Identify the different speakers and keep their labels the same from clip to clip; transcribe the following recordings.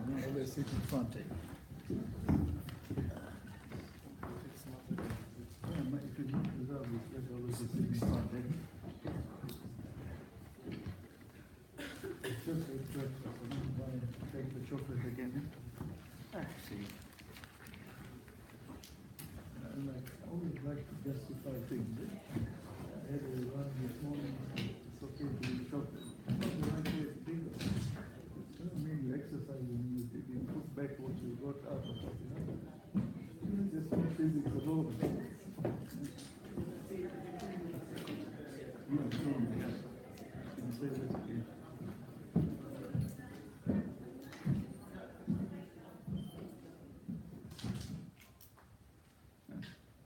Speaker 1: Always sit in front. If you don't deserve it, let's always sit in front. Just take the chocolate again. See. I always like to justify things. I had a run this morning, it's okay to eat chocolate. I don't mean you exercise and you put back what you got out of it. Just physics alone.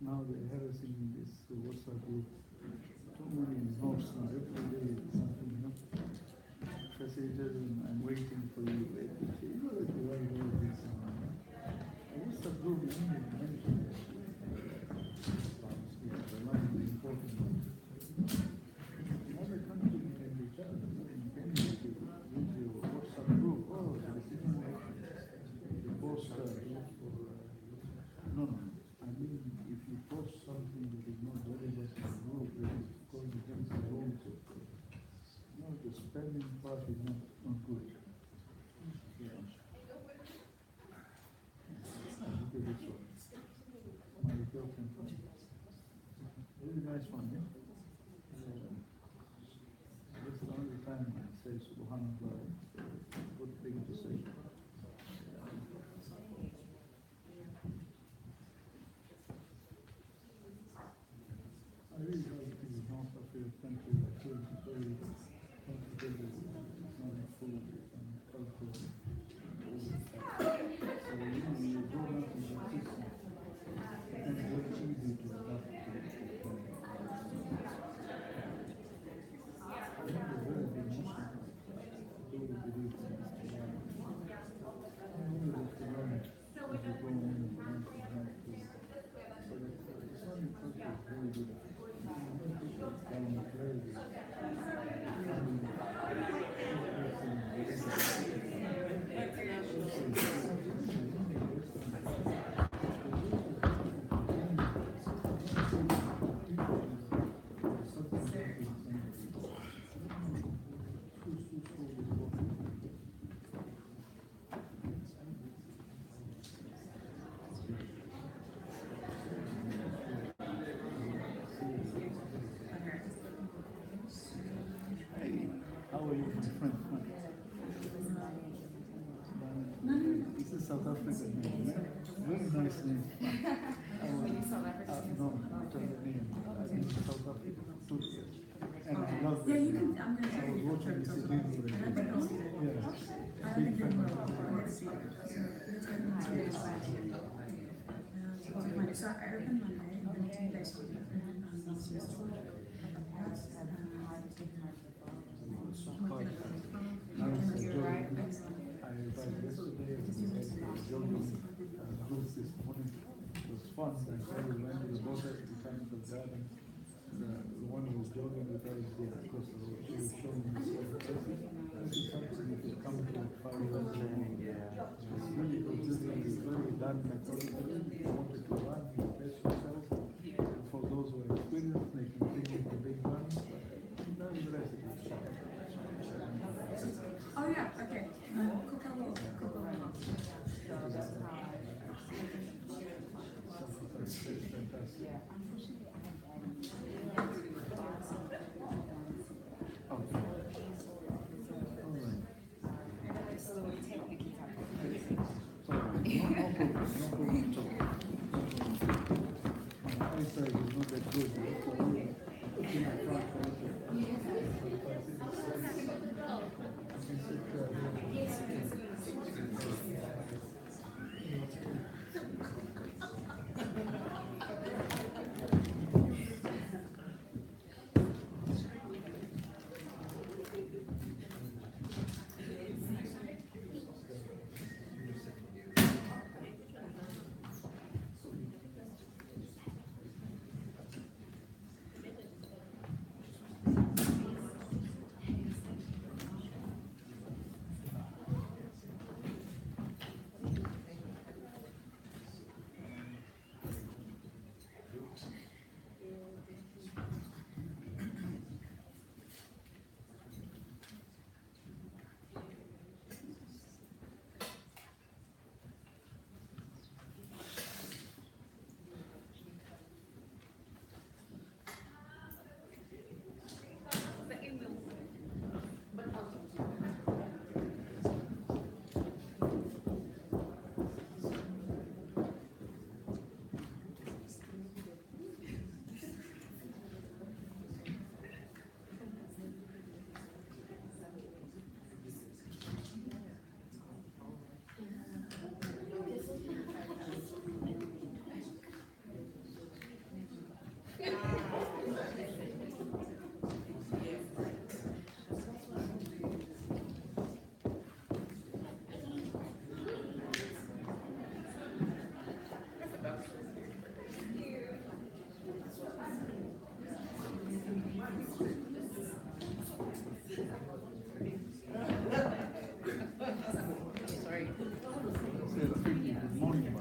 Speaker 1: Now they're harassing this WhatsApp group. Too many notes now, every day something, Facilitators, I'm waiting for you. You know that you write all this. WhatsApp group is only mentioned. The line is important. In other countries, you can be charged. You can use your WhatsApp group. Oh, there is information. You post no. I mean, if you post something that is not relevant to the group, that is going against the rules of the spelling part is not good. Yeah. Look at this one. My girlfriend. Very nice one, yeah? This is the only time I say Subhanallah. Good thing to say. I really like the north of your country. I feel it's very comfortable, it's not full of culture. So you go out in the system, and it's very easy to adapt to it. I think it's very good Muslim. I do believe in this. I only have to learn it as you go in and learn from that. So the Islamic culture is very good. How are you, my friend? This is South African name, yeah? Very nice name. No, not the name. I mean South Africa, 2 years. And I love that name. I was watching this video. Yeah. Big fan of yesterday, jogging group this morning. It was fun. I saw we went to the water, we came to the garden. The one who was jogging with us, because she was showing me certain places. This is something you could come to 5 years ago. It's really good. This is very done methodically. You wanted to run, you test yourself. And for those who are experienced, they can bring in the big runs. But nevertheless, it is fun.
Speaker 2: Oh yeah, okay.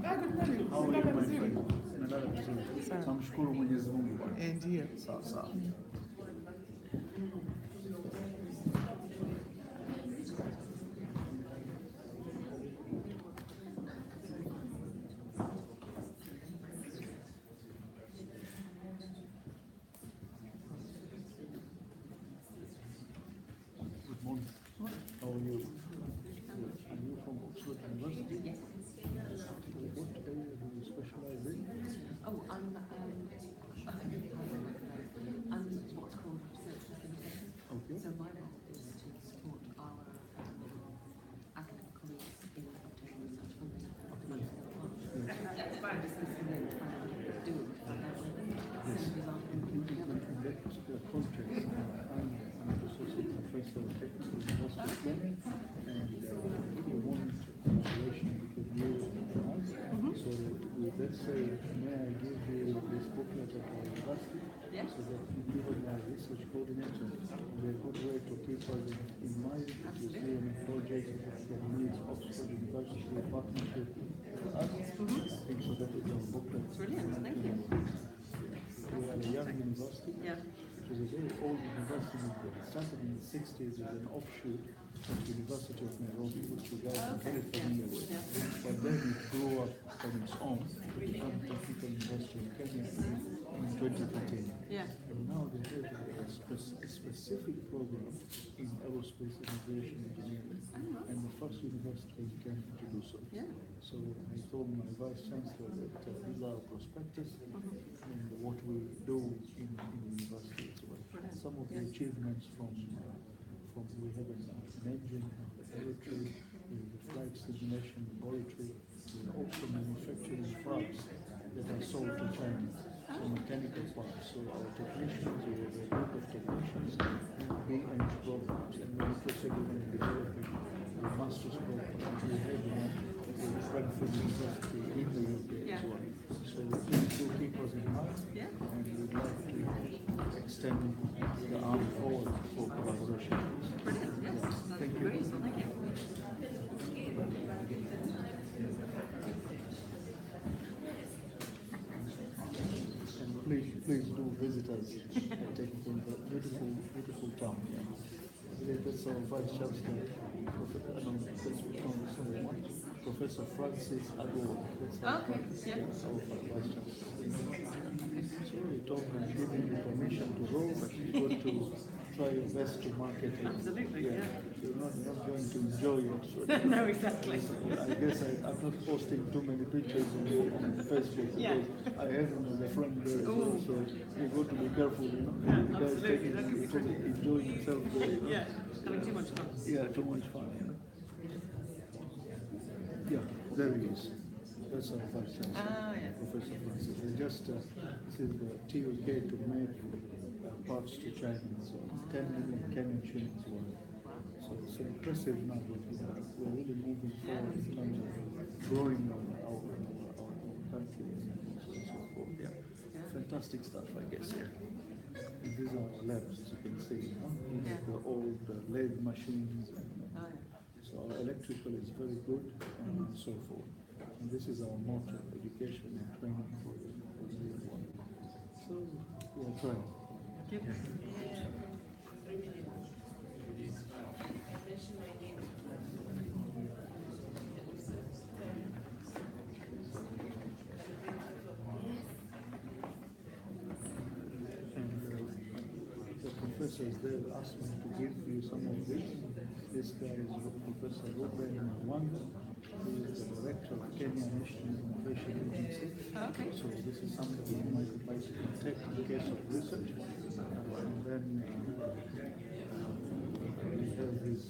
Speaker 1: How are you, my friend? Nalala vizuri. Namshukuru Mwenyezi Mungu bwana.
Speaker 2: Ndio.
Speaker 1: Sawa sawa. Good morning. How are you? Are you from Oxford University?
Speaker 3: Yes.
Speaker 1: What area do you specialize in?
Speaker 3: Oh, I'm what's called research facilitator.
Speaker 1: Okay.
Speaker 3: So my role is to support our academic colleagues in obtaining research funding for developing their partners. This is the main do it for that way.
Speaker 1: Yes. In that context, I'm an associate professor of technical university planning, and we want collaboration between you and us. So with that said, may I give you this booklet of our university,
Speaker 3: Yeah.
Speaker 1: so that you give it my research coordinator, the good way to keep us in mind if you see any project that needs Oxford University partnership with us. I think so that is our booklet.
Speaker 3: Brilliant, thank you.
Speaker 1: We are a young university.
Speaker 3: Yeah.
Speaker 1: It was a very old university that started in the 60s as an offshoot of the University of Nairobi, which you guys are very familiar with. But then it grew up on its own to become Technical University of Kenya in 2013.
Speaker 3: Yeah.
Speaker 1: And now they have a specific program in aerospace and aviation engineering, and the first university in Kenya to do so.
Speaker 3: Yeah.
Speaker 1: So I told my vice chancellor that these are our prospectus and what we do in the university as well. Some of the achievements from we have an engine laboratory, we have a flight simulation laboratory, we are also manufacturing parts that are sold to China, so mechanical parts. So our technicians, we have a group of technicians in programs, and we're proceeding in developing the master's program. We have one at Frankfurt University in the UK as well. So please do keep us in mind, and we'd like to extend the arm forward for collaboration.
Speaker 3: Brilliant, yes. That's
Speaker 1: Thank you.
Speaker 3: very useful, thank you.
Speaker 1: And please do visit us at Technical, beautiful town. That's our Vice Chancellor, Professor Francis Agor. That's our
Speaker 3: Okay, yeah.
Speaker 1: That's our Vice Chancellor. So we told him, giving you permission to go, but you've got to try your best to market it.
Speaker 3: Absolutely, yeah.
Speaker 1: You're not going to enjoy it.
Speaker 3: No, exactly.
Speaker 1: I guess I'm not posting too many pictures on Facebook,
Speaker 3: Yeah.
Speaker 1: because I have them as a friend there,
Speaker 3: Ooh.
Speaker 1: so you got to be careful, you know.
Speaker 3: Yeah,
Speaker 1: The guy's
Speaker 3: absolutely, that could be
Speaker 1: taking, enjoying himself there, you know.
Speaker 3: Yeah, having too much fun.
Speaker 1: Yeah, too much fun, you know. Yeah, there he is. That's our vice chancellor,
Speaker 3: Ah, yeah.
Speaker 1: Professor Francis. They just this is the TOK to make parts to China, so 10 million Kenyan shillings worth. So it's an impressive number. We're really moving forward in terms of growing our country and so forth. Yeah. Fantastic stuff, I guess, here. And these are our labs, as you can see. These are the old lathe machines. And,
Speaker 3: Oh, yeah.
Speaker 1: so our electrical is very good and so forth. And this is our motto, education and training for everyone. So we are trying.
Speaker 3: Thank you.
Speaker 1: And the professors there asked me to give you some of this. This guy is Professor Ruben Wanda, who is the director of Kenya National Innovation Agency.
Speaker 3: Okay.
Speaker 1: So this is something you might like to take in case of research. And then we have his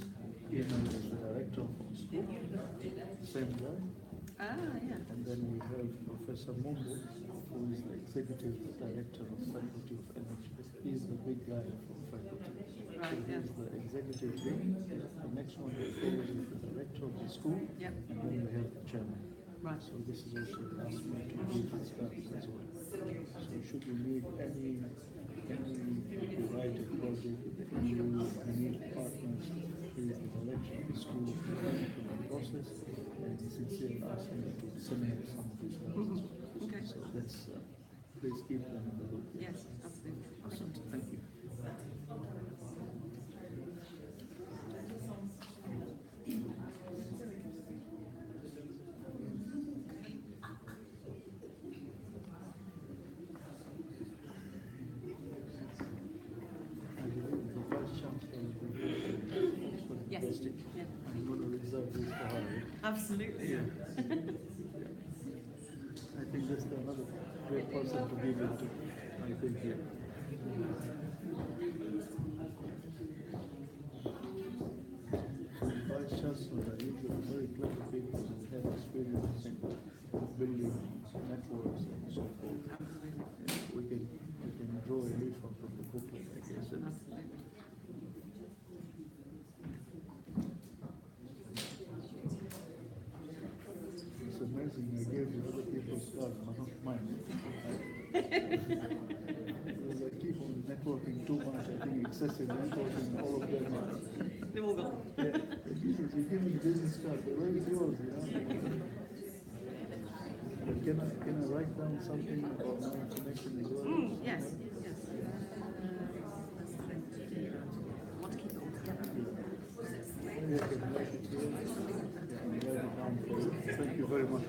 Speaker 1: email as the director of our school, same guy.
Speaker 3: Ah, yeah.
Speaker 1: And then we have Professor Mumbo, who is the executive director of Faculty of Energy. He is the big guy from faculty.
Speaker 3: Right,
Speaker 1: So he is the executive dean. The next one that goes is the director of the school.
Speaker 3: Yep.
Speaker 1: And then we have the chairman.
Speaker 3: Right.
Speaker 1: So this is also asked me to give his status as well. So should you need any copyright project with the EU, you need partners, he is the director of the school of the process, and sincere ask me to disseminate some of these learnings.
Speaker 3: Okay.
Speaker 1: So let's please keep them in the loop.
Speaker 3: Yes, absolutely.
Speaker 1: Awesome. Thank you. I believe the vice chancellor will be Oxford
Speaker 3: Yes.
Speaker 1: University.
Speaker 3: Yeah.
Speaker 1: I'm going to reserve this for her.
Speaker 3: Absolutely.
Speaker 1: Yeah. I think that's another great person to give it to. I think here. Vice chancellor are usually very clever people who have experience in building networks and so forth. Yeah, we can draw a leaf from the booklet, I guess. And
Speaker 3: Absolutely.
Speaker 1: it's amazing. I gave you other people's cards, but not mine. Because I keep on networking too much. I think excessive networking, all of them are.
Speaker 3: They've all gone.
Speaker 1: Yeah, you give me business card, but where is yours? You know? But can I write down something about my information as well?
Speaker 3: Yes, yes. That's the thing. I want to keep it all together.
Speaker 1: Maybe I can write it here. Yeah, and write it down for you. Thank you very much.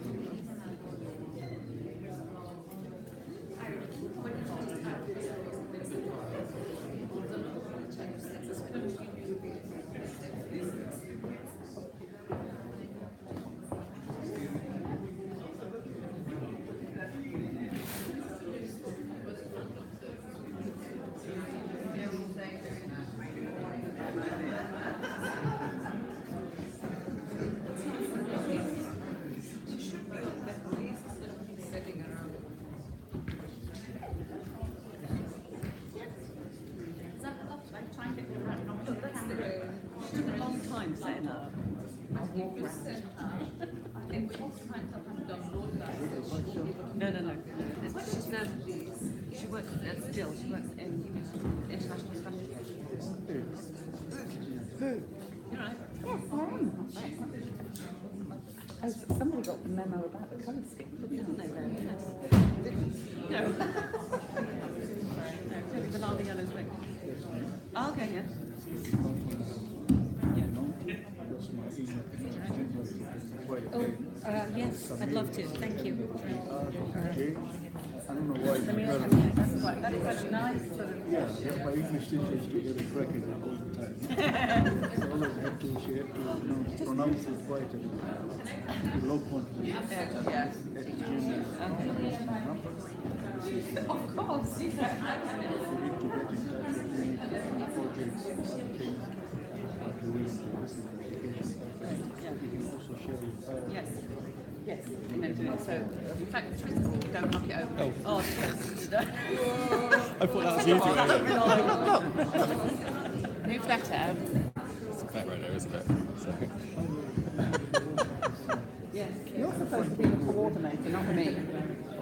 Speaker 3: Took a long time setting up. No. She's now, she works still. She works in international strategy. You're right.
Speaker 2: Yes, I am. Oh, somebody got the memo about the colour scheme, didn't they?
Speaker 3: No. Banana yellow thing. Oh, okay, yeah.
Speaker 2: Oh, yes, I'd love to. Thank you.
Speaker 1: I don't know why.
Speaker 2: That's quite, that is such a nice sort of.
Speaker 1: Yeah, my English teacher used to get a crack at it all the time. So always had to, she had to pronounce it quite eloquently.
Speaker 2: Yeah.
Speaker 1: Of course. You need to get in touch with me for projects, some things doing this you can also share with her.
Speaker 3: Yes. Yes, we know doing so. In fact, don't knock it over. Oh, yes.
Speaker 4: I thought that was you doing it.
Speaker 2: Move that out.
Speaker 4: It's a clever idea, isn't it? So.
Speaker 2: Yes. You're supposed to be the coordinator, not me.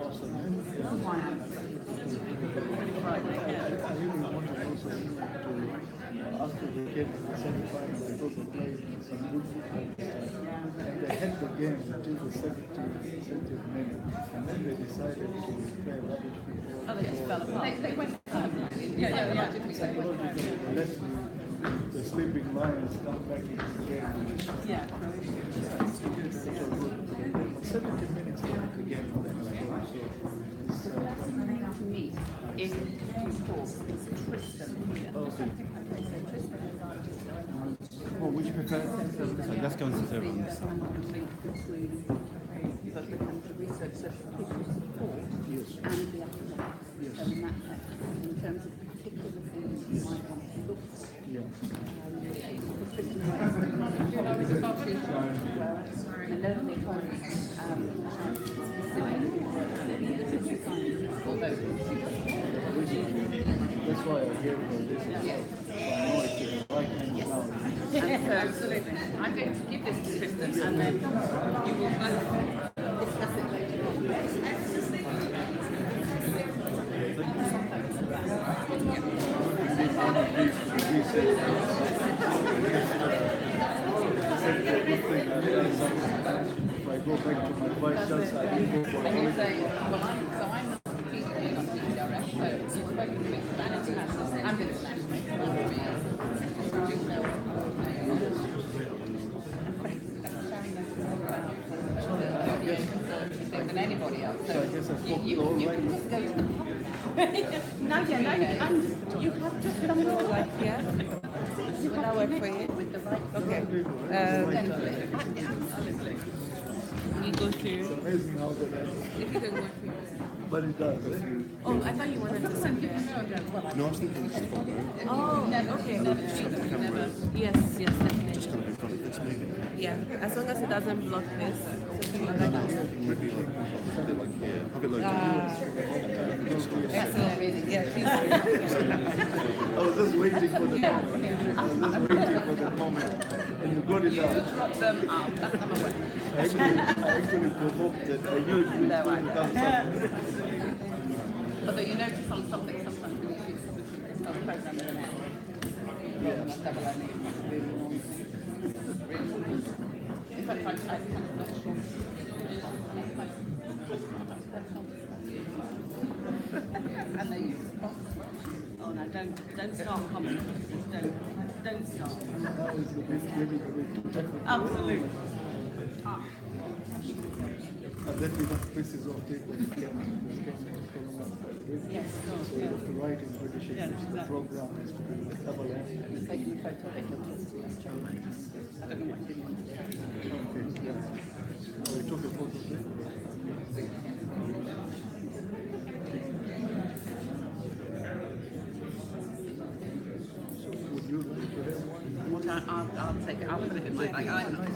Speaker 1: Awesome.
Speaker 2: That's why I'm.
Speaker 1: I really wanted also to, after the game, the semi-final, they also played some good football. And they had the game until the 70th minute. And then they decided to play rubbish football.
Speaker 3: Oh, they just fell apart. They went
Speaker 1: Psychologically, they let the sleeping lions come back into the game.
Speaker 3: Yeah.
Speaker 1: 70 minutes left the game. So
Speaker 2: To meet in Tristan.
Speaker 1: okay.
Speaker 4: Well, would you prefer? Let's go into the room.
Speaker 2: But we come to research so people support and the academics.
Speaker 1: Yes.
Speaker 2: So in that sense, in terms of particular things you might want to look for.
Speaker 1: Yeah.
Speaker 2: The learning economy
Speaker 1: That's why I gave her this. I know it's the right hand now.
Speaker 3: Absolutely. I'm going to give this to Tristan and then you will both discuss it later on.
Speaker 1: Like go back to my vice chancellor, I didn't go for a
Speaker 2: And you
Speaker 1: holiday.
Speaker 2: say, well, I'm not PDG, not PDRF, so you've spoken to me about international and international. Than anybody else. So
Speaker 1: I guess I spoke
Speaker 2: you
Speaker 1: to all
Speaker 2: can
Speaker 1: right.
Speaker 2: just go to the pub.
Speaker 5: Nadia, and you have just come to work here. Will I work for you?
Speaker 2: With the right
Speaker 5: Okay. You go through.
Speaker 1: Amazing how that
Speaker 5: If you can work for you.
Speaker 1: but it does.
Speaker 5: Oh, I thought you wanted to send it.
Speaker 4: No, I was thinking it's just
Speaker 5: Oh, okay. Yes, yes, definitely.
Speaker 4: kind of in front of this maybe.
Speaker 5: Yeah, as long as it doesn't block this.
Speaker 4: Maybe like here. I'll get loads
Speaker 5: Yeah, please.
Speaker 1: I was just waiting for the moment. I was just waiting for the moment. And you got it out.
Speaker 2: drop them up. That's number one.
Speaker 1: I actually provoked it. I knew it would
Speaker 2: No, I
Speaker 1: become something.
Speaker 2: Although you notice on something sometimes when you shoot something, it's not programmed in an hour. Rather than a double ending. In fact, I kind of not sure. And they use
Speaker 3: Oh no, don't start commenting. Don't start.
Speaker 1: That was the best, maybe the best technical.
Speaker 3: Absolutely.
Speaker 1: And then we got pieces of tape when it came
Speaker 3: Yes,
Speaker 1: so you have to write in British English. The program is to be double F.
Speaker 2: taking a photo of it. I don't know what you want.
Speaker 1: Okay, yeah. So we took a photo of it. So would you like to have one?
Speaker 2: I'll take it. I'll put it in my bag.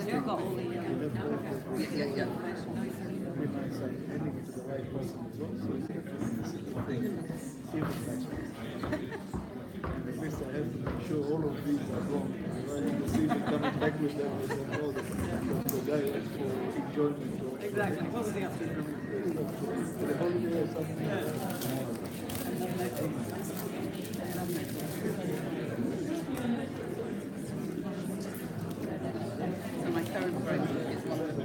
Speaker 3: You've got all the
Speaker 2: Yeah.
Speaker 1: Very nice. I'm handing it to the right person as well. So it's give it back. And at least I have to make sure all of these are wrong. Rather than see me coming back with them and saying, oh, the guy went for enjoyment or
Speaker 3: Exactly. What was the answer?
Speaker 1: the holiday or something.
Speaker 2: So my current brochure is one of the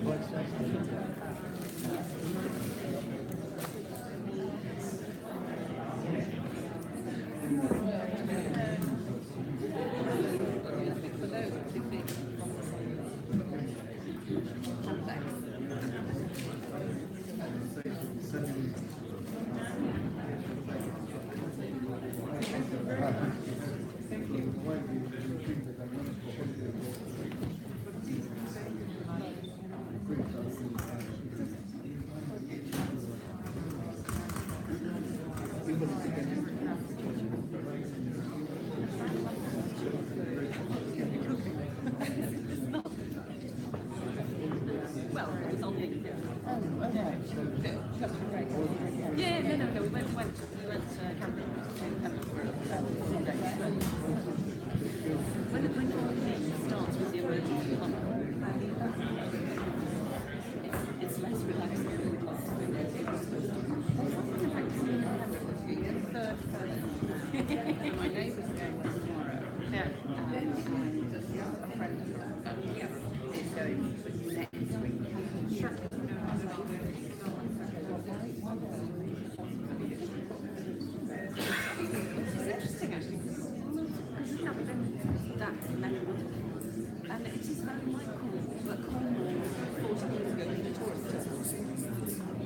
Speaker 2: well, it's on the yeah, no. We went camping. When the starts with the emergency it's less relaxed than it was. My neighbour's going tomorrow. Yeah. And a friend is going next week. It's interesting actually, because it's not been that memorable. And it is very like but Cornwall 40 years ago in the tourist destination.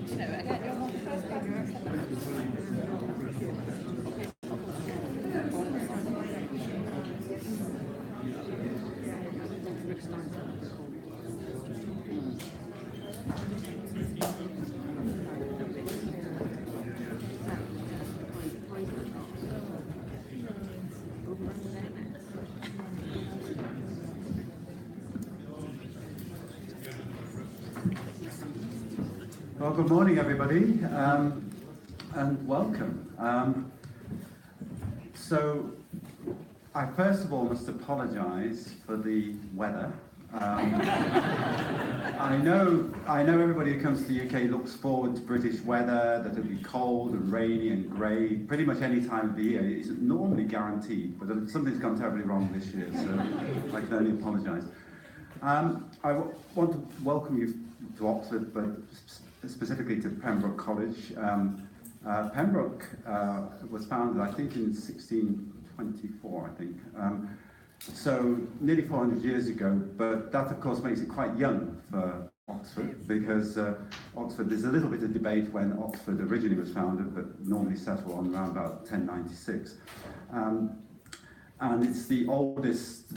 Speaker 2: You know, again, you're not the first time you're
Speaker 6: Well, good morning, everybody, and welcome. So, I first of all must apologise for the weather. I know everybody who comes to the UK looks forward to British weather, that it'll be cold and rainy and grey, pretty much any time of the year. It's normally guaranteed, but something's gone terribly wrong this year, so I can only apologise. I want to welcome you to Oxford, but specifically to Pembroke College. Pembroke was founded, I think, in 1624, I think. So nearly 400 years ago, but that of course makes it quite young for Oxford, because Oxford, there's a little bit of debate when Oxford originally was founded, but normally settled on around about 1096. And it's the oldest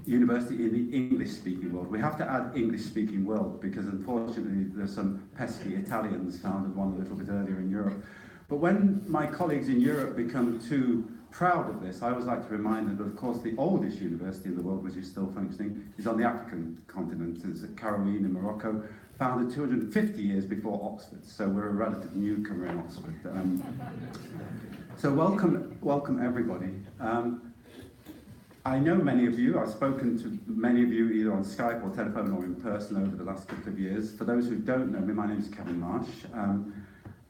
Speaker 6: university in the English-speaking world. We have to add English-speaking world because unfortunately there's some pesky Italians founded one a little bit earlier in Europe. But when my colleagues in Europe become too proud of this, I always like to remind them that, of course, the oldest university in the world, which is still functioning, is on the African continent. It's at Caroline in Morocco, founded 250 years before Oxford. So we're a relative newcomer in Oxford. So welcome everybody. I know many of you. I've spoken to many of you either on Skype or telephone or in person over the last couple of years. For those who don't know me, my name is Kevin Marsh.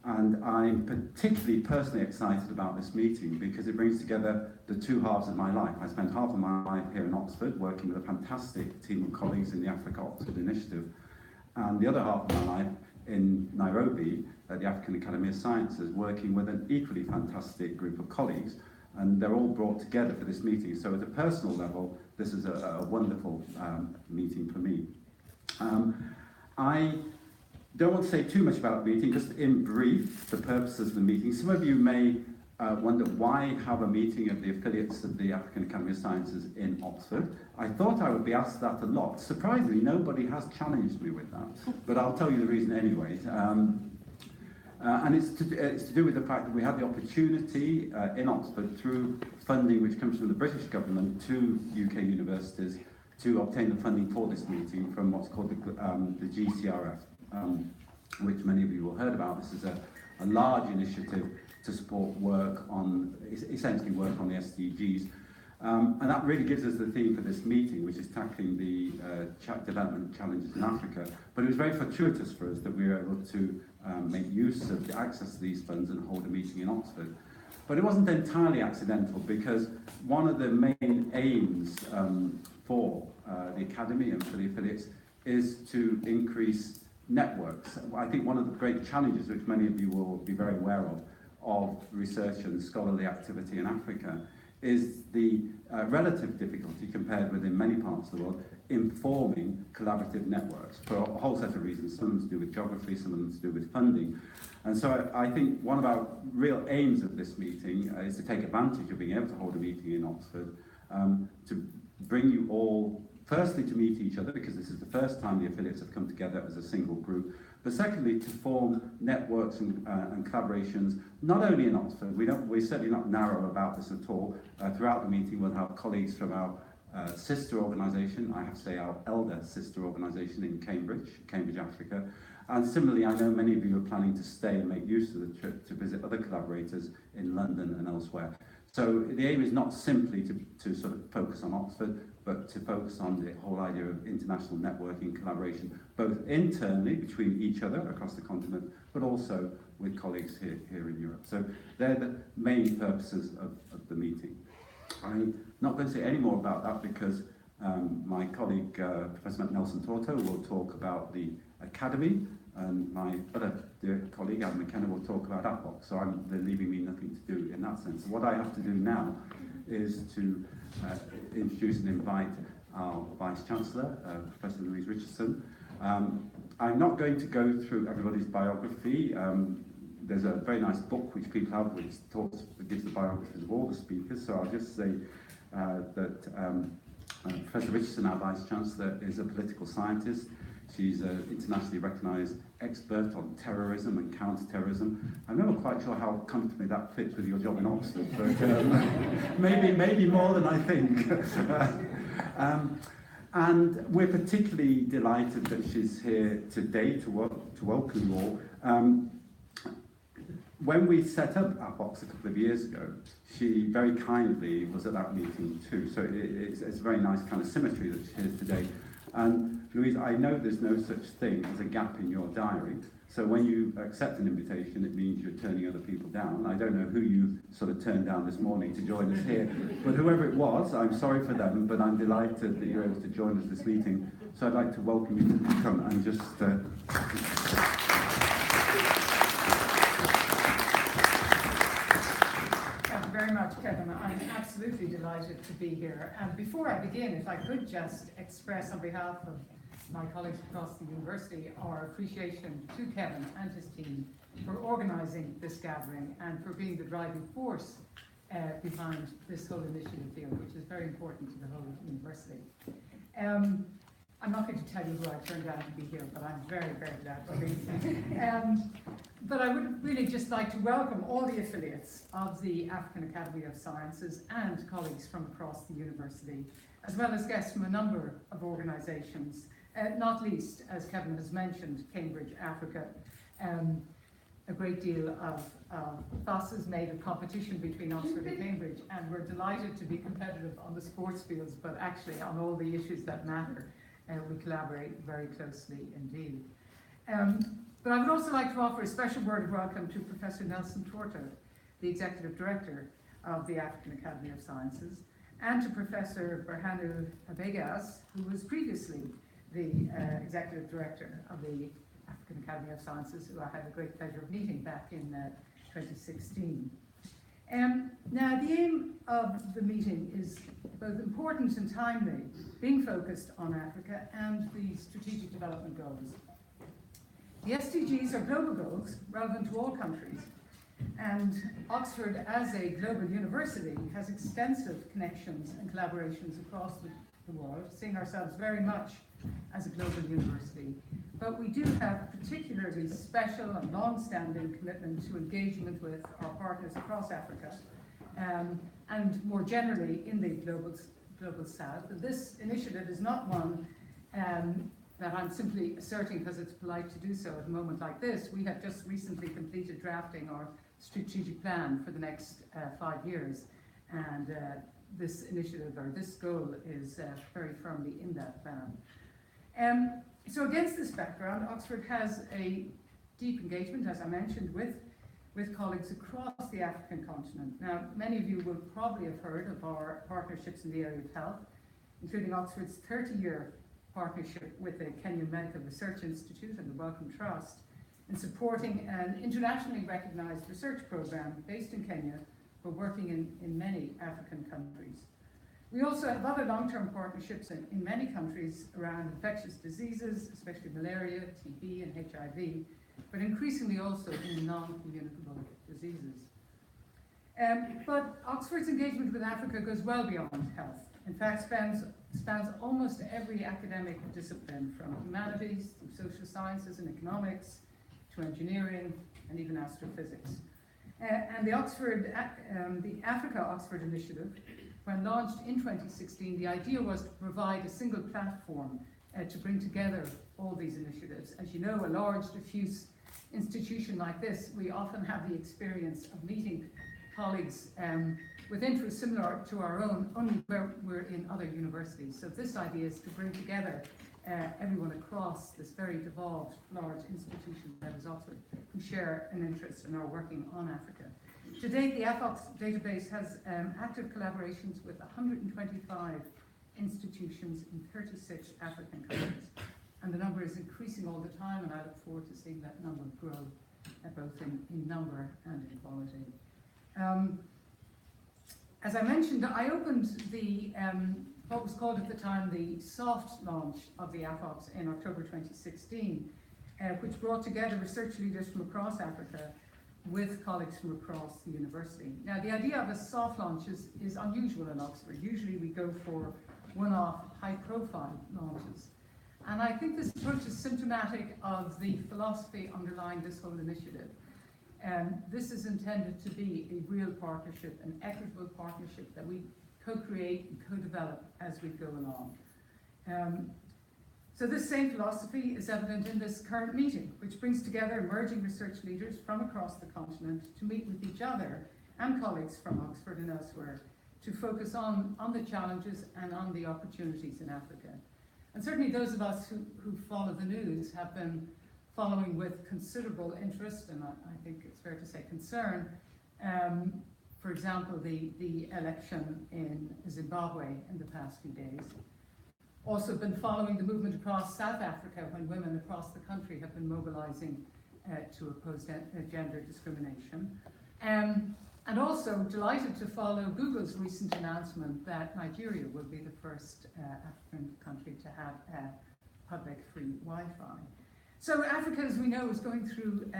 Speaker 6: And I'm particularly personally excited about this meeting because it brings together the two halves of my life. I spent half of my life here in Oxford working with a fantastic team of colleagues in the Africa Oxford Initiative, and the other half of my life in Nairobi at the African Academy of Sciences, working with an equally fantastic group of colleagues, and they're all brought together for this meeting. So at a personal level, this is a wonderful meeting for me. I don't want to say too much about the meeting, just in brief, the purposes of the meeting. Some of you may wonder why have a meeting of the affiliates of the African Academy of Sciences in Oxford. I thought I would be asked that a lot. Surprisingly, nobody has challenged me with that, but I'll tell you the reason anyway. And it's to do with the fact that we had the opportunity in Oxford, through funding which comes from the British government to UK universities, to obtain the funding for this meeting from what's called the GCRF. Which many of you will have heard about. This is a large initiative to support work on, essentially work on the SDGs. And that really gives us the theme for this meeting, which is tackling the development challenges in Africa. But it was very fortuitous for us that we were able to make use of the access to these funds and hold a meeting in Oxford. But it wasn't entirely accidental, because one of the main aims for the Academy and for the affiliates is to increase networks. I think one of the great challenges, which many of you will be very aware of research and scholarly activity in Africa, is the relative difficulty, compared with in many parts of the world, in forming collaborative networks for a whole set of reasons. Some of them to do with geography, some of them to do with funding. And so I think one of our real aims of this meeting is to take advantage of being able to hold a meeting in Oxford, to bring you all, firstly, to meet each other, because this is the first time the affiliates have come together as a single group, but secondly, to form networks and collaborations, not only in Oxford. We're certainly not narrow about this at all. Throughout the meeting, we'll have colleagues from our sister organisation, I have to say our elder sister organisation in Cambridge, Africa. And similarly, I know many of you are planning to stay and make use of the trip to visit other collaborators in London and elsewhere. So the aim is not simply to sort of focus on Oxford, but to focus on the whole idea of international networking, collaboration, both internally between each other across the continent, but also with colleagues here in Europe. So they're the main purposes of the meeting. I'm not going to say any more about that because my colleague, Professor Nelson Torto, will talk about the Academy, and my other dear colleague, Adam McKenna, will talk about APOC, so they're leaving me nothing to do in that sense. So what I have to do now is to introduce and invite our Vice-Chancellor, Professor Louise Richardson. I'm not going to go through everybody's biography. There's a very nice book which people have which gives the biographies of all the speakers, so I'll just say that Professor Richardson, our Vice-Chancellor, is a political scientist. She's an internationally recognised expert on terrorism and counter-terrorism. I'm never quite sure how comfortably that fits with your job in Oxford, but maybe more than I think. And we're particularly delighted that she's here today to welcome you all. When we set up APOC a couple of years ago, she very kindly was at that meeting too. So it's a very nice kind of symmetry that she's here today. And Louise, I know there's no such thing as a gap in your diary. So when you accept an invitation, it means you're turning other people down. I don't know who you sort of turned down this morning to join us here, but whoever it was, I'm sorry for them, but I'm delighted that you're able to join us this meeting. So I'd like to welcome you to come and just...
Speaker 7: Thank you very much, Kevin. I'm absolutely delighted to be here. And before I begin, if I could just express on behalf of my colleagues across the university our appreciation to Kevin and his team for organising this gathering and for being the driving force behind this whole initiative here, which is very important to the whole university. I'm not going to tell you who I turned out to be here, but I'm very, very glad to be here. But I would really just like to welcome all the affiliates of the African Academy of Sciences and colleagues from across the university, as well as guests from a number of organisations, not least, as Kevin has mentioned, Cambridge, Africa. A great deal of fuss is made of competition between Oxford and Cambridge, and we're delighted to be competitive on the sports fields, but actually on all the issues that matter, we collaborate very closely indeed. But I would also like to offer a special word of welcome to Professor Nelson Torta, the Executive Director of the African Academy of Sciences, and to Professor Berhanu Abegas, who was previously the Executive Director of the African Academy of Sciences, who I had the great pleasure of meeting back in 2016. Now, the aim of the meeting is both important and timely, being focused on Africa and the Strategic Development Goals. The SDGs are global goals relevant to all countries, and Oxford, as a global university, has extensive connections and collaborations across the world, seeing ourselves very much as a global university. But we do have a particularly special and long-standing commitment to engagement with our partners across Africa, and more generally in the global south. This initiative is not one that I'm simply asserting because it's polite to do so at a moment like this. We have just recently completed drafting our strategic plan for the next 5 years, and this initiative, or this goal, is very firmly in that plan. So against this background, Oxford has a deep engagement, as I mentioned, with colleagues across the African continent. Now, many of you will probably have heard of our partnerships in the area of health, including Oxford's 30-year partnership with the Kenyan Medical Research Institute and the Wellcome Trust in supporting an internationally recognized research program based in Kenya for working in many African countries. We also have other long-term partnerships in many countries around infectious diseases, especially malaria, TB, and HIV, but increasingly also in non-communicable diseases. But Oxford's engagement with Africa goes well beyond health. In fact, spans almost every academic discipline, from humanities to social sciences and economics to engineering and even astrophysics. And the Africa-Oxford initiative, when launched in 2016, the idea was to provide a single platform to bring together all these initiatives. As you know, a large, diffuse institution like this, we often have the experience of meeting colleagues with interests similar to our own, only where we're in other universities. So this idea is to bring together everyone across this very devolved, large institution that is Oxford, who share an interest and are working on Africa. To date, the AFOX database has active collaborations with 125 institutions in 36 African countries. And the number is increasing all the time, and I look forward to seeing that number grow, both in number and in quality. As I mentioned, I opened the what was called at the time the soft launch of the AFOX in October 2016, which brought together research leaders from across Africa with colleagues from across the university. Now, the idea of a soft launch is unusual in Oxford. Usually we go for one-off, high-profile launches. And I think this approach is symptomatic of the philosophy underlying this whole initiative. This is intended to be a real partnership, an equitable partnership that we co-create and co-develop as we go along. So this same philosophy is evident in this current meeting, which brings together emerging research leaders from across the continent to meet with each other and colleagues from Oxford and elsewhere to focus on the challenges and on the opportunities in Africa. And certainly those of us who follow the news have been following with considerable interest, and I think it's fair to say concern, for example, the election in Zimbabwe in the past few days. Also been following the movement across South Africa when women across the country have been mobilising to oppose gender discrimination. And also delighted to follow Google's recent announcement that Nigeria will be the first African country to have public free Wi-Fi. So Africa, as we know, is going through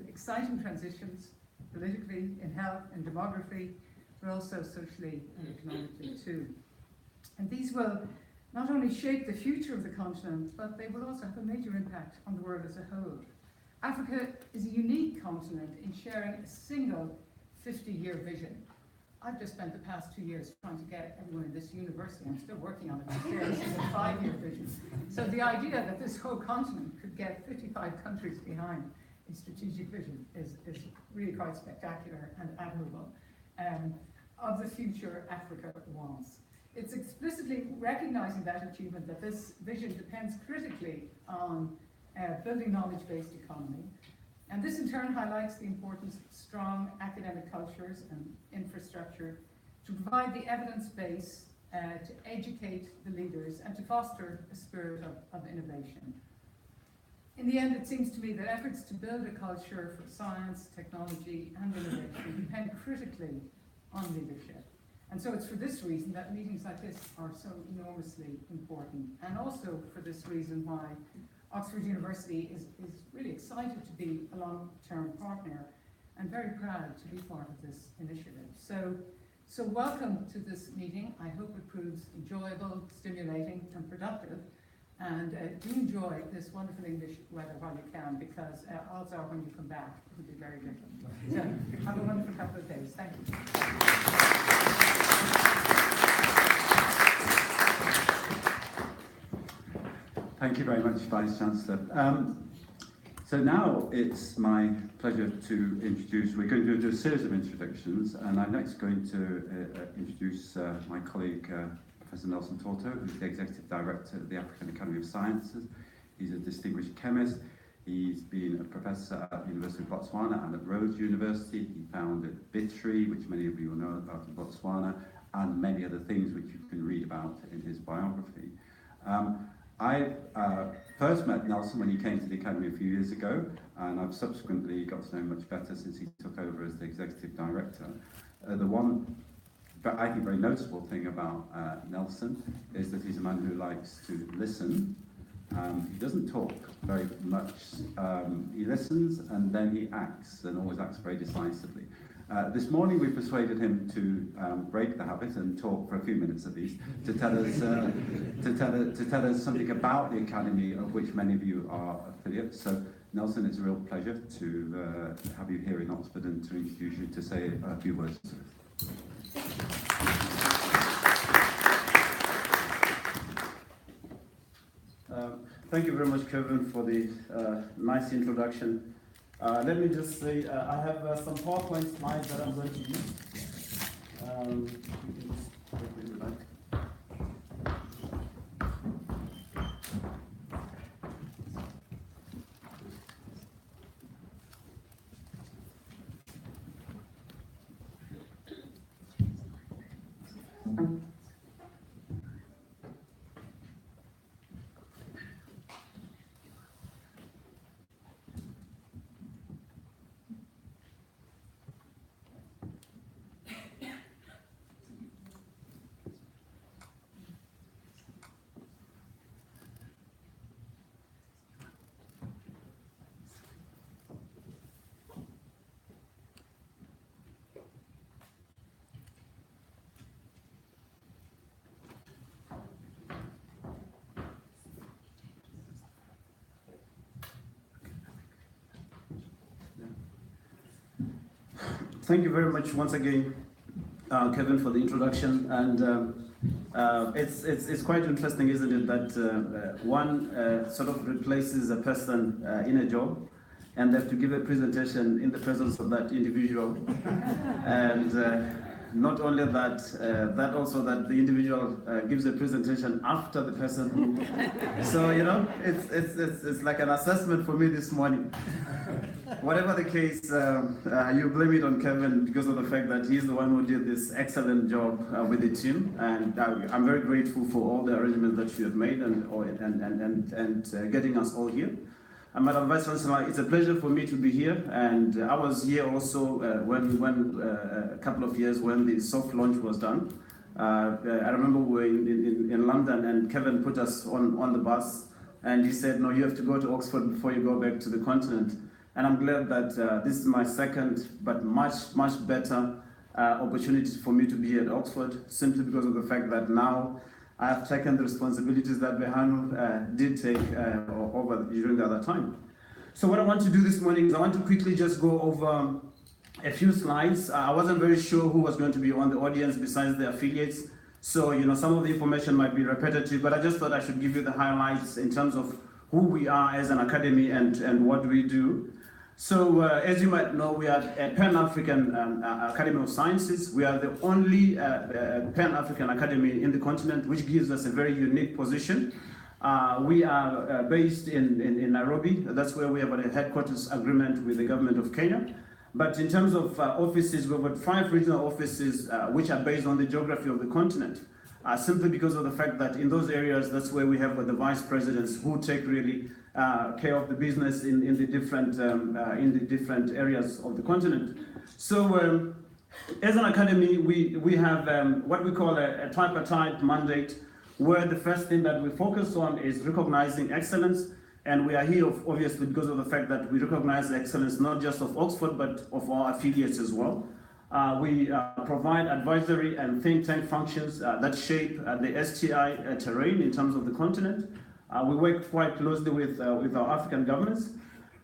Speaker 7: exciting transitions, politically, in health, in demography, but also socially and economically too. And these will not only shape the future of the continent, but they will also have a major impact on the world as a whole. Africa is a unique continent in sharing a single 50-year vision. I've just spent the past 2 years trying to get everyone in this university, I'm still working on it, to share a single 5-year vision. So the idea that this whole continent could get 55 countries behind a strategic vision is really quite spectacular and admirable of the future Africa wants. It's explicitly recognizing that achievement, that this vision depends critically on building knowledge-based economy. And this in turn highlights the importance of strong academic cultures and infrastructure to provide the evidence base to educate the leaders and to foster a spirit of innovation. In the end, it seems to me that efforts to build a culture for science, technology, and innovation depend critically on leadership. And so it's for this reason that meetings like this are so enormously important, and also for this reason why Oxford University is really excited to be a long-term partner and very proud to be part of this initiative. So welcome to this meeting. I hope it proves enjoyable, stimulating, and productive. And do enjoy this wonderful English weather while you can, because odds are when you come back, it will be very different. So have a wonderful couple of days. Thank you.
Speaker 6: Thank you very much, Vice Chancellor. So now it's my pleasure to introduce, we're going to do a series of introductions, and I'm next going to introduce my colleague, Professor Nelson Torto, who's the Executive Director of the African Academy of Sciences. He's a distinguished chemist. He's been a professor at the University of Botswana and at Rhodes University. He founded BITRI, which many of you will know about in Botswana, and many other things which you can read about in his biography. I first met Nelson when he came to the Academy a few years ago, and I've subsequently got to know him much better since he took over as the Executive Director. The one, but I think, very noticeable thing about Nelson is that he's a man who likes to listen. He doesn't talk very much. He listens and then he acts, and always acts very decisively. This morning we persuaded him to break the habit and talk for a few minutes at least to tell us something about the Academy, of which many of you are affiliates. So Nelson, it's a real pleasure to have you here in Oxford and to introduce you, to say a few words to us.
Speaker 8: Thank you very much, Kevin, for the nice introduction. Let me just say, I have some PowerPoint slides that I'm going to use. You can just take it back. Thank you very much once again, Kevin, for the introduction. And it's quite interesting, isn't it, that one sort of replaces a person in a job, and they have to give a presentation in the presence of that individual. And not only that, that also that the individual gives a presentation after the person. So, you know, it's like an assessment for me this morning. whatever the case, you blame it on Kevin because of the fact that he's the one who did this excellent job with the team, and I'm very grateful for all the arrangements that you have made and getting us all here. Madam Vice Chancellor, it's a pleasure for me to be here, and I was here also when a couple of years when the soft launch was done. I remember we were in London, and Kevin put us on the bus, and he said, no, you have to go to Oxford before you go back to the continent. And I'm glad that this is my second, but much better opportunity for me to be here at Oxford, simply because of the fact that now I have taken the responsibilities that Behanu did take over during the other time. So what I want to do this morning is I want to quickly just go over a few slides. I wasn't very sure who was going to be on the audience besides the affiliates. So, some of the information might be repetitive, but I just thought I should give you the highlights in terms of who we are as an academy and what we do. So, as you might know, we are a Pan-African Academy of Sciences. We are the only Pan-African academy in the continent, which gives us a very unique position. We are based in Nairobi. That's where we have a headquarters agreement with the government of Kenya. But in terms of offices, we've got 5 regional offices which are based on the geography of the continent, simply because of the fact that in those areas, that's where we have the vice presidents who take really care of the business in the different areas of the continent. So as an academy, we have what we call a tripartite mandate, where the first thing that we focus on is recognizing excellence. And we are here, obviously, because of the fact that we recognize the excellence not just of Oxford, but of our affiliates as well. We provide advisory and think tank functions that shape the STI terrain in terms of the continent. We work quite closely with our African governments.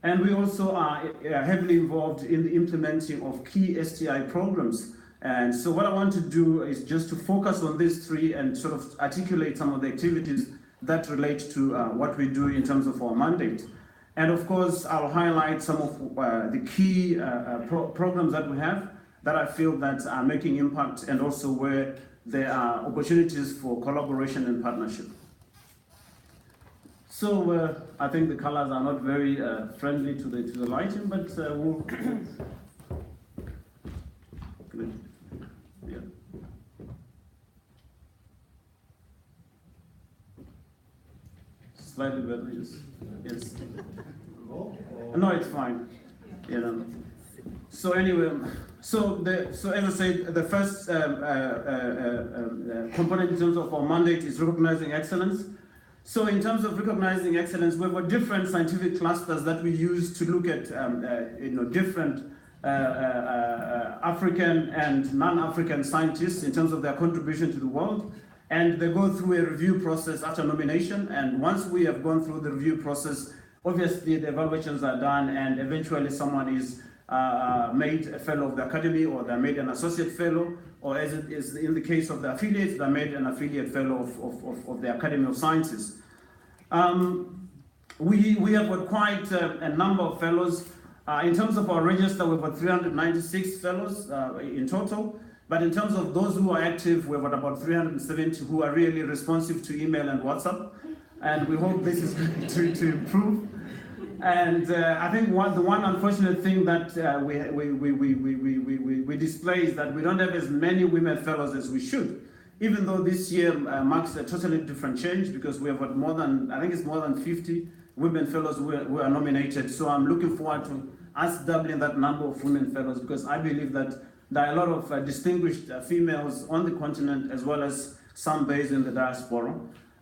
Speaker 8: And we also are heavily involved in the implementing of key STI programs. And so what I want to do is just to focus on these 3 and sort of articulate some of the activities that relate to what we do in terms of our mandate. And of course, I'll highlight some of the key programs that we have that I feel that are making impact, and also where there are opportunities for collaboration and partnership. So I think the colors are not very friendly to the lighting, but we'll yeah. Slightly better, yes. No, it's fine. So anyway, so as I said, the first component in terms of our mandate is recognizing excellence. So in terms of recognizing excellence, we've got different scientific clusters that we use to look at different African and non-African scientists in terms of their contribution to the world. And they go through a review process after nomination. And once we have gone through the review process, obviously the evaluations are done, and eventually someone is made a fellow of the academy, or they're made an associate fellow, or as it is in the case of the affiliates, they're made an affiliate fellow of the Academy of Sciences. We have got quite a number of fellows. In terms of our register, we've got 396 fellows in total. But in terms of those who are active, we've got about 370 who are really responsive to email and WhatsApp. And we hope this is going to improve. And I think the one unfortunate thing that we display is that we don't have as many women fellows as we should. Even though this year marks a totally different change, because we have got more than 50 women fellows who are nominated. So I'm looking forward to us doubling that number of women fellows, because I believe that there are a lot of distinguished females on the continent, as well as some based in the diaspora.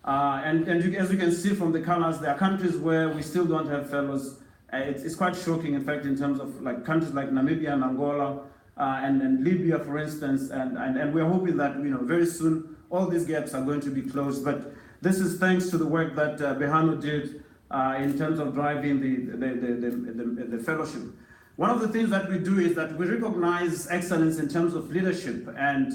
Speaker 8: And as you can see from the colors, there are countries where we still don't have fellows. It's quite shocking, in fact, in terms of countries like Namibia and Angola and Libya, for instance. And we're hoping that very soon all these gaps are going to be closed. But this is thanks to the work that Behanu did in terms of driving the fellowship. One of the things that we do is that we recognize excellence in terms of leadership, and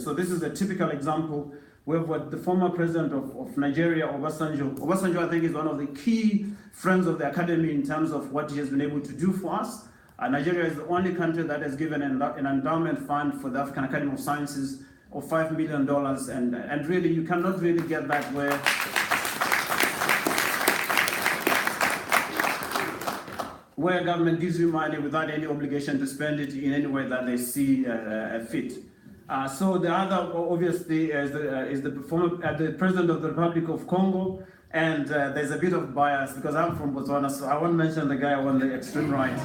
Speaker 8: so this is a typical example. We have what the former president of Nigeria, Obasanjo. Obasanjo, I think, is one of the key friends of the academy in terms of what he has been able to do for us. Nigeria is the only country that has given an endowment fund for the African Academy of Sciences of $5 million, and really you cannot really get that where government gives you money without any obligation to spend it in any way that they see fit. So the other, obviously, is the President of the Republic of Congo, and there's a bit of bias because I'm from Botswana, so I won't mention the guy on the extreme right.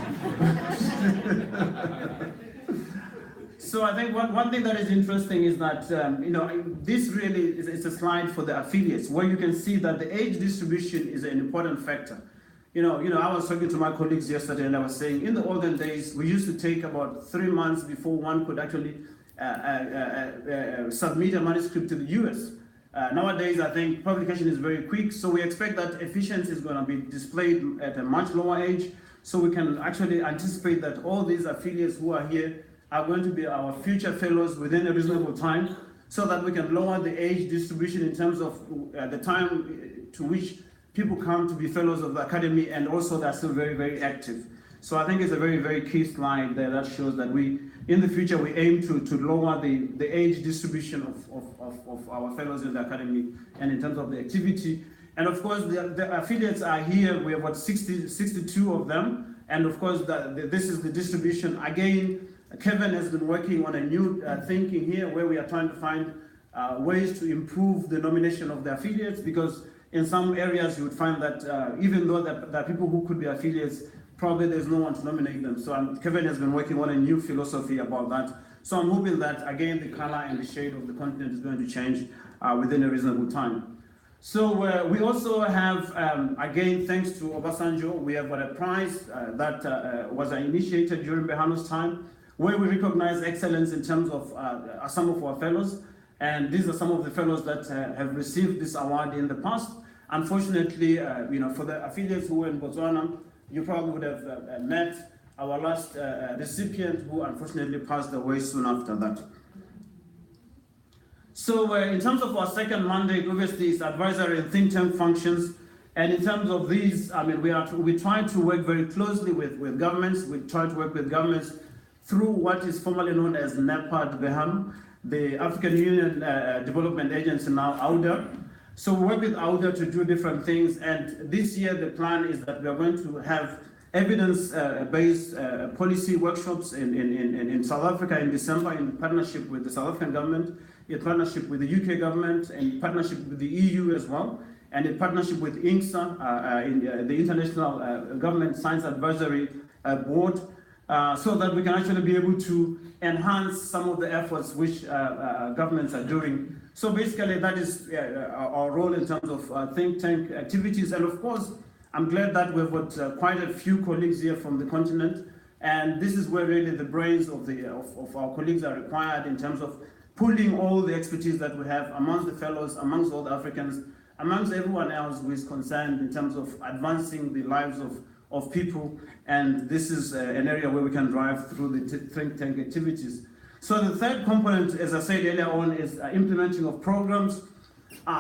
Speaker 8: So I think one thing that is interesting is that, this really is a slide for the affiliates, where you can see that the age distribution is an important factor. I was talking to my colleagues yesterday, and I was saying, in the olden days, we used to take about 3 months before one could actually submit a manuscript to the US. Nowadays, I think publication is very quick, so we expect that efficiency is going to be displayed at a much lower age, so we can actually anticipate that all these affiliates who are here are going to be our future fellows within a reasonable time, so that we can lower the age distribution in terms of the time to which people come to be fellows of the academy, and also they're still very, very active. So I think it's a very, very key slide there that shows that in the future, we aim to lower the age distribution of our fellows in the academy and in terms of the activity. And of course, the affiliates are here. We have about 62 of them. And of course, this is the distribution. Again, Kevin has been working on a new thinking here, where we are trying to find ways to improve the nomination of the affiliates, because in some areas you would find that even though there are people who could be affiliates, probably there's no one to nominate them. So Kevin has been working on a new philosophy about that. So I'm hoping that, again, the color and the shade of the continent is going to change within a reasonable time. So we also have, again, thanks to Obasanjo, we have got a prize that was initiated during Behano's time, where we recognize excellence in terms of some of our fellows. And these are some of the fellows that have received this award in the past. Unfortunately, for the affiliates who were in Botswana, you probably would have met our last recipient, who unfortunately passed away soon after that. So in terms of our second mandate, obviously it's advisory and think tank functions. And in terms of these, we try to work very closely with governments. We try to work with governments through what is formerly known as NEPAD Behano, the African Union Development Agency, now AUDA. So we work with AUDA to do different things, and this year the plan is that we are going to have evidence-based policy workshops in South Africa in December, in partnership with the South African government, in partnership with the UK government, in partnership with the EU as well, and in partnership with INCSA, the International Government Science Advisory Board, so that we can actually be able to enhance some of the efforts which governments are doing. So basically, that is our role in terms of think tank activities. And of course, I'm glad that we've got quite a few colleagues here from the continent. And this is where really the brains of our colleagues are required, in terms of pulling all the expertise that we have amongst the fellows, amongst all the Africans, amongst everyone else who is concerned in terms of advancing the lives of people. And this is an area where we can drive through the think tank activities. So the third component, as I said earlier on, is implementing of programs.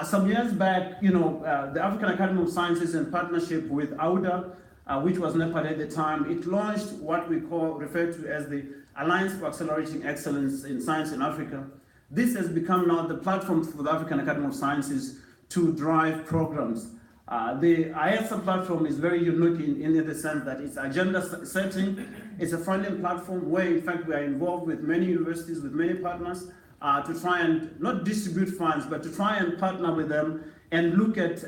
Speaker 8: Some years back, the African Academy of Sciences, in partnership with AUDA, which was NEPAD at the time, it launched what we refer to as the Alliance for Accelerating Excellence in Science in Africa. This has become now the platform for the African Academy of Sciences to drive programs. The IASA platform is very unique in the sense that it's agenda setting. It's a funding platform where, in fact, we are involved with many universities, with many partners, to try and not distribute funds, but to try and partner with them and look at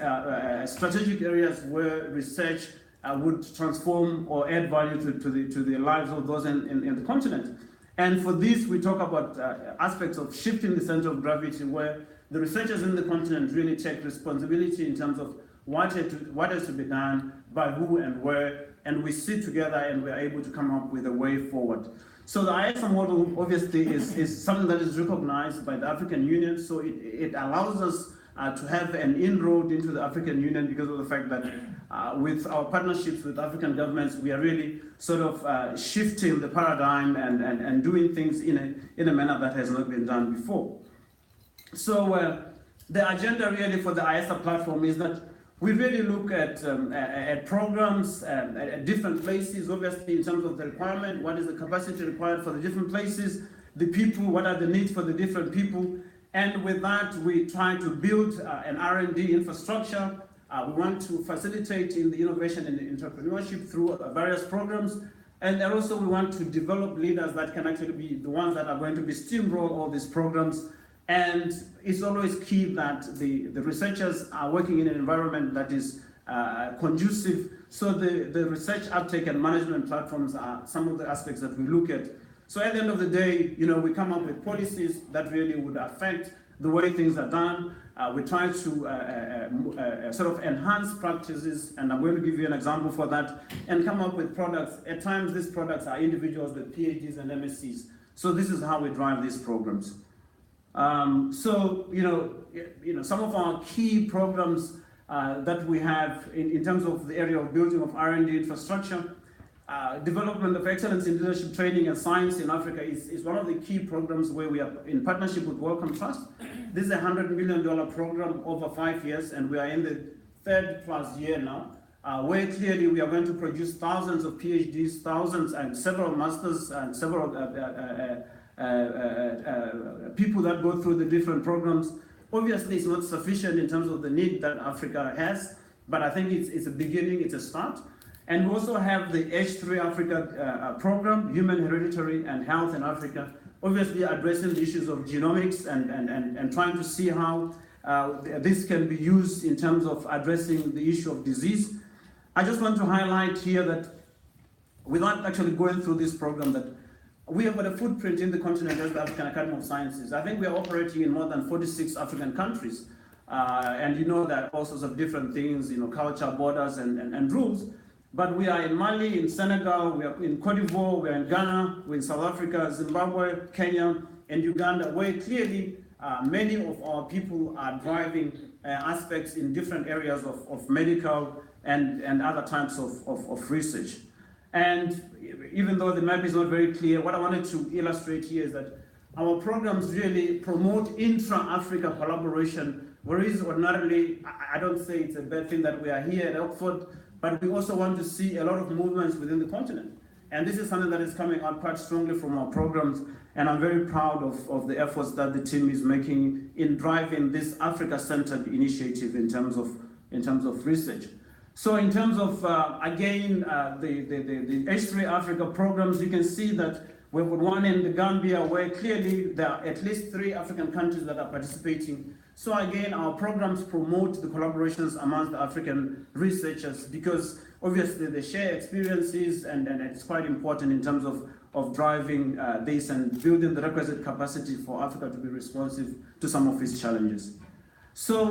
Speaker 8: strategic areas where research would transform or add value to the lives of those in the continent. And for this, we talk about aspects of shifting the center of gravity, where the researchers in the continent really take responsibility in terms of what has to be done, by who and where, and we sit together and we're able to come up with a way forward. So the ISA model obviously is something that is recognized by the African Union, so it allows us to have an inroad into the African Union, because of the fact that with our partnerships with African governments, we are really sort of shifting the paradigm and doing things in a manner that has not been done before. So the agenda really for the ISA platform is that we really look at programs at different places, obviously in terms of the requirement, what is the capacity required for the different places, the people, what are the needs for the different people. And with that, we try to build an R&D infrastructure We want to facilitate in the innovation and entrepreneurship through various programs. And also we want to develop leaders that can actually be the ones that are going to be steamroll all these programs. And it's always key that the researchers are working in an environment that is conducive. So the research uptake and management platforms are some of the aspects that we look at. So at the end of the day, we come up with policies that really would affect the way things are done. We try to sort of enhance practices, and I'm going to give you an example for that, and come up with products. At times, these products are individuals with PhDs and MScs. So this is how we drive these programs. Some of our key programs that we have in terms of the area of building of R&D infrastructure, development of excellence in leadership training and science in Africa is one of the key programs where we are in partnership with Wellcome Trust. This is a $100 million program over 5 years, and we are in the 3rd+ year now, where clearly we are going to produce thousands of PhDs, thousands and several masters and several people that go through the different programs. Obviously, it's not sufficient in terms of the need that Africa has, but I think it's a beginning, it's a start. And we also have the H3 Africa program, Human Hereditary and Health in Africa, obviously addressing the issues of genomics and trying to see how this can be used in terms of addressing the issue of disease. I just want to highlight here that without actually going through this program, that we have got a footprint in the continent as the African Academy of Sciences. I think we are operating in more than 46 African countries. And there are all sorts of different things, culture, borders, and rules. But we are in Mali, in Senegal, we are in Cote d'Ivoire, we are in Ghana, we're in South Africa, Zimbabwe, Kenya, and Uganda, where clearly many of our people are driving aspects in different areas of medical and other types of research. And even though the map is not very clear, what I wanted to illustrate here is that our programs really promote intra-Africa collaboration, whereas ordinarily, I don't say it's a bad thing that we are here at Oxford, but we also want to see a lot of movements within the continent. And this is something that is coming out quite strongly from our programs, and I'm very proud of the efforts that the team is making in driving this Africa-centered initiative in terms of research. So in terms of, again, the H3 Africa programs, you can see that we've got one in the Gambia where clearly there are at least 3 African countries that are participating. So again, our programs promote the collaborations amongst the African researchers because obviously they share experiences and it's quite important in terms of driving this and building the requisite capacity for Africa to be responsive to some of its challenges. So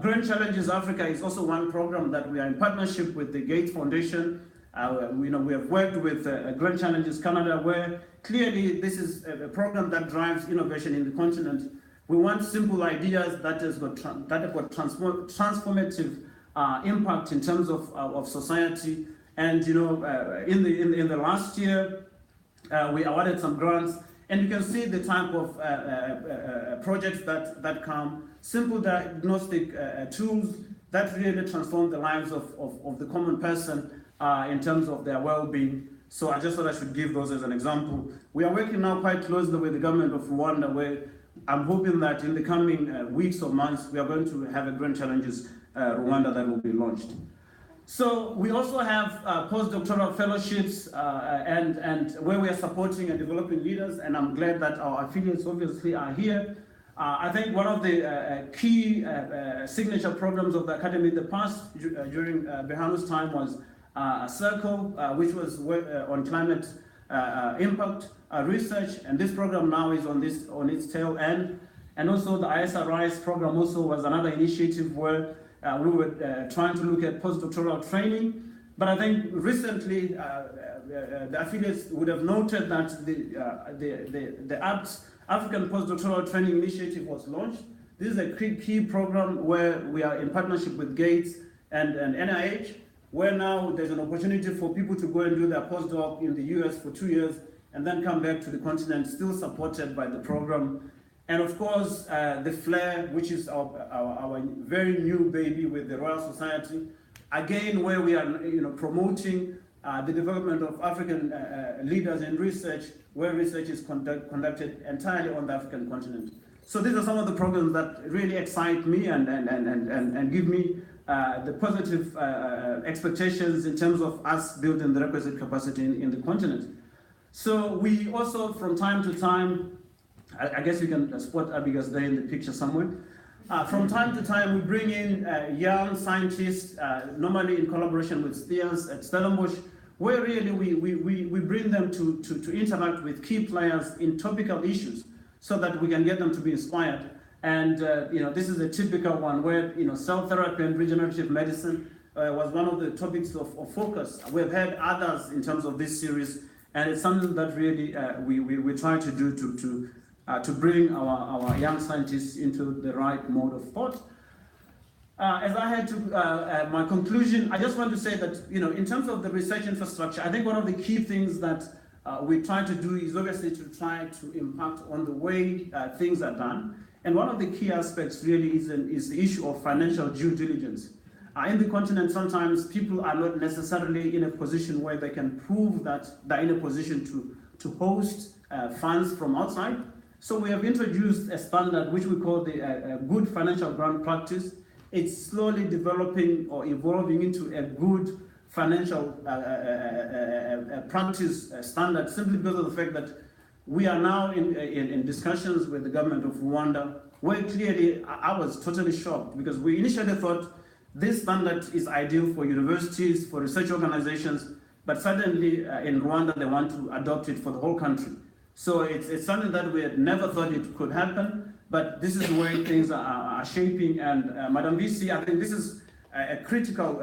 Speaker 8: Grand Challenges Africa is also one program that we are in partnership with the Gates Foundation. We have worked with Grand Challenges Canada, where clearly this is a program that drives innovation in the continent. We want simple ideas that have got transformative impact in terms of society. And in the last year, we awarded some grants, and you can see the type of projects that come. Simple diagnostic tools that really transform the lives of the common person in terms of their well-being. So I just thought I should give those as an example. We are working now quite closely with the government of Rwanda, where I'm hoping that in the coming weeks or months, we are going to have a Grand Challenges Rwanda that will be launched. So we also have postdoctoral fellowships and where we are supporting and developing leaders, and I'm glad that our affiliates obviously are here. I think one of the key signature programs of the Academy in the past during Behano's time was a circle, which was on climate impact research, and this program now is on its tail end. And also the ISRIS program also was another initiative where we were trying to look at postdoctoral training. But I think recently the affiliates would have noted that the African Postdoctoral Training Initiative was launched. This is a key program where we are in partnership with Gates and NIH, where now there's an opportunity for people to go and do their postdoc in the US for 2 years and then come back to the continent, still supported by the program. And of course, the FLAIR, which is our very new baby with the Royal Society, again, where we are promoting the development of African leaders in research, where research is conducted entirely on the African continent. So these are some of the programs that really excite me and give me the positive expectations in terms of us building the requisite capacity in the continent. So we also, from time to time, I guess you can spot Abigail's there in the picture somewhere. From time to time, we bring in young scientists, normally in collaboration with STEAS at Stellenbosch, where really we bring them to interact with key players in topical issues so that we can get them to be inspired. And this is a typical one where cell therapy and regenerative medicine was one of the topics of focus. We've had others in terms of this series, and it's something that really we try to do to bring our young scientists into the right mode of thought. As I head to my conclusion, I just want to say that in terms of the research infrastructure, I think one of the key things that we try to do is obviously to try to impact on the way things are done. And one of the key aspects really is the issue of financial due diligence. In the continent, sometimes people are not necessarily in a position where they can prove that they're in a position to host funds from outside. So we have introduced a standard which we call the good financial grant practice. It's slowly developing or evolving into a good financial practice standard, simply because of the fact that we are now in discussions with the government of Rwanda, where clearly I was totally shocked, because we initially thought this standard is ideal for universities, for research organizations, but suddenly in Rwanda they want to adopt it for the whole country. So it's something that we had never thought it could happen, but this is the way things are shaping. And Madam VC, I think this is a critical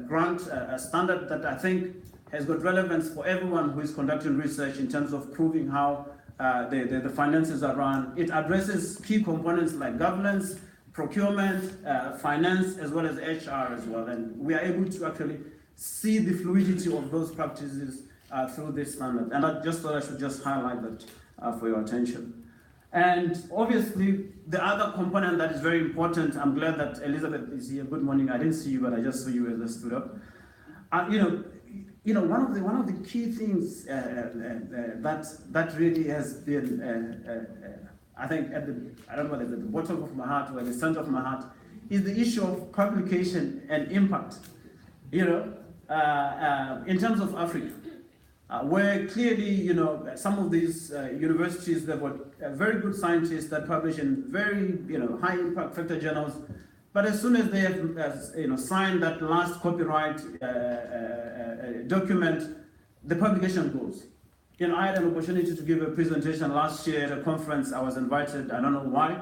Speaker 8: grant standard that I think has got relevance for everyone who is conducting research in terms of proving how the finances are run. It addresses key components like governance, procurement, finance, as well as HR as well. And we are able to actually see the fluidity of those practices through this standard. And I just thought I should just highlight that for your attention. And obviously, the other component that is very important, I'm glad that Elizabeth is here. Good morning. I didn't see you, but I just saw you as I stood up. One of the key things that really has been, I think, I don't know whether it's at the bottom of my heart or at the center of my heart, is the issue of publication and impact. In terms of Africa, where clearly, some of these universities, they've got very good scientists that publish in very, high impact factor journals. But as soon as they have, signed that last copyright document, the publication goes. I had an opportunity to give a presentation last year at a conference. I was invited. I don't know why.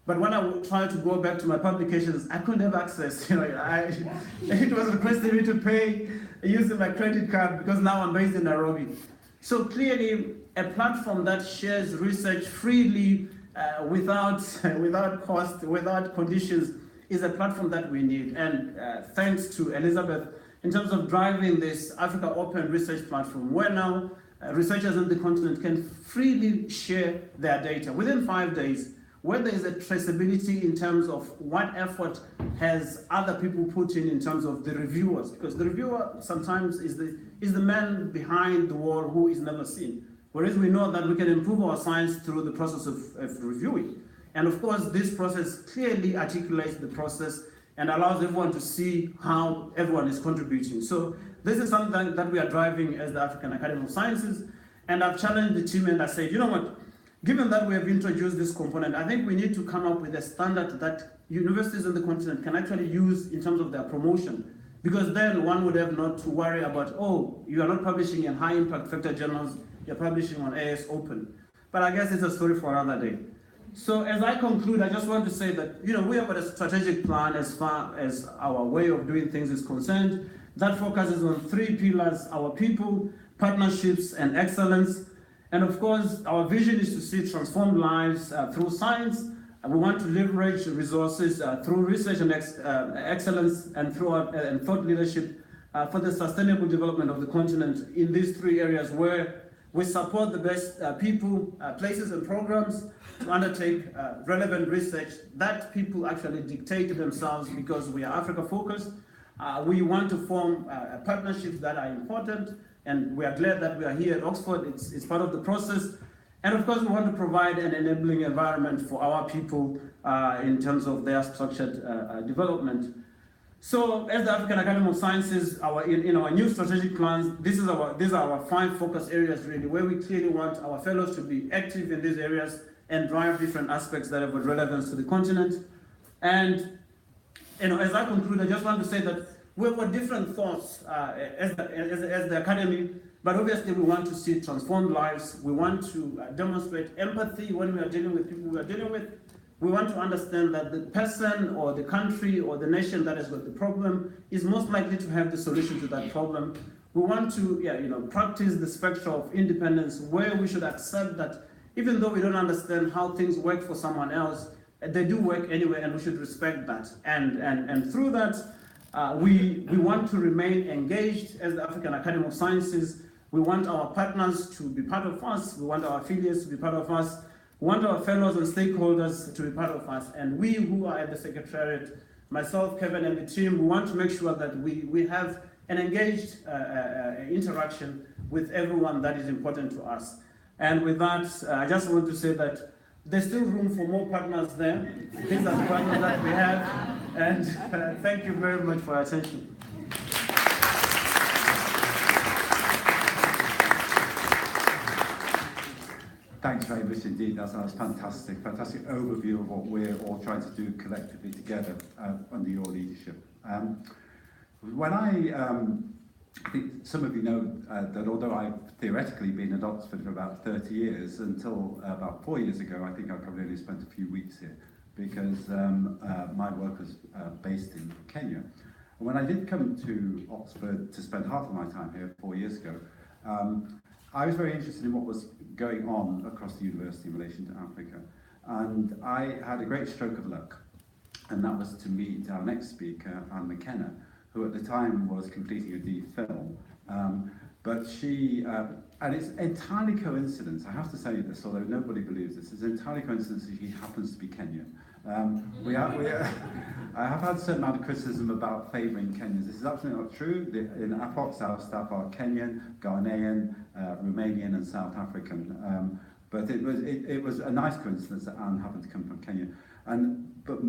Speaker 8: But when I tried to go back to my publications, I couldn't have access. It was requesting me to pay using my credit card because now I'm based in Nairobi. So clearly, a platform that shares research freely, without cost, without conditions, is a platform that we need. And thanks to Elizabeth, in terms of driving this Africa Open Research Platform, where now researchers on the continent can freely share their data within 5 days, where there is a traceability in terms of what effort has other people put in terms of the reviewers, because the reviewer sometimes is the man behind the wall who is never seen. Whereas we know that we can improve our science through the process of reviewing. And of course, this process clearly articulates the process and allows everyone to see how everyone is contributing. So this is something that we are driving as the African Academy of Sciences. And I've challenged the team and I said, you know what? Given that we have introduced this component, I think we need to come up with a standard that universities on the continent can actually use in terms of their promotion. Because then one would have not to worry about, oh, you are not publishing in high impact factor journals, you're publishing on AS Open. But I guess it's a story for another day. So as I conclude, I just want to say that, we have a strategic plan as far as our way of doing things is concerned that focuses on 3 pillars: our people, partnerships, and excellence. And of course, our vision is to see transformed lives through science. We want to leverage resources through research and excellence and through and thought leadership for the sustainable development of the continent in these 3 areas where we support the best people, places, and programs to undertake relevant research that people actually dictate to themselves because we are Africa focused. We want to form partnerships that are important. And we are glad that we are here at Oxford. It's part of the process. And of course, we want to provide an enabling environment for our people in terms of their structured development. So as the African Academy of Sciences, in our new strategic plans, these are our 5 focus areas really, where we clearly want our fellows to be active in these areas and drive different aspects that have relevance to the continent. And as I conclude, I just want to say that we've got different thoughts as the Academy, but obviously we want to see transformed lives. We want to demonstrate empathy when we are dealing with people we are dealing with. We want to understand that the person or the country or the nation that has got the problem is most likely to have the solution to that problem. We want to practice the spectrum of independence, where we should accept that even though we don't understand how things work for someone else, they do work anyway, and we should respect that. And through that, we want to remain engaged as the African Academy of Sciences. We want our partners to be part of us. We want our affiliates to be part of us. We want our fellows and stakeholders to be part of us. And we who are at the Secretariat, myself, Kevin, and the team, we want to make sure that we have an engaged interaction with everyone that is important to us. And with that, I just want to say that there's still room for more partners there. These are the partners that we have. And thank you very much for your attention.
Speaker 6: Thanks very much indeed. That was fantastic. Fantastic overview of what we're all trying to do collectively together under your leadership. I think some of you know that although I've theoretically been at Oxford for about 30 years, until about 4 years ago, I think I probably only spent a few weeks here because my work was based in Kenya. And when I did come to Oxford to spend half of my time here 4 years ago, I was very interested in what was going on across the university in relation to Africa. And I had a great stroke of luck, and that was to meet our next speaker, Anne McKenna, who at the time was completing a DPhil. But she, and it's entirely coincidence, I have to say this, although nobody believes this, it's entirely coincidence that she happens to be Kenyan. I have had a certain amount of criticism about favouring Kenyans. This is absolutely not true. In APOX, our staff are Kenyan, Ghanaian, Romanian and South African. But it was a nice coincidence that Anne happened to come from Kenya. But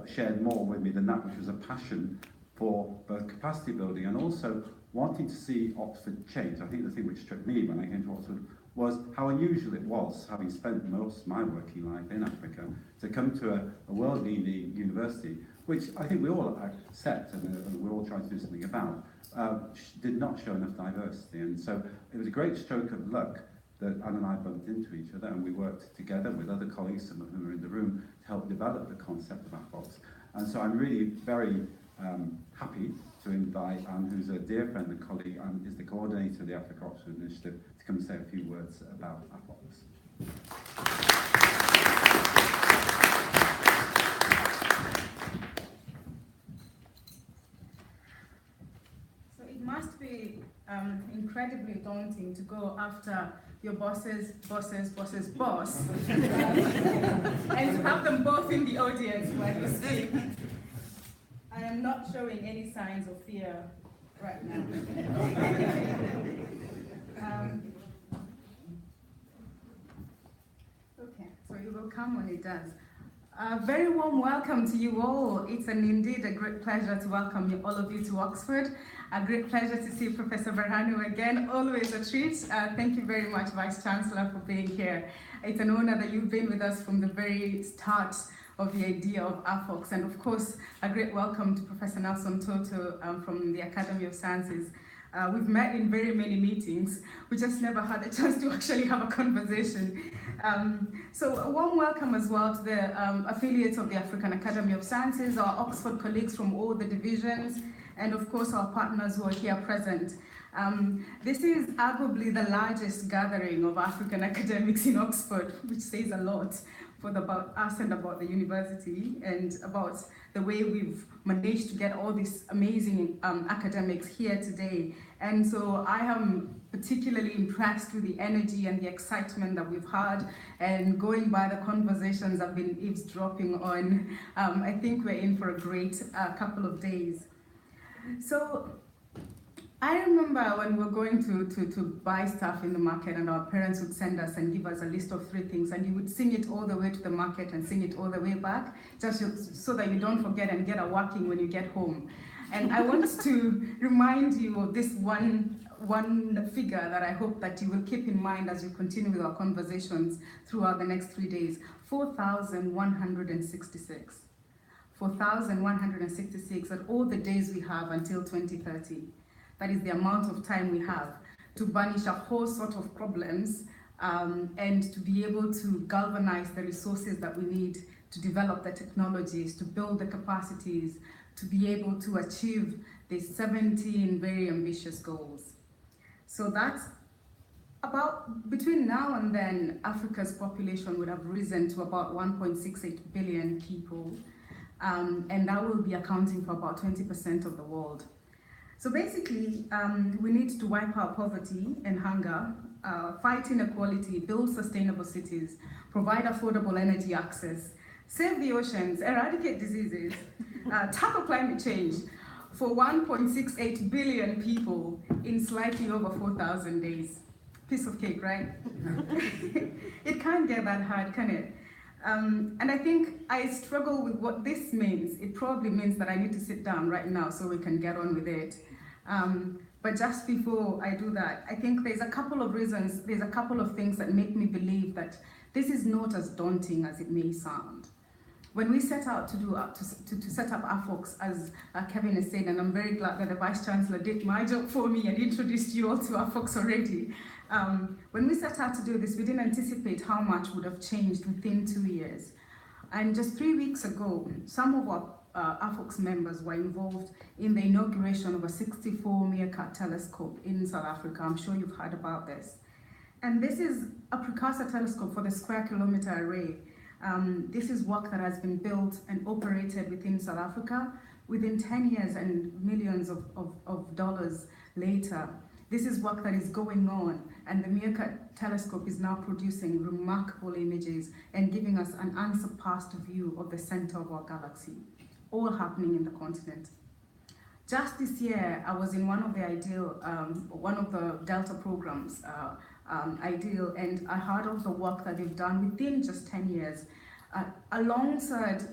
Speaker 6: shared more with me than that, which was a passion for both capacity building and also wanting to see Oxford change. I think the thing which struck me when I came to Oxford was how unusual it was, having spent most of my working life in Africa, to come to a world-leading university, which I think we all accept and we're all trying to do something about, did not show enough diversity. And so it was a great stroke of luck that Anne and I bumped into each other, and we worked together with other colleagues, some of whom are in the room, to help develop the concept of APOX. And so I'm really very happy to invite Anne, who's a dear friend and colleague, and is the coordinator of the Africa Oxford Initiative, to come and say a few words about APOX.
Speaker 5: So it must be incredibly daunting to go after your boss's boss and to have them both in the audience while you speak. I am not showing any signs of fear right now. Okay, so it will come when it does. Very warm welcome to you all. It's indeed a great pleasure to welcome all of you to Oxford. A great pleasure to see Professor Berhanu again, always a treat. Thank you very much, Vice Chancellor, for being here. It's an honor that you've been with us from the very start of the idea of APOX, and of course, a great welcome to Professor Nelson Toto from the Academy of Sciences. We've met in very many meetings. We just never had a chance to actually have a conversation. So a warm welcome as well to the affiliates of the African Academy of Sciences, our Oxford colleagues from all the divisions, and of course our partners who are here present. This is arguably the largest gathering of African academics in Oxford, which says a lot about us and about the university and about the way we've managed to get all these amazing academics here today. And so I am particularly impressed with the energy and the excitement that we've had, and going by the conversations I've been eavesdropping on, I think we're in for a great couple of days. So I remember when we were going to buy stuff in the market, and our parents would send us and give us a list of 3 things, and you would sing it all the way to the market and sing it all the way back, just so that you don't forget and get a working when you get home. And I want to remind you of this one figure that I hope that you will keep in mind as we continue with our conversations throughout the next 3 days. 4,166. 4,166 at all the days we have until 2030. That is the amount of time we have to banish a whole sort of problems and to be able to galvanize the resources that we need to develop the technologies, to build the capacities, to be able to achieve these 17 very ambitious goals. So that's about, between now and then, Africa's population would have risen to about 1.68 billion people, and that will be accounting for about 20% of the world. So basically, we need to wipe out poverty and hunger, fight inequality, build sustainable cities, provide affordable energy access, save the oceans, eradicate diseases, tackle climate change for 1.68 billion people in slightly over 4,000 days. Piece of cake, right? It can't get that hard, can it? And I think I struggle with what this means. It probably means that I need to sit down right now so we can get on with it. But just before I do that, I think there's a couple of reasons, there's a couple of things that make me believe that this is not as daunting as it may sound. When we set out to set up AFOX, as Kevin has said, and I'm very glad that the Vice Chancellor did my job for me and introduced you all to AFOX already. When we set out to do this, we didn't anticipate how much would have changed within 2 years. And just 3 weeks ago, some of our AFOX members were involved in the inauguration of a 64 meerkat telescope in South Africa. I'm sure you've heard about this. And this is a precursor telescope for the square kilometer array. This is work that has been built and operated within South Africa. Within 10 years and millions of dollars later, this is work that is going on, and the meerkat telescope is now producing remarkable images and giving us an unsurpassed view of the center of our galaxy, all happening in the continent. Just this year, I was in one of the Delta programs, Ideal, and I heard of the work that they've done within just 10 years, alongside,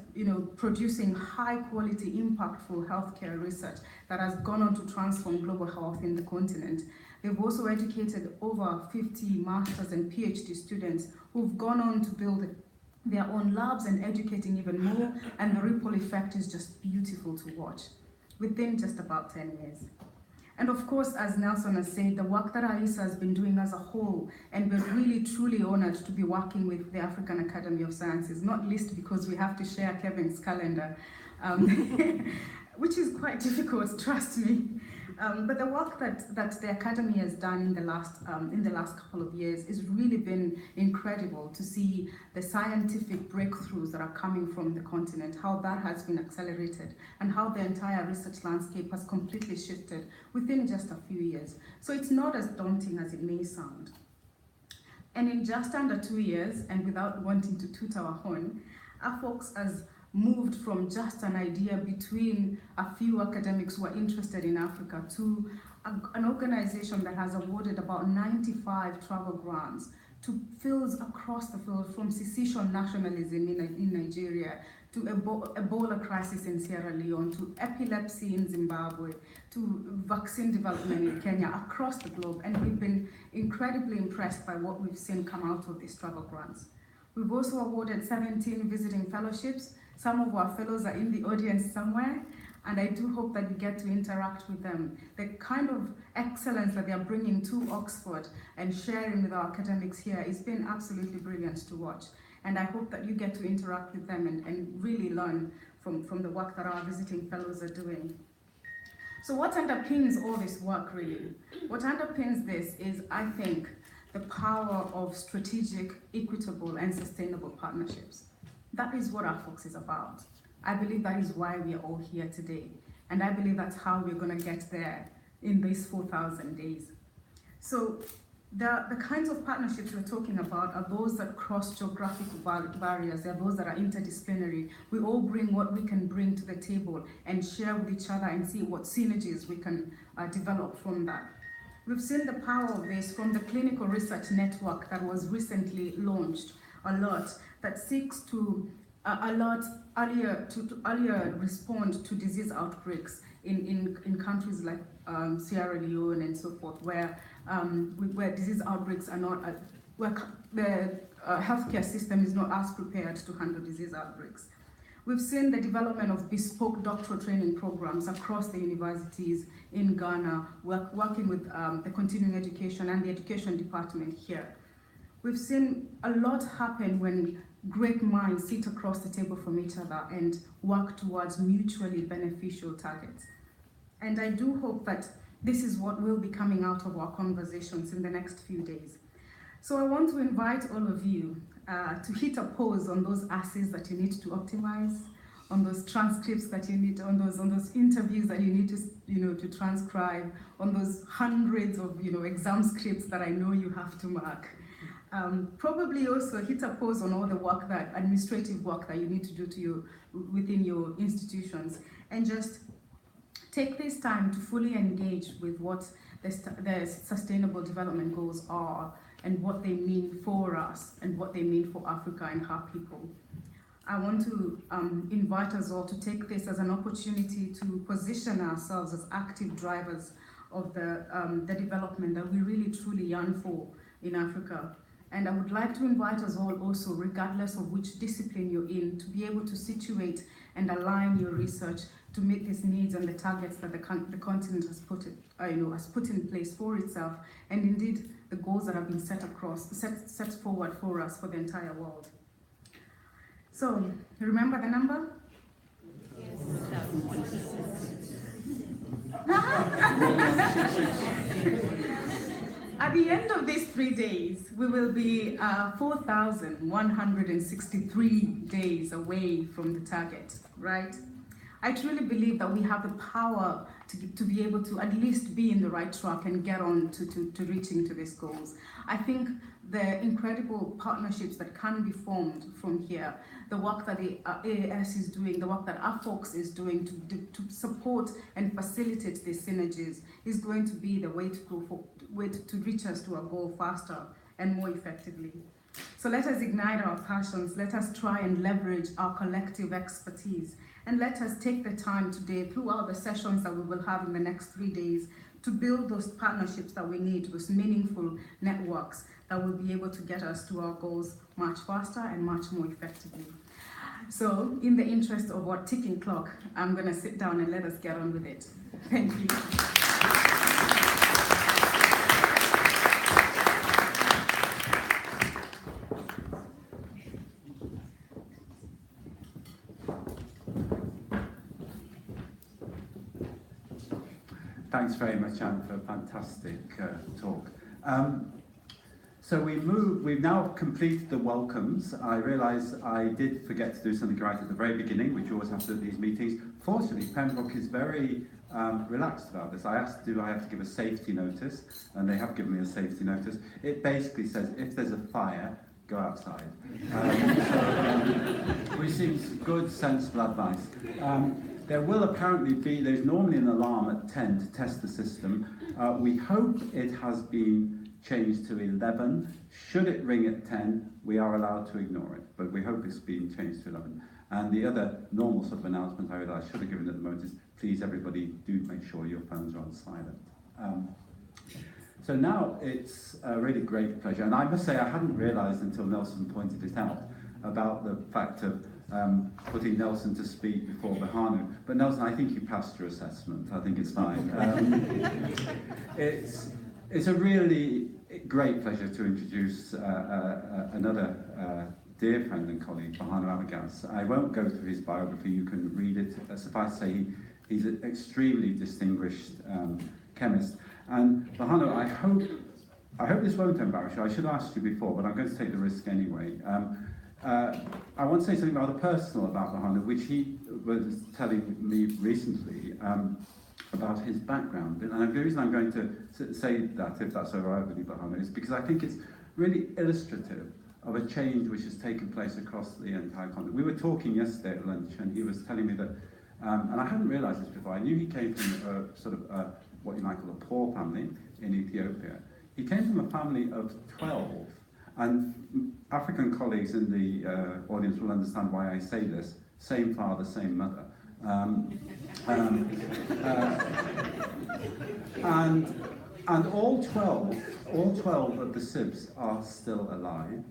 Speaker 5: producing high-quality, impactful healthcare research that has gone on to transform global health in the continent. They've also educated over 50 master's and PhD students who've gone on to build their own labs and educating even more, and the ripple effect is just beautiful to watch within just about 10 years. And of course, as Nelson has said, the work that AISA has been doing as a whole, and we're really truly honored to be working with the African Academy of Sciences, not least because we have to share Kevin's calendar, which is quite difficult, trust me. But the work that the Academy has done in the last couple of years has really been incredible to see the scientific breakthroughs that are coming from the continent, how that has been accelerated, and how the entire research landscape has completely shifted within just a few years. So it's not as daunting as it may sound. And in just under 2 years, and without wanting to toot our horn, AFOX has moved from just an idea between a few academics who are interested in Africa to an organization that has awarded about 95 travel grants to fields across the field, from secession nationalism in Nigeria, to Ebola crisis in Sierra Leone, to epilepsy in Zimbabwe, to vaccine development in Kenya, across the globe. And we've been incredibly impressed by what we've seen come out of these travel grants. We've also awarded 17 visiting fellowships. Some of our fellows are in the audience somewhere, and I do hope that we get to interact with them. The kind of excellence that they are bringing to Oxford and sharing with our academics here has been absolutely brilliant to watch. And I hope that you get to interact with them and really learn from the work that our visiting fellows are doing. So what underpins all this work, really? What underpins this is, I think, the power of strategic, equitable, and sustainable partnerships. That is what AFOX is about. I believe that is why we are all here today. And I believe that's how we're going to get there in these 4,000 days. So the kinds of partnerships we're talking about are those that cross geographical barriers. They're those that are interdisciplinary. We all bring what we can bring to the table and share with each other and see what synergies we can develop from that. We've seen the power of this from the clinical research network that was recently launched, that seeks to earlier respond to disease outbreaks in countries like Sierra Leone and so forth, where disease outbreaks are not, where the healthcare system is not as prepared to handle disease outbreaks. We've seen the development of bespoke doctoral training programs across the universities in Ghana, working with the continuing education and the education department here. We've seen a lot happen when great minds sit across the table from each other and work towards mutually beneficial targets. And I do hope that this is what will be coming out of our conversations in the next few days. So I want to invite all of you to hit a pause on those assays that you need to optimize, on those transcripts that you need, on those interviews that you need to, to transcribe, on those hundreds of, exam scripts that I know you have to mark. Probably also hit a pause on all the work administrative work that you need to do within your institutions, and just take this time to fully engage with what the Sustainable Development Goals are, and what they mean for us, and what they mean for Africa and her people. I want to invite us all to take this as an opportunity to position ourselves as active drivers of the development that we really truly yearn for in Africa. And I would like to invite us all also, regardless of which discipline you're in, to be able to situate and align your research to meet these needs and the targets that the continent has put in place for itself, and indeed the goals that have been set forward for us for the entire world. So, remember the number? At the end of these 3 days, we will be 4,163 days away from the target, right? I truly believe that we have the power to be able to at least be in the right track and get on to reaching to these goals. I think the incredible partnerships that can be formed from here, the work that the AAS is doing, the work that AFOX is doing to support and facilitate these synergies is going to be the way to reach us to our goal faster and more effectively. So let us ignite our passions, let us try and leverage our collective expertise, and let us take the time today, throughout the sessions that we will have in the next 3 days, to build those partnerships that we need, those meaningful networks that will be able to get us to our goals much faster and much more effectively. So, in the interest of our ticking clock, I'm going to sit down and let us get on with it. Thank you.
Speaker 6: Thanks very much, Anne, for a fantastic talk. So we've now completed the welcomes. I realise I did forget to do something right at the very beginning, which you always have to do at these meetings. Fortunately, Pembroke is very relaxed about this. I asked, do I have to give a safety notice? And they have given me a safety notice. It basically says, if there's a fire, go outside. Which seems good, sensible advice. There will apparently be, there's normally an alarm at 10 to test the system. We hope it has been changed to 11. Should it ring at 10, we are allowed to ignore it, but we hope it's been changed to 11. And the other normal sort of announcement I realised I should have given at the moment is, please everybody do make sure your phones are on silent. So now it's a really great pleasure, and I must say I hadn't realised until Nelson pointed it out about the fact of putting Nelson to speak before Bahanu. But Nelson, I think you passed your assessment. I think it's fine. It's a really great pleasure to introduce another dear friend and colleague, Bahanu Abagas. I won't go through his biography, you can read it. Suffice to say, he's an extremely distinguished chemist. And Bahanu, I hope this won't embarrass you. I should have asked you before, but I'm going to take the risk anyway. I want to say something rather personal about Bahanu, which he was telling me recently about his background. And the reason I'm going to say that, if that's all right with you, Bahanu, is because I think it's really illustrative of a change which has taken place across the entire continent. We were talking yesterday at lunch, and he was telling me that, and I hadn't realised this before, I knew he came from what you might call a poor family in Ethiopia. He came from a family of 12, and African colleagues in the audience will understand why I say this. same father, same mother. And all 12 of the Sibs are still alive.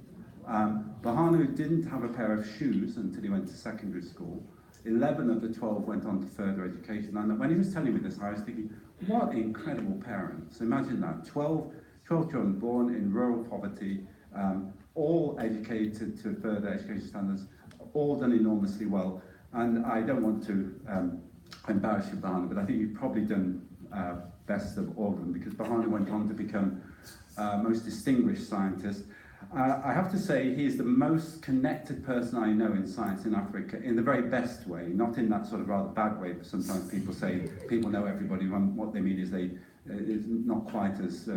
Speaker 6: Bahanu didn't have a pair of shoes until he went to secondary school. 11 of the 12 went on to further education. And when he was telling me this, I was thinking, what incredible parents. Imagine that, 12 children born in rural poverty, all educated to further education standards, all done enormously well. And I don't want to embarrass you, Bahanu, but I think you've probably done best of all of them, because Bahanu went on to become most distinguished scientist. I have to say he is the most connected person I know in science in Africa, in the very best way, not in that sort of rather bad way, but sometimes people say people know everybody, when what they mean is it's not quite as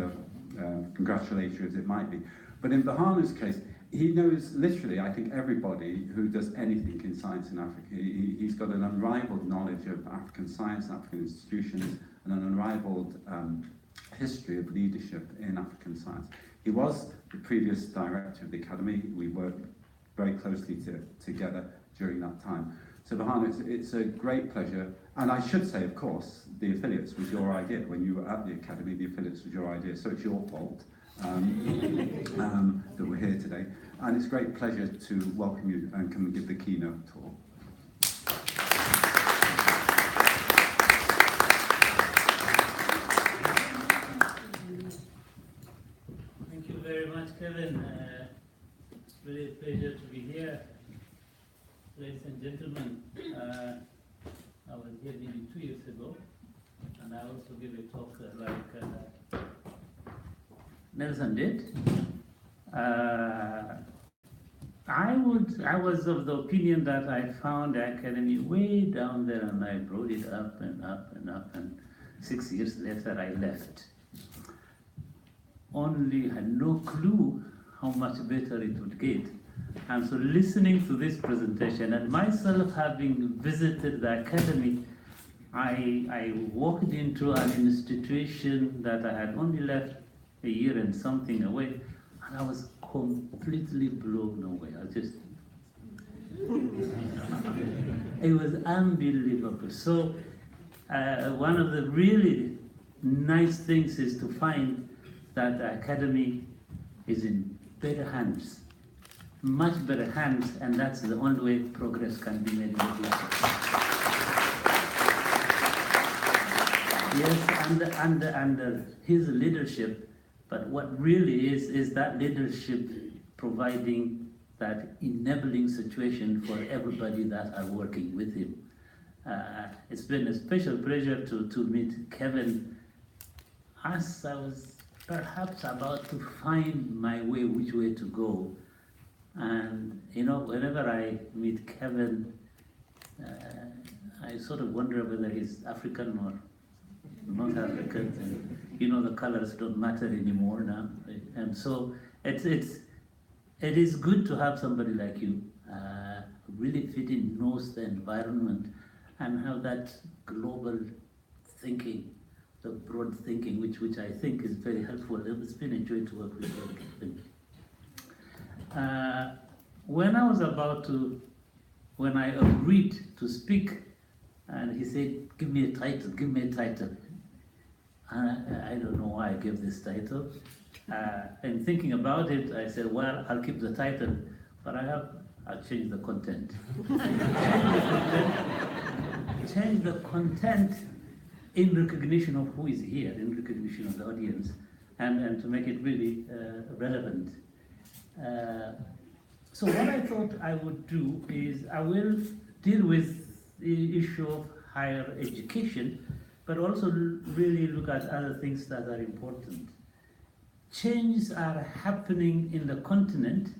Speaker 6: congratulatory as it might be. But in Bahanu's case, he knows literally, I think, everybody who does anything in science in Africa. He's got an unrivaled knowledge of African science, African institutions, and an unrivaled history of leadership in African science. He was the previous director of the Academy. We worked very closely together during that time. So Bahanu, it's a great pleasure. And I should say, of course, the affiliates was your idea. When you were at the Academy, the affiliates was your idea. So it's your fault that we're here today. And it's a great pleasure to welcome you and come and give the keynote talk.
Speaker 9: Thank you very much, Kevin. It's really a pleasure to be here. Ladies and gentlemen, I was here maybe 2 years ago, and I also gave a talk like Nelson did. I was of the opinion that I found the Academy way down there, and I brought it up and up and up, and 6 years later I left. Only had no clue how much better it would get. And so listening to this presentation, and myself having visited the Academy, I walked into an institution that I had only left a year and something away, and I was completely blown away. It was unbelievable. So one of the really nice things is to find that the Academy is in better hands, much better hands, and that's the only way progress can be made in the future. Yes, and his leadership, but what really is that leadership providing that enabling situation for everybody that are working with him. It's been a special pleasure to meet Kevin as I was perhaps about to find my way, which way to go. And you know, whenever I meet Kevin, I sort of wonder whether he's African or not African. And, you know, the colors don't matter anymore now. And so it is good to have somebody like you who really fit in, knows the environment, and have that global thinking, the broad thinking, which I think is very helpful. It's been a joy to work with you. When I agreed to speak, and he said, give me a title. I don't know why I gave this title. And thinking about it, I said, well, I'll keep the title, but I'll change the content. Change the content in recognition of who is here, in recognition of the audience, and to make it really relevant. So what I thought I would do is I will deal with the issue of higher education, but also really look at other things that are important. Changes are happening in the continent.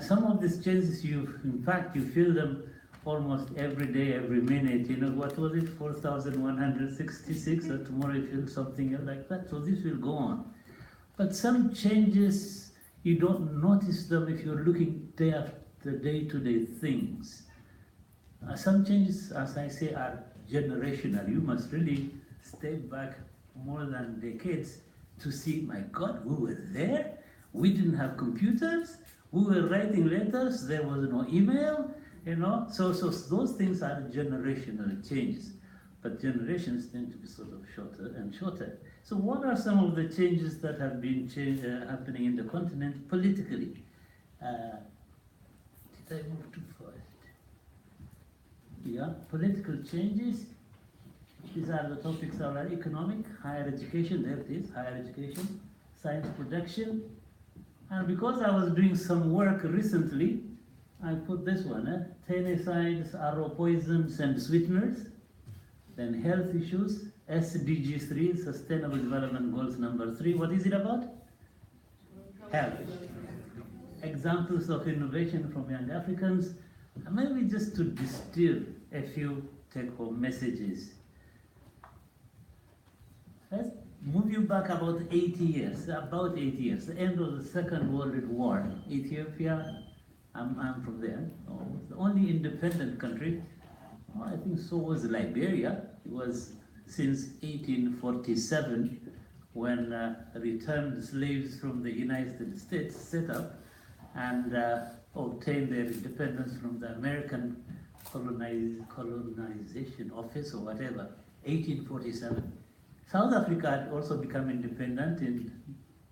Speaker 9: Some of these changes, in fact, you feel them almost every day, every minute. You know, what was it, 4,166, or tomorrow you feel something like that. So this will go on. But some changes, you don't notice them if you're looking day after day-to-day things. Some changes, as I say, are generational. You must really step back more than decades to see, my God, we were there, we didn't have computers, we were writing letters, there was no email, You know, so those things are generational changes, but generations tend to be sort of shorter and shorter. So what are some of the changes that have been happening in the continent politically? Did I move too fast? Yeah, political changes. These are the topics that are economic, higher education, there it is, higher education, science production. And because I was doing some work recently, I put this one, tenicides, arrow poisons and sweeteners. Then health issues, SDGs 3, Sustainable Development Goals number 3. What is it about? Health. Examples of innovation from young Africans. And maybe just to distill a few take-home messages. Let's move you back about 80 years, the end of the Second World War. Ethiopia, I'm from there. Oh, the only independent country. Oh, I think so was Liberia. It was since 1847 when returned slaves from the United States set up and obtained their independence from the American colonization office or whatever, 1847. South Africa had also become independent in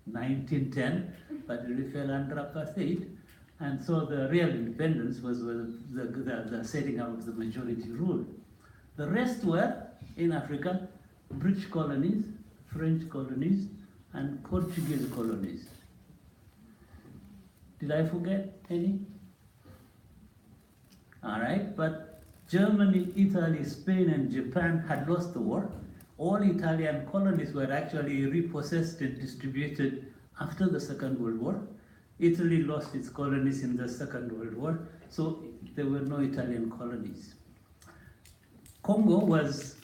Speaker 9: 1910, but it fell under apartheid. And so the real independence was the setting up of the majority rule. The rest were, in Africa, British colonies, French colonies, and Portuguese colonies. Did I forget any? All right, but Germany, Italy, Spain, and Japan had lost the war. All Italian colonies were actually repossessed and distributed after the Second World War. Italy lost its colonies in the Second World War, so there were no Italian colonies. Congo was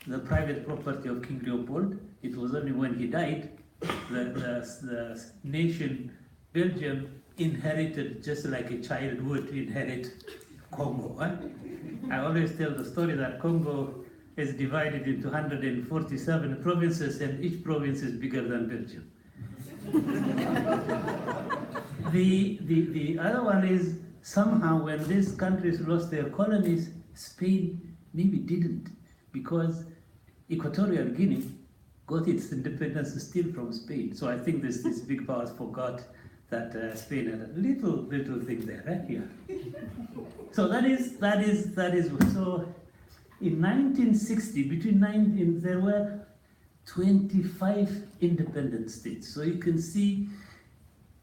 Speaker 9: the private property of King Leopold. It was only when he died that the nation Belgium inherited, just like a child would inherit Congo. I always tell the story that Congo is divided into 147 provinces, and each province is bigger than Belgium. The other one is, somehow when these countries lost their colonies, Spain maybe didn't, because Equatorial Guinea got its independence still from Spain. So I think these big powers forgot that Spain had a little thing there, right here. So that is. So in 1960, there were 25 independent states. So you can see,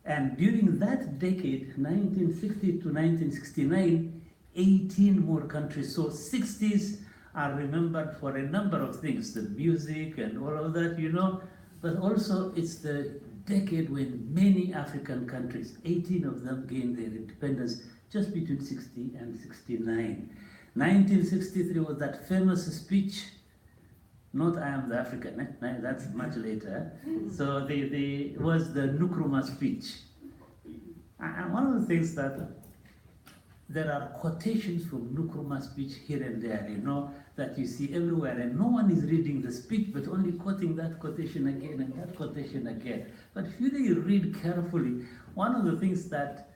Speaker 9: and during that decade, 1960 to 1969, 18 more countries. So 60s are remembered for a number of things, the music and all of that, you know, but also it's the decade when many African countries, 18 of them gained their independence just between 60 and 69. 1963 was that famous speech, not I am the African, that's much later. So was the Nkrumah speech. And one of the things that there are quotations from Nkrumah speech here and there, you know, that you see everywhere, and no one is reading the speech, but only quoting that quotation again and that quotation again. But if you really read carefully, one of the things that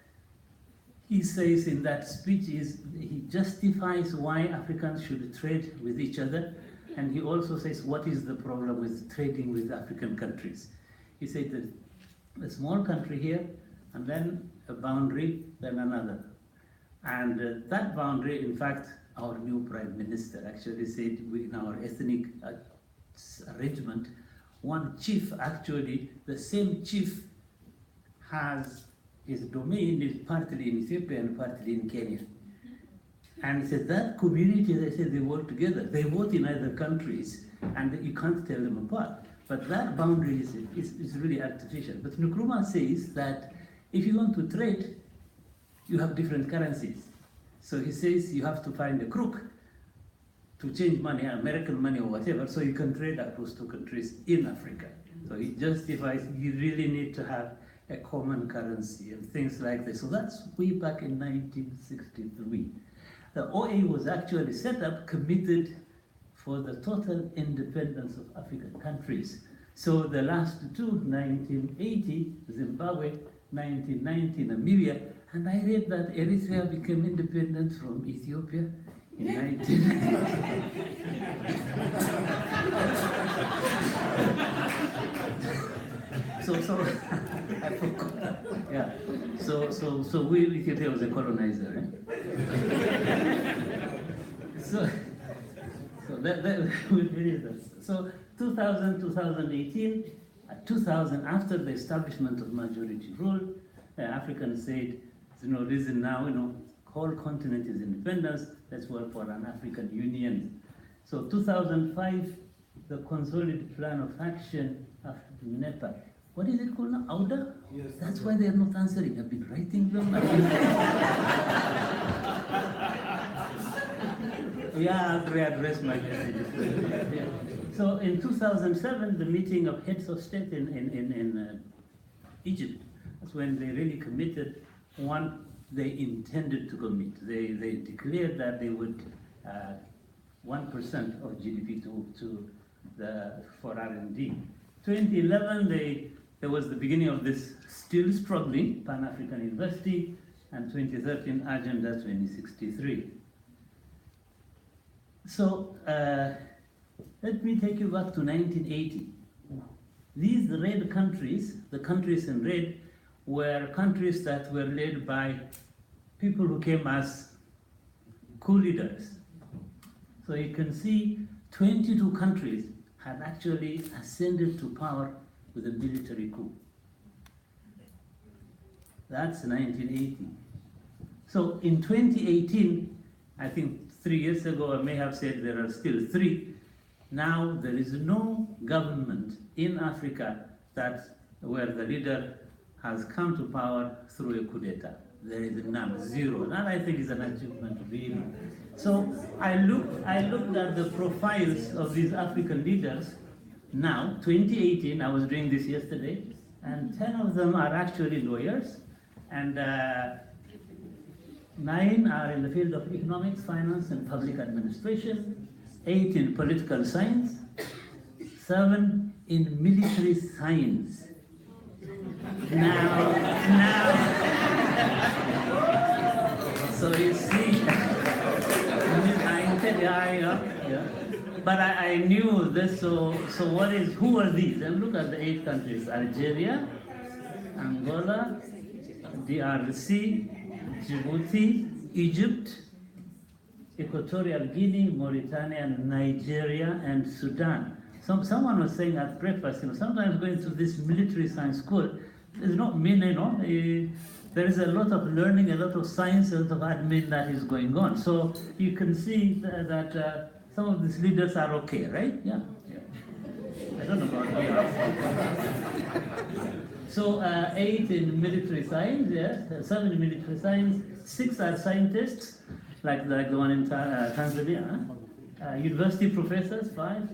Speaker 9: he says in that speech is he justifies why Africans should trade with each other, and he also says what is the problem with trading with African countries. He said that a small country here, and then a boundary, then another. And that boundary, in fact, our new Prime Minister actually said in our ethnic arrangement, one chief actually, the same chief has his domain is partly in Ethiopia and partly in Kenya. And he said that community, they said they work together. They vote in other countries and you can't tell them apart. But that boundary is really artificial. But Nkrumah says that if you want to trade, you have different currencies. So he says you have to find a crook to change money, American money or whatever, so you can trade across two countries in Africa. So he justifies you really need to have a common currency and things like this. So that's way back in 1963. The OA was actually set up, committed for the total independence of African countries. So the last two, 1980, Zimbabwe, 1990, Namibia, And I read that Eritrea became independent from Ethiopia in 19... So I forgot. Yeah. So we Ethiopia was a colonizer. Eh? so that we finish that. So 2000, 2018, 2000, after the establishment of majority rule, Africans said, there's no reason now, whole continent is independence, let's work for an African Union. So 2005, the consolidated plan of action of NEPA. What is it called now? AUDA?
Speaker 1: Yes.
Speaker 9: That's why they are not answering. I've been writing them. Yeah, I'll readdress my messages. Yeah. So in 2007, the meeting of heads of state in Egypt, that's when they really committed. One, they intended to commit. They declared that they would 1% of GDP for R&D. 2011, there was the beginning of this still struggling Pan-African University, and 2013 Agenda 2063. So let me take you back to 1980. These red countries, the countries in red, were countries that were led by people who came as coup leaders. So you can see 22 countries had actually ascended to power with a military coup. That's 1980. So in 2018, I think 3 years ago, I may have said there are still 3. Now there is no government in Africa where the leader has come to power through a coup d'etat. There is none, 0. That I think is an achievement really. So I looked at the profiles of these African leaders. Now, 2018, I was doing this yesterday, and 10 of them are actually lawyers, and 9 are in the field of economics, finance, and public administration, 8 in political science, 7 in military science. Now, so you see, yeah. But I knew this, so who are these? And look at the 8 countries: Algeria, Angola, DRC, Djibouti, Egypt, Equatorial Guinea, Mauritania, Nigeria, and Sudan. Someone was saying at breakfast, sometimes going to this military science school, there's not many, there is a lot of learning, a lot of science, a lot of admin that is going on. So you can see that some of these leaders are okay, right? Yeah. I don't know about you. So 8 in military science, yes, 7 in military science, 6 are scientists, like the one in Tanzania. University professors, 5.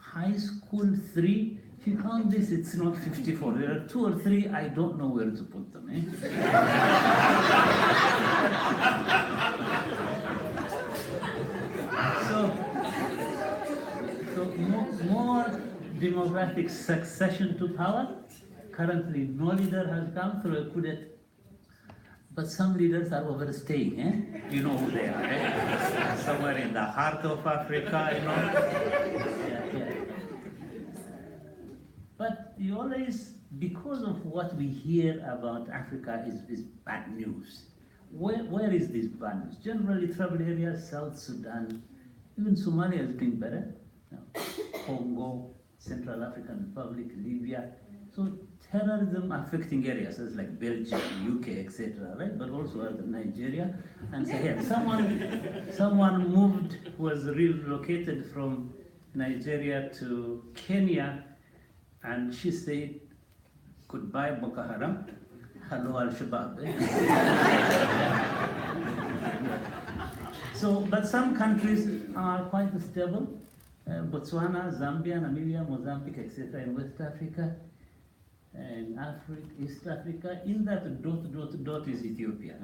Speaker 9: High school, 3. If you count this, it's not 54. There are 2 or 3, I don't know where to put them. So more democratic succession to power. Currently, no leader has come through a coup d'etat. But some leaders are overstaying, You know who they are, Somewhere in the heart of Africa, Yeah. But you always, because of what we hear about Africa is bad news. Where is this bad news? Generally, troubled areas, South Sudan, even Somalia is doing better. Congo, Central African Republic, Libya. So terrorism affecting areas like Belgium, UK, etc., right? But also other Nigeria and Sahel. Someone was relocated from Nigeria to Kenya, and she said, "Goodbye, Boko Haram. Hello, Al-Shabaab." But some countries are quite stable. Botswana, Zambia, Namibia, Mozambique, etc. in West Africa. And Africa, East Africa, in that ... is Ethiopia.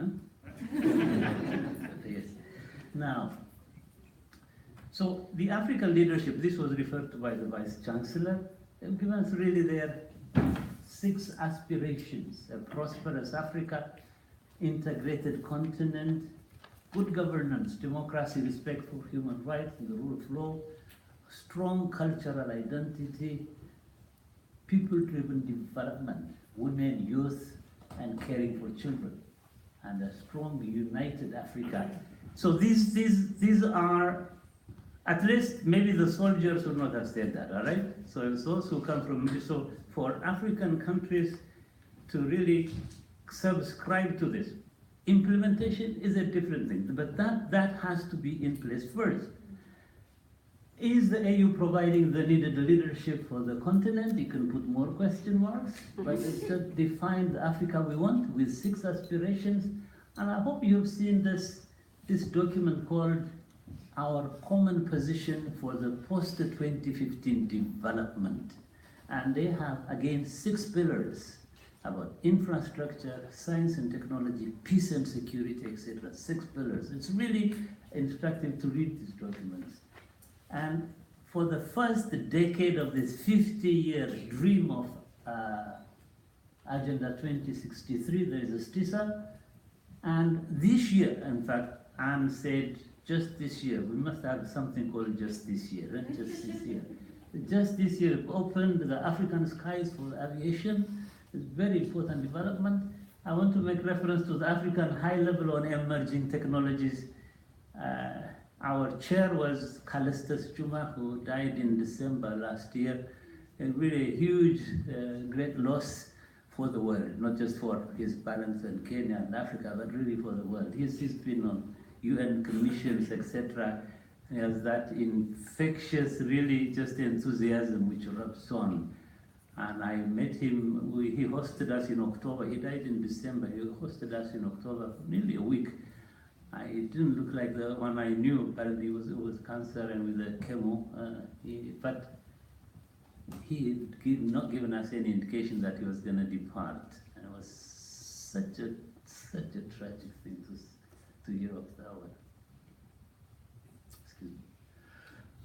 Speaker 9: Yes. Now, so the African leadership, this was referred to by the Vice Chancellor, they've given us really their 6 aspirations: a prosperous Africa, integrated continent, good governance, democracy, respect for human rights and the rule of law, strong cultural identity, people-driven development, women, youth, and caring for children, and a strong, united Africa. So these are, at least maybe the soldiers would not have said that, all right? So it's those who come from, so for African countries to really subscribe to this, implementation is a different thing, but that has to be in place first. Is the AU providing the needed leadership for the continent? You can put more question marks, but it's just defined the Africa we want with 6 aspirations. And I hope you've seen this document called Our Common Position for the Post-2015 Development. And they have, again, 6 pillars about infrastructure, science and technology, peace and security, etc. 6 pillars. It's really instructive to read these documents. And for the first decade of this 50-year dream of Agenda 2063, there is a STISA. And this year, in fact, Anne said, just this year, we must have something called just this year, not just this year. Just this year, opened the African skies for aviation. It's very important development. I want to make reference to the African High Level on Emerging Technologies. Our chair was Callistus Juma, who died in December last year. A really huge, great loss for the world, not just for his parents in Kenya and Africa, but really for the world. He's been on UN commissions, etc. He has that infectious, really just enthusiasm which rubs on. And I met him, he hosted us in October. He died in December. He hosted us in October for nearly a week. It didn't look like the one I knew. Apparently it was cancer and with the chemo. But he had not given us any indication that he was going to depart. And it was such a tragic thing to hear of that one. Excuse me.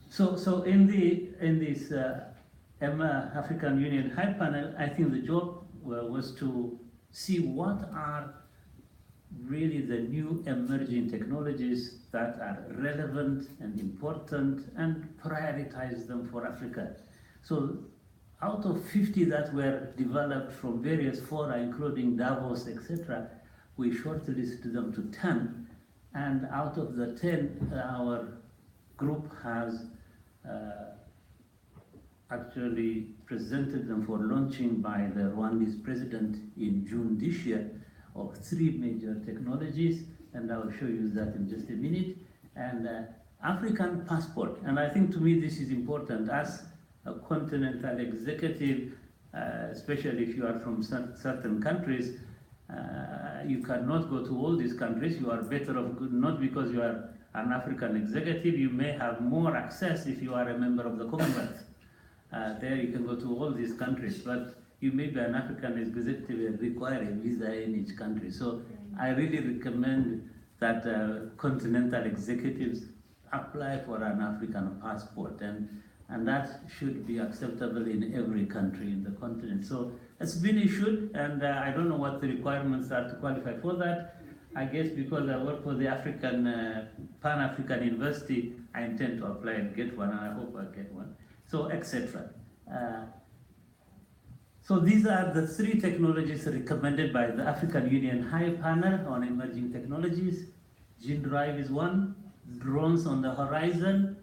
Speaker 9: So in this African Union High Panel, I think the job was to see what are really the new emerging technologies that are relevant and important and prioritize them for Africa. So out of 50 that were developed from various fora, including Davos, etc., we shortlisted them to 10. And out of the 10, our group has actually presented them for launching by the Rwandese president in June this year of 3 major technologies, and I will show you that in just a minute. And African passport, and I think to me this is important as a continental executive, especially if you are from certain countries. You cannot go to all these countries. You are better off, not because you are an African executive, you may have more access if you are a member of the Commonwealth. There you can go to all these countries, but you may be an African executive and require a visa in each country. So I really recommend that continental executives apply for an African passport, and that should be acceptable in every country in the continent. So it's been issued, and I don't know what the requirements are to qualify for that. I guess because I work for the African Pan-African University, I intend to apply and get one, and I hope I get one. So, etc. So these are the 3 technologies recommended by the African Union High Panel on Emerging Technologies. Gene drive is one, drones on the horizon,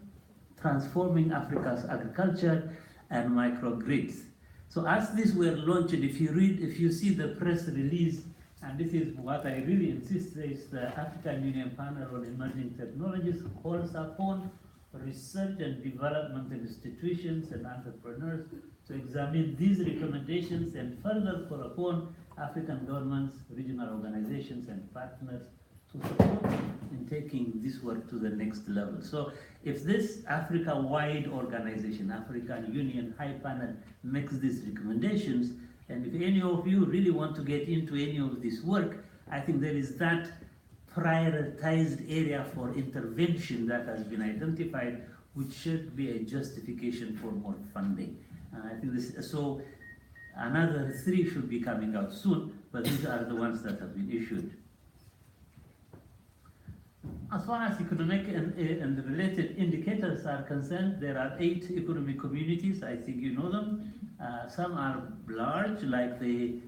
Speaker 9: transforming Africa's agriculture, and microgrids. So as these were launched, if you see the press release, and this is what I really insist, is the African Union Panel on Emerging Technologies calls upon research and development institutions and entrepreneurs to examine these recommendations and further call upon African governments, regional organizations, and partners to support in taking this work to the next level. So if this Africa-wide organization, African Union High Panel, makes these recommendations, and if any of you really want to get into any of this work, I think there is that prioritized area for intervention that has been identified, which should be a justification for more funding. I think this, so another 3 should be coming out soon, but these are the ones that have been issued. as far as economic and related indicators are concerned, there are 8 economic communities. I think you know them. Some are large, like the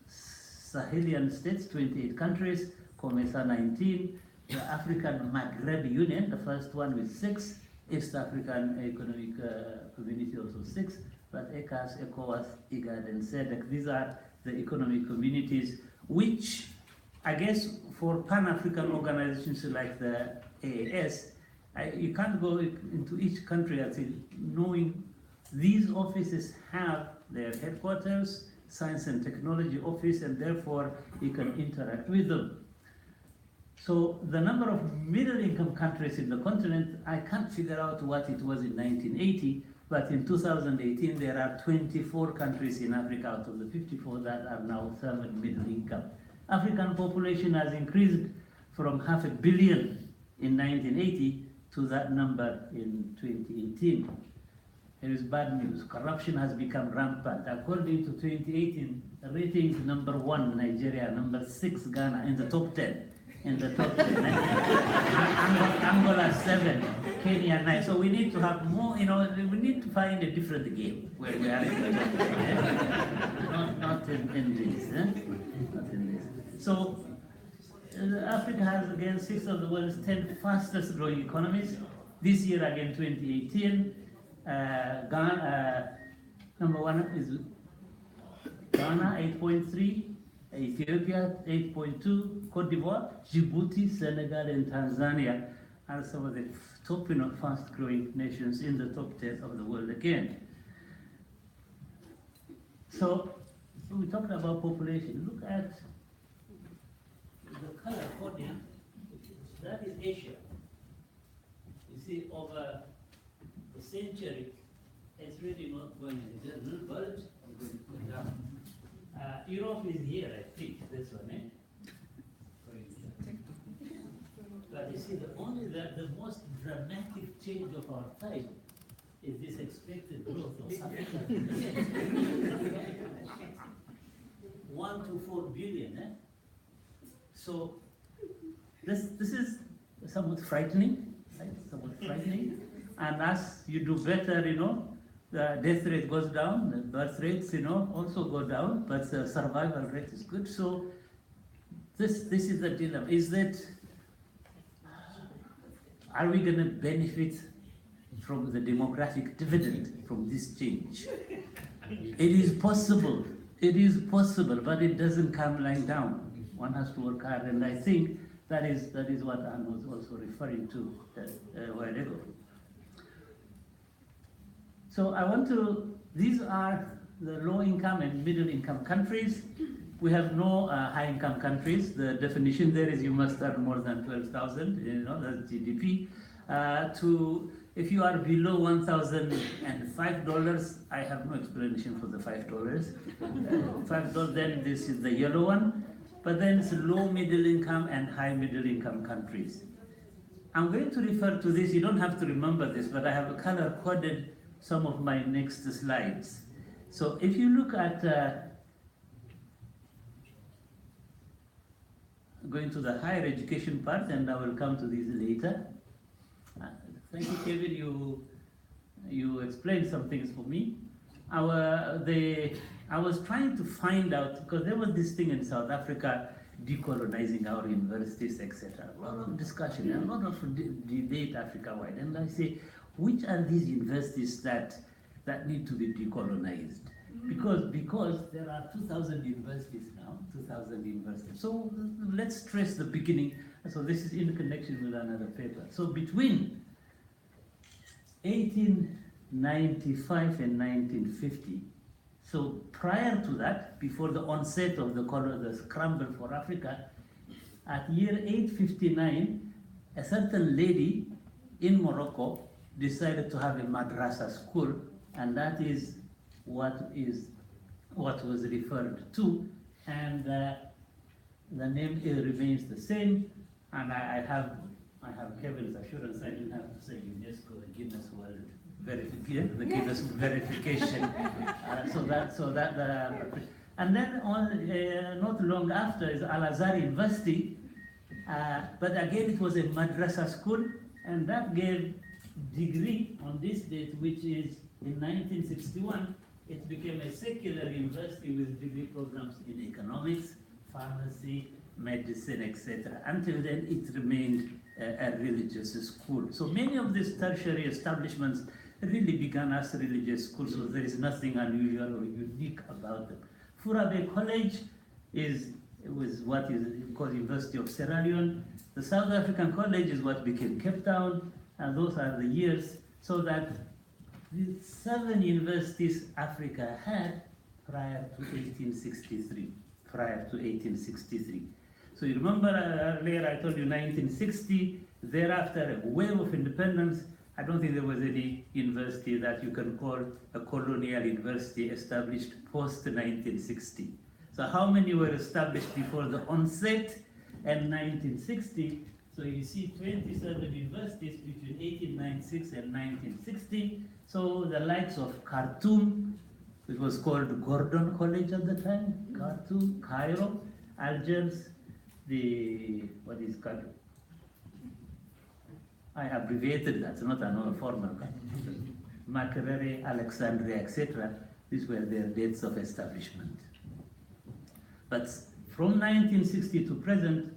Speaker 9: Sahelian states, 28 countries, COMESA 19, the African Maghreb Union, the first one with 6, East African Economic Community also 6, but ECAS, ECOWAS, IGAD, and SEDEC, these are the economic communities which, I guess, for Pan-African organizations like the AAS, you can't go into each country until knowing these offices have their headquarters, science and technology office, and therefore you can interact with them. So the number of middle-income countries in the continent, I can't figure out what it was in 1980, but in 2018 there are 24 countries in Africa out of the 54 that are now serving middle income. African population has increased from 500 million in 1980 to that number in 2018. There is bad news. Corruption has become rampant. According to 2018 ratings, number 1 Nigeria, number 6 Ghana, in the top 10. In the top 10. Angola 7, Kenya 9. So we need to have more, we need to find a different game where we are in the not in this. Not in this. So Africa has again 6 of the world's 10 fastest growing economies. This year again, 2018, Ghana, number 1 is Ghana, 8.3. Ethiopia, 8.2, Cote d'Ivoire, Djibouti, Senegal, and Tanzania are some of the top fast-growing nations in the top 10 of the world again. So we talked about population. Look at the color coding. That is Asia. You see, over the century, it's really not going in. It's just little bulbs going down. Europe is here, I think, this one, But you see, the most dramatic change of our time is this expected growth of Africa. 1 to 4 billion, So this is somewhat frightening, right? Somewhat frightening. And as you do better, the death rate goes down, the birth rates, also go down, but the survival rate is good. So this is the dilemma. Is that, are we going to benefit from the demographic dividend from this change? It is possible, but it doesn't come lying down. One has to work hard, and I think that is what Anne was also referring to a while ago. So these are the low-income and middle-income countries. We have no high-income countries. The definition there is you must earn more than 12,000, that's GDP. If you are below $1,005, I have no explanation for the $5. $5, then this is the yellow one. But then it's low middle-income and high middle-income countries. I'm going to refer to this. You don't have to remember this, but I have color-coded some of my next slides. So if you look at, going to the higher education part, and I will come to this later. Thank you, Kevin, you explained some things for me. I was trying to find out, because there was this thing in South Africa, decolonizing our universities, etc. A lot of discussion, a lot of debate Africa-wide, and I say, which are these universities that need to be decolonized? Because there are 2,000 universities now, 2,000 universities. So let's trace the beginning. So this is in connection with another paper. So between 1895 and 1950, so prior to that, before the onset of the scramble for Africa, at year 859, a certain lady in Morocco decided to have a madrasa school, and that is what was referred to, and the name remains the same. And I have Kevin's assurance I didn't have to say UNESCO, the Guinness World verification, the Guinness verification. And then not long after is Al Azhar University But again, it was a madrasa school, and that gave degree on this date, which is in 1961, it became a secular university with degree programs in economics, pharmacy, medicine, etc. Until then, it remained a religious school. So many of these tertiary establishments really began as religious schools, so there is nothing unusual or unique about them. Furabe College was what is called University of Sierra Leone. The South African College is what became Cape Town, and those are the years, so that the 7 universities Africa had prior to 1863. Prior to 1863. So you remember earlier I told you 1960, thereafter a wave of independence. I don't think there was any university that you can call a colonial university established post 1960. So how many were established before the onset and 1960? So you see 27 universities between 1896 and 1960. So the likes of Khartoum, it was called Gordon College at the time, Khartoum, Cairo, Algiers, what is called, I abbreviated that, not another formal kind. Makerere, Alexandria, etc. These were their dates of establishment. But from 1960 to present,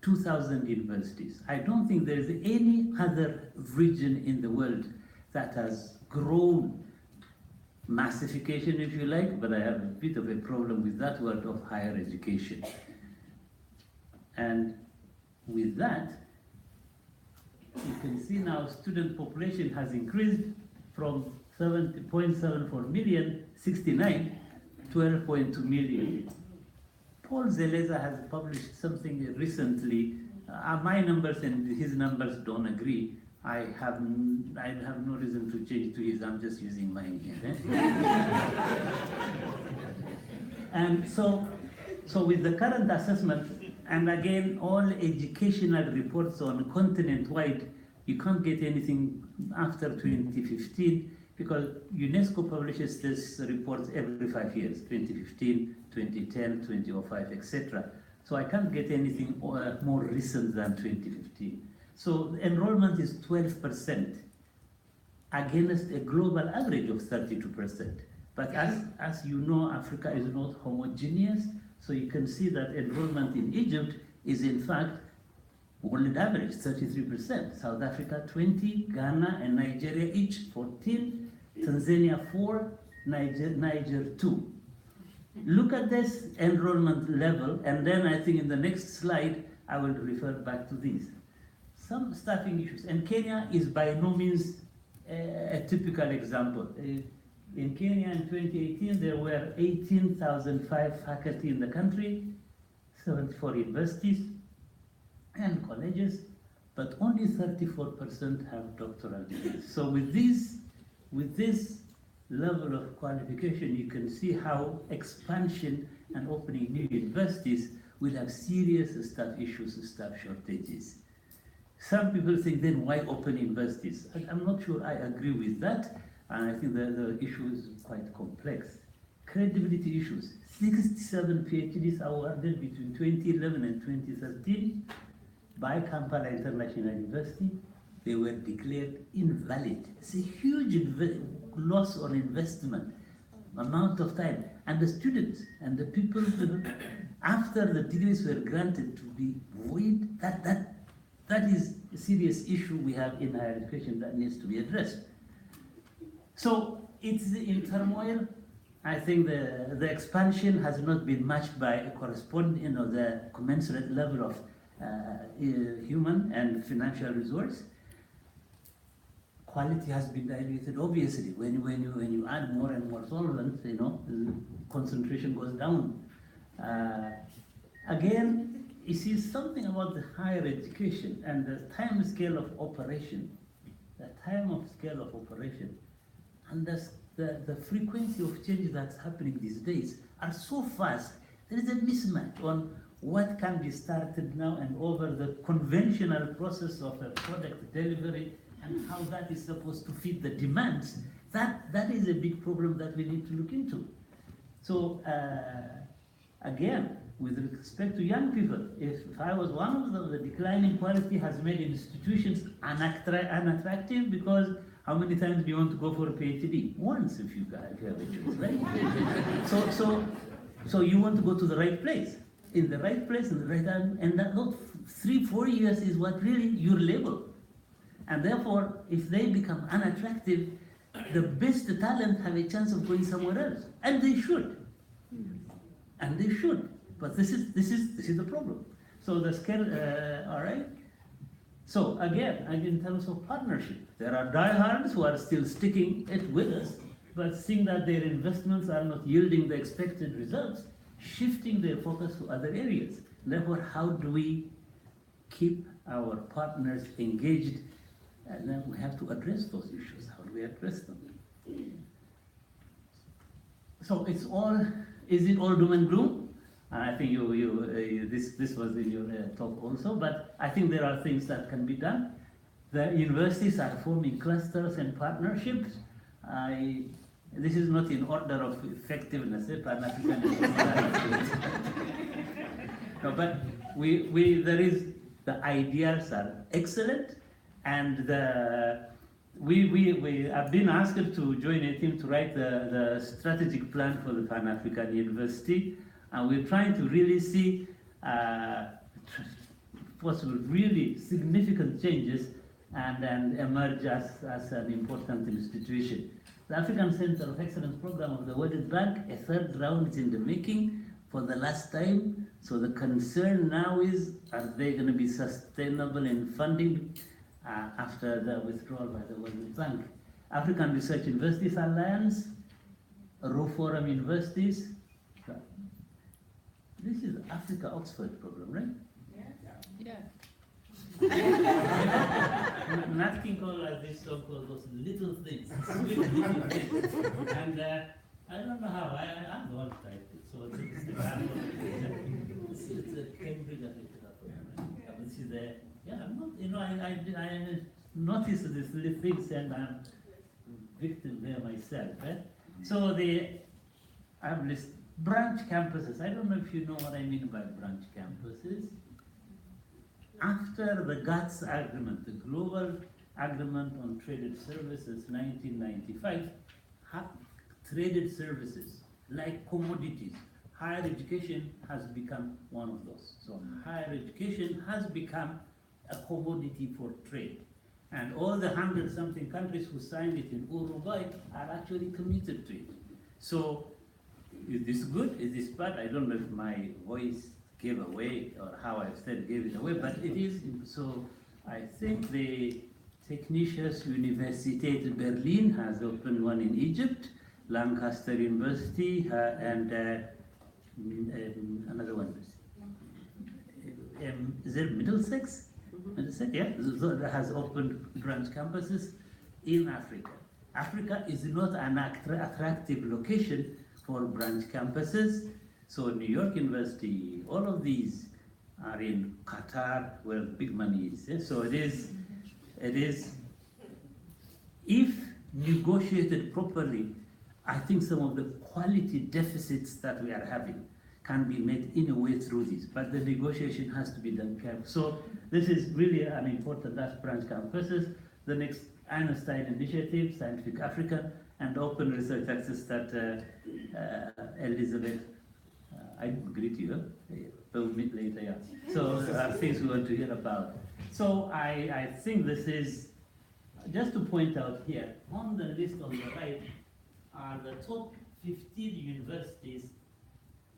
Speaker 9: 2,000 universities. I don't think there is any other region in the world that has grown massification, if you like, but I have a bit of a problem with that word of higher education. And with that, you can see now student population has increased from 70.74 million, 69, 12.2 million. Paul Zeleza has published something recently. My numbers and his numbers don't agree. I have no reason to change to his. I'm just using mine here. And so with the current assessment, and again, all educational reports on continent-wide, you can't get anything after 2015 because UNESCO publishes this reports every 5 years, 2015, 2010, 2005, etc. So I can't get anything more recent than 2015. So the enrollment is 12% against a global average of 32%. But as you know, Africa is not homogeneous, so you can see that enrollment in Egypt is in fact world average, 33%. South Africa 20, Ghana and Nigeria each 14, Tanzania 4, Niger 2. Look at this enrollment level, and then I think in the next slide I will refer back to these. Some staffing issues, and Kenya is by no means a typical example. In Kenya in 2018, there were 18,005 faculty in the country, 74 universities and colleges, but only 34% have doctoral degrees. So with this level of qualification, you can see how expansion and opening new universities will have serious staff issues, staff shortages. Some people think then why open universities? I'm not sure I agree with that, and I think the issue is quite complex. Credibility issues. 67 PhDs awarded between 2011 and 2013 by Kampala International University. They were declared invalid. It's a huge loss on investment, amount of time. And the students and the people, after the degrees were granted to be void, that is a serious issue we have in higher education that needs to be addressed. So it's in turmoil. I think the expansion has not been matched by a corresponding, the commensurate level of human and financial resource. Quality has been diluted, obviously. When you add more and more solvents, the concentration goes down. Again, you see something about the higher education and the time scale of operation. The time of scale of operation and the frequency of change that's happening these days are so fast. There is a mismatch on what can be started now and over the conventional process of a product delivery and how that is supposed to fit the demands. That is a big problem that we need to look into. So again, with respect to young people, if I was one of them, the declining quality has made institutions unattractive because how many times do you want to go for a PhD? Once, if you have a choice, right? So you want to go to the right place, in the right place, in the right time, and that not 3-4 years is what really your label. And therefore, if they become unattractive, the best talent have a chance of going somewhere else, and they should. And they should. But this is the problem. So the scale, all right. So again, in terms of partnership, there are diehards who are still sticking it with us, but seeing that their investments are not yielding the expected results, shifting their focus to other areas. Therefore, how do we keep our partners engaged? And then we have to address those issues. How do we address them? So is it all doom and gloom? And I think this was in your talk also, but I think there are things that can be done. The universities are forming clusters and partnerships. This is not in order of effectiveness, Pan-Africanism. No, but the ideas are excellent, and we have been asked to join a team to write the strategic plan for the Pan-African University, and we're trying to really see possible really significant changes and emerge as an important institution. The African Center of Excellence program of the World Bank, a third round is in the making for the last time. So the concern now is, are they going to be sustainable in funding after the withdrawal by the World Bank? African Research Universities Alliance, Raw Forum Universities. This is Africa Oxford program, right?
Speaker 2: Yeah.
Speaker 9: Nothing called as this so-called those little things, sweet little things. And I don't know how, I'm the one who typed it, so it's a Cambridge Africa program. This is I'm not, I noticed these little things and I'm victim there myself. So I've listed branch campuses. I don't know if you know what I mean by branch campuses. After the GATS agreement, the Global Agreement on Traded Services, 1995, traded services like commodities, higher education has become one of those. So higher education has become a commodity for trade. And all the 100-something countries who signed it in Uruguay are actually committed to it. So is this good? Is this bad? I don't know if my voice gave away or how I said gave it away, but it is. So I think the Technisches Universität Berlin has opened one in Egypt, Lancaster University, and another one. Is there Middlesex? Middlesex, yeah, that has opened branch campuses in Africa. Africa is not an attractive location for branch campuses. So New York University, all of these are in Qatar, where big money is. So it is, if negotiated properly, I think some of the quality deficits that we are having can be met in a way through this, but the negotiation has to be done carefully. So this is really an important as branch campuses. The next Einstein Initiative, Scientific Africa, and open research access that Elizabeth, I greet you, we'll meet later, yeah. So things we want to hear about. So I think this is, just to point out here, on the list on the right are the top 15 universities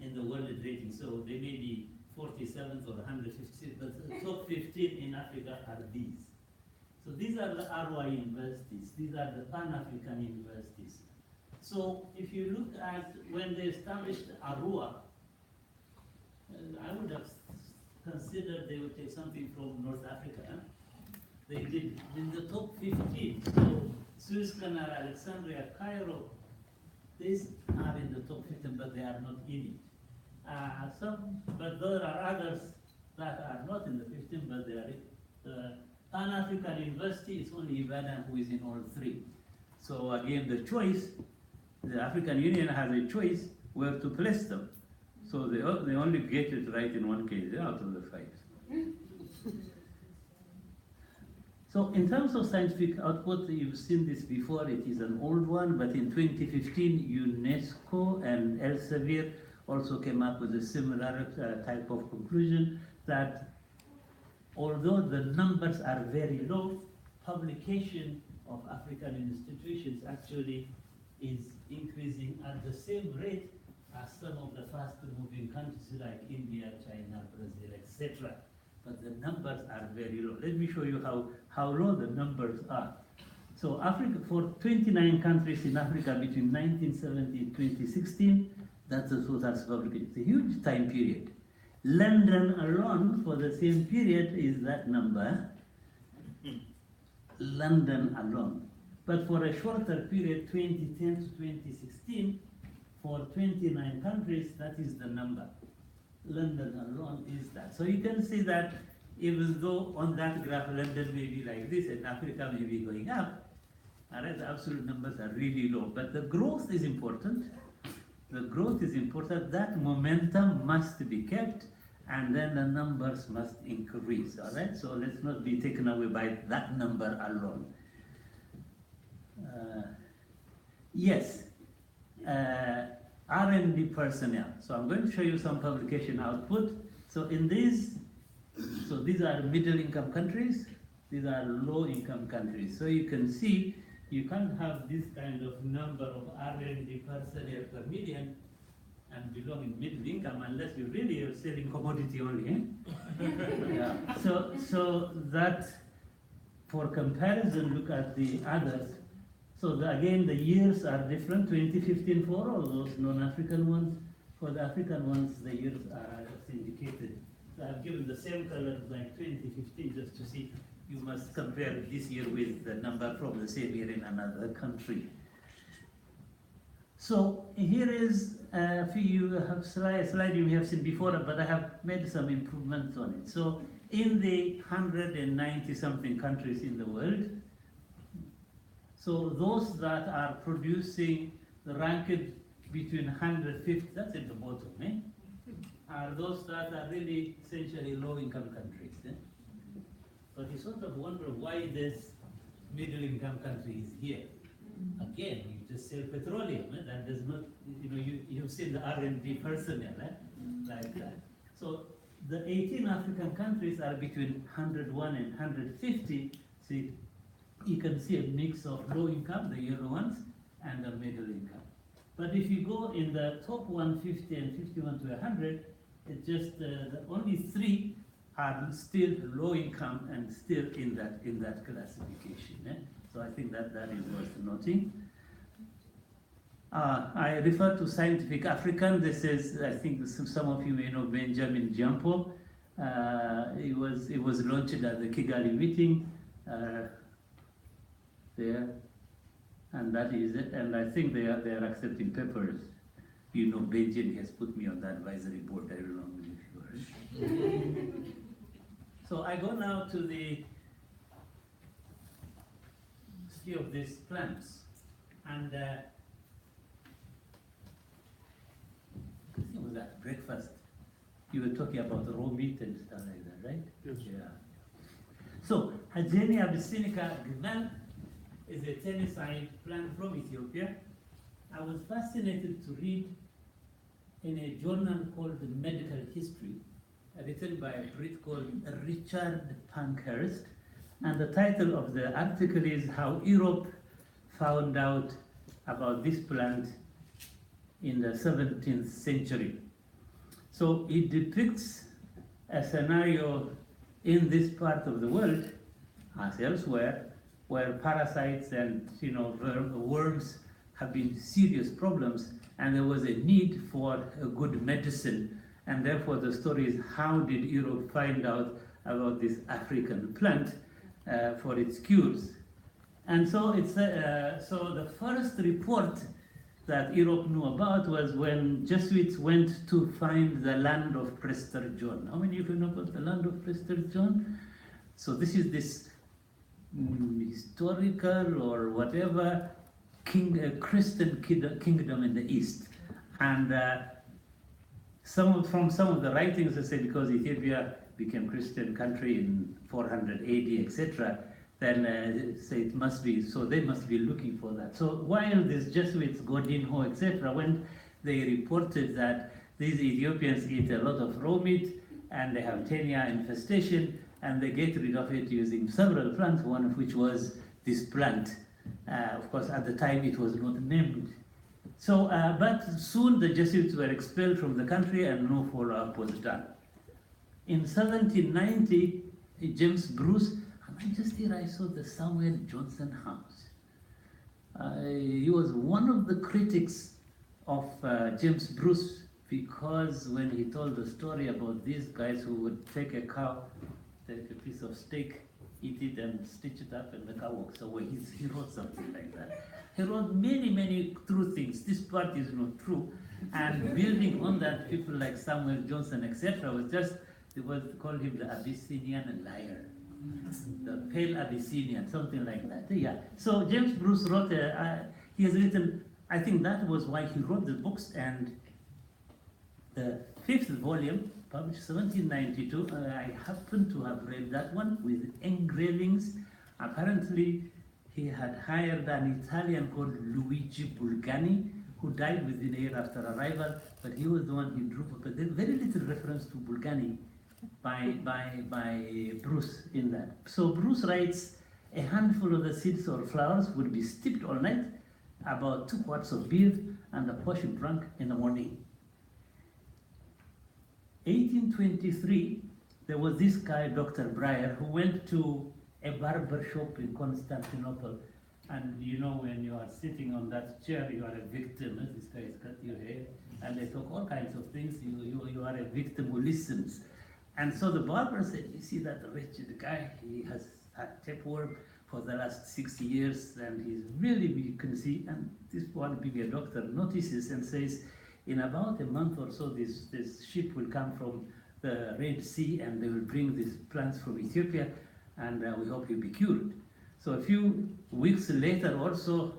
Speaker 9: in the world rating. So they may be 47th or 156th, but the top 15 in Africa are these. So these are the RY universities, these are the Pan-African universities. So if you look at when they established ARUA, I would have considered they would take something from North Africa. Huh? They did in the top 15. So Suez Canal, Alexandria, Cairo, these are in the top 15, but they are not in it. But there are others that are not in the 15, but they are in. The Pan-African University is only Ibadan who is in all three. So again, the choice, the African Union has a choice where to place them. So they only get it right in one case out of the 5. So in terms of scientific output, you've seen this before, it is an old one, but in 2015, UNESCO and Elsevier also came up with a similar type of conclusion that although the numbers are very low, publication of African institutions actually is increasing at the same rate as some of the fast-moving countries like India, China, Brazil, etc. But the numbers are very low. Let me show you how low the numbers are. So Africa, for 29 countries in Africa between 1970 and 2016, that's the total publication. It's a huge time period. London alone for the same period is that number. London alone. But for a shorter period, 2010 to 2016, for 29 countries, that is the number. London alone is that. So you can see that even though on that graph London may be like this and Africa may be going up, the absolute numbers are really low. But the growth is important. The growth is important. That momentum must be kept, and then the numbers must increase. All right. So let's not be taken away by that number alone. Yes. R&D personnel. So I'm going to show you some publication output. So in these, these are middle-income countries. These are low-income countries. So you can see you can't have this kind of number of R&D personnel per million and belong in middle income unless you really are selling commodity only. Eh? Yeah. So that, for comparison, look at the others. So again, the years are different. 2015 for all those non-African ones. For the African ones, the years are indicated. So I've given the same color like 2015 just to see. You must compare this year with the number from the same year in another country. So here is a few slide you may have seen before, but I have made some improvements on it. So in the 190 something countries in the world, so those that are producing the ranked between 150, that's at the bottom, are those that are really essentially low-income countries. But you sort of wonder why this middle-income country is here. Again, you just sell petroleum. That does not, you've seen the R&D personnel, like that. So the 18 African countries are between 101 and 150. So you can see a mix of low income, the yellow ones, and the middle income. But if you go in the top 150 and 51 to 100, it's just the only 3 are still low income and still in that classification. So I think that is worth noting. I refer to Scientific African. This is, I think some of you may know Benjamin Jampo. It was launched at the Kigali meeting there, and that is it. And I think they are accepting papers. You know, Benjamin has put me on the advisory board. I don't know if you are. So I go now to the history of these plants, and I think it was at breakfast. You were talking about the raw meat and stuff like that, right?
Speaker 1: Yes.
Speaker 9: Yeah. So Hagenia abyssinica gnan is a tennicide plant from Ethiopia. I was fascinated to read in a journal called Medical History, written by a Brit called Richard Pankhurst, and the title of the article is How Europe Found Out About This Plant in the 17th Century. So it depicts a scenario in this part of the world, as elsewhere, where parasites and worms have been serious problems, and there was a need for a good medicine. And therefore, the story is, how did Europe find out about this African plant for its cures? And so it's so the first report that Europe knew about was when Jesuits went to find the land of Prester John. How many of you know about the land of Prester John? So this is this historical or whatever Christian kingdom in the East, and From some of the writings, they say because Ethiopia became Christian country in 400 AD, etc., then say it must be, so they must be looking for that. So while these Jesuits, Godinho, etc., when they reported that these Ethiopians eat a lot of raw meat and they have tenia infestation and they get rid of it using several plants, one of which was this plant. Of course, at the time it was not named. So, but soon the Jesuits were expelled from the country and no follow-up was done. In 1790, James Bruce, and just here I saw the Samuel Johnson House. He was one of the critics of James Bruce because when he told the story about these guys who would take a cow, take a piece of steak, eat it and stitch it up and the cow walks away. He wrote something like that. He wrote many, many true things. This part is not true. And building on that, people like Samuel Johnson, etc., was just, they would call him the Abyssinian liar. The pale Abyssinian, something like that. Yeah. So James Bruce wrote, he has written, I think that was why he wrote the books, and the 5th volume, published 1792, I happen to have read that one with engravings. Apparently, he had hired an Italian called Luigi Bulgani, who died within a year after arrival, but he was the one who drew, but there's very little reference to Bulgani by Bruce in that. So Bruce writes, a handful of the seeds or flowers would be steeped all night, about 2 quarts of beer, and a portion drunk in the morning. 1823, there was this guy, Dr. Breyer, who went to a barber shop in Constantinople. And you know, when you are sitting on that chair, you are a victim. This guy has cut your hair, and they talk all kinds of things. You are a victim who listens. And so the barber said, you see that wretched guy, he has had tapeworm for the last 6 years, and he's really, you can see, and this one being a doctor notices and says, in about a month or so, this ship will come from the Red Sea, and they will bring these plants from Ethiopia, and we hope he'll be cured. So a few weeks later also,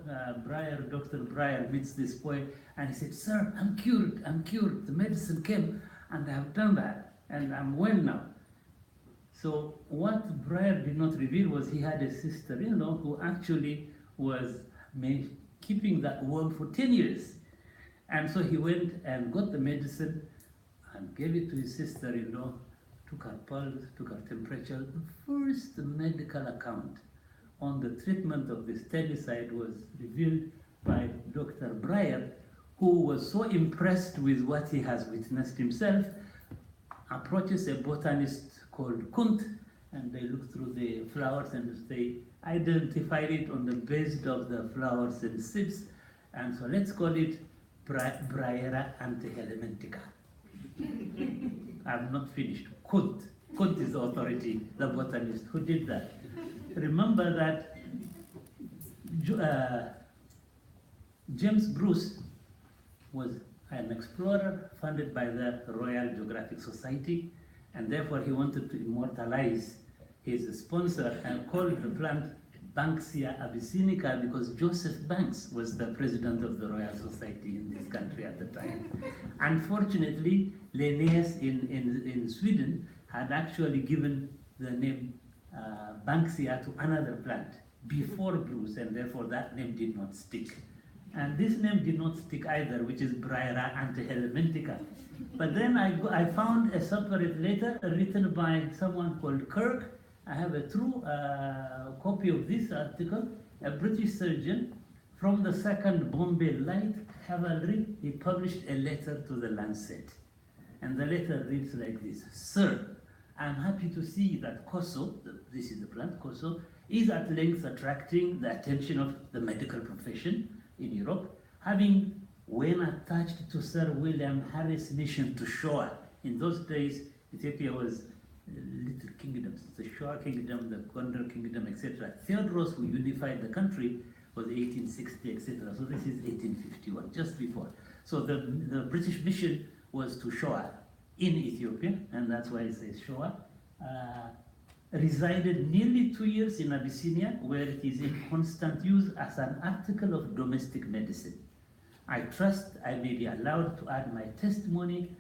Speaker 9: Dr. Breyer meets this boy, and he said, sir, I'm cured, the medicine came, and I have done that, and I'm well now. So what Breyer did not reveal was he had a sister-in-law who actually was keeping that worm for 10 years. And so he went and got the medicine and gave it to his sister-in-law, took her pulse, took her temperature. The first medical account on the treatment of this tenicide was revealed by Dr. Breyer, who was so impressed with what he has witnessed himself, approaches a botanist called Kunt, and they look through the flowers and they identified it on the base of the flowers and seeds. And so let's call it Breyera antihelmintica. I'm not finished. Kunt. Kunt is the authority, the botanist who did that. Remember that James Bruce was an explorer funded by the Royal Geographic Society, and therefore he wanted to immortalize his sponsor and called the plant Banksia abyssinica because Joseph Banks was the president of the Royal Society in this country at the time. Unfortunately, Linnaeus in Sweden had actually given the name Banksia to another plant before Bruce, and therefore that name did not stick. And this name did not stick either, which is Breyera antihelmintica. But then I found a separate letter written by someone called Kirk. I have a true copy of this article. A British surgeon from the 2nd Bombay Light Cavalry, he published a letter to the Lancet. And the letter reads like this: Sir, I'm happy to see that Koso, this is the plant Koso, is at length attracting the attention of the medical profession in Europe, having, when attached to Sir William Harris' mission to Shoa. In those days, Ethiopia was little kingdoms, the Shoa kingdom, the Gondar kingdom, etc. Theodorus, who unified the country, was 1860, etc. So this is 1851, just before. So the British mission was to Shoa in Ethiopia, and that's why it says Shoa. Resided nearly 2 years in Abyssinia, where it is in constant use as an article of domestic medicine. I trust I may be allowed to add my testimony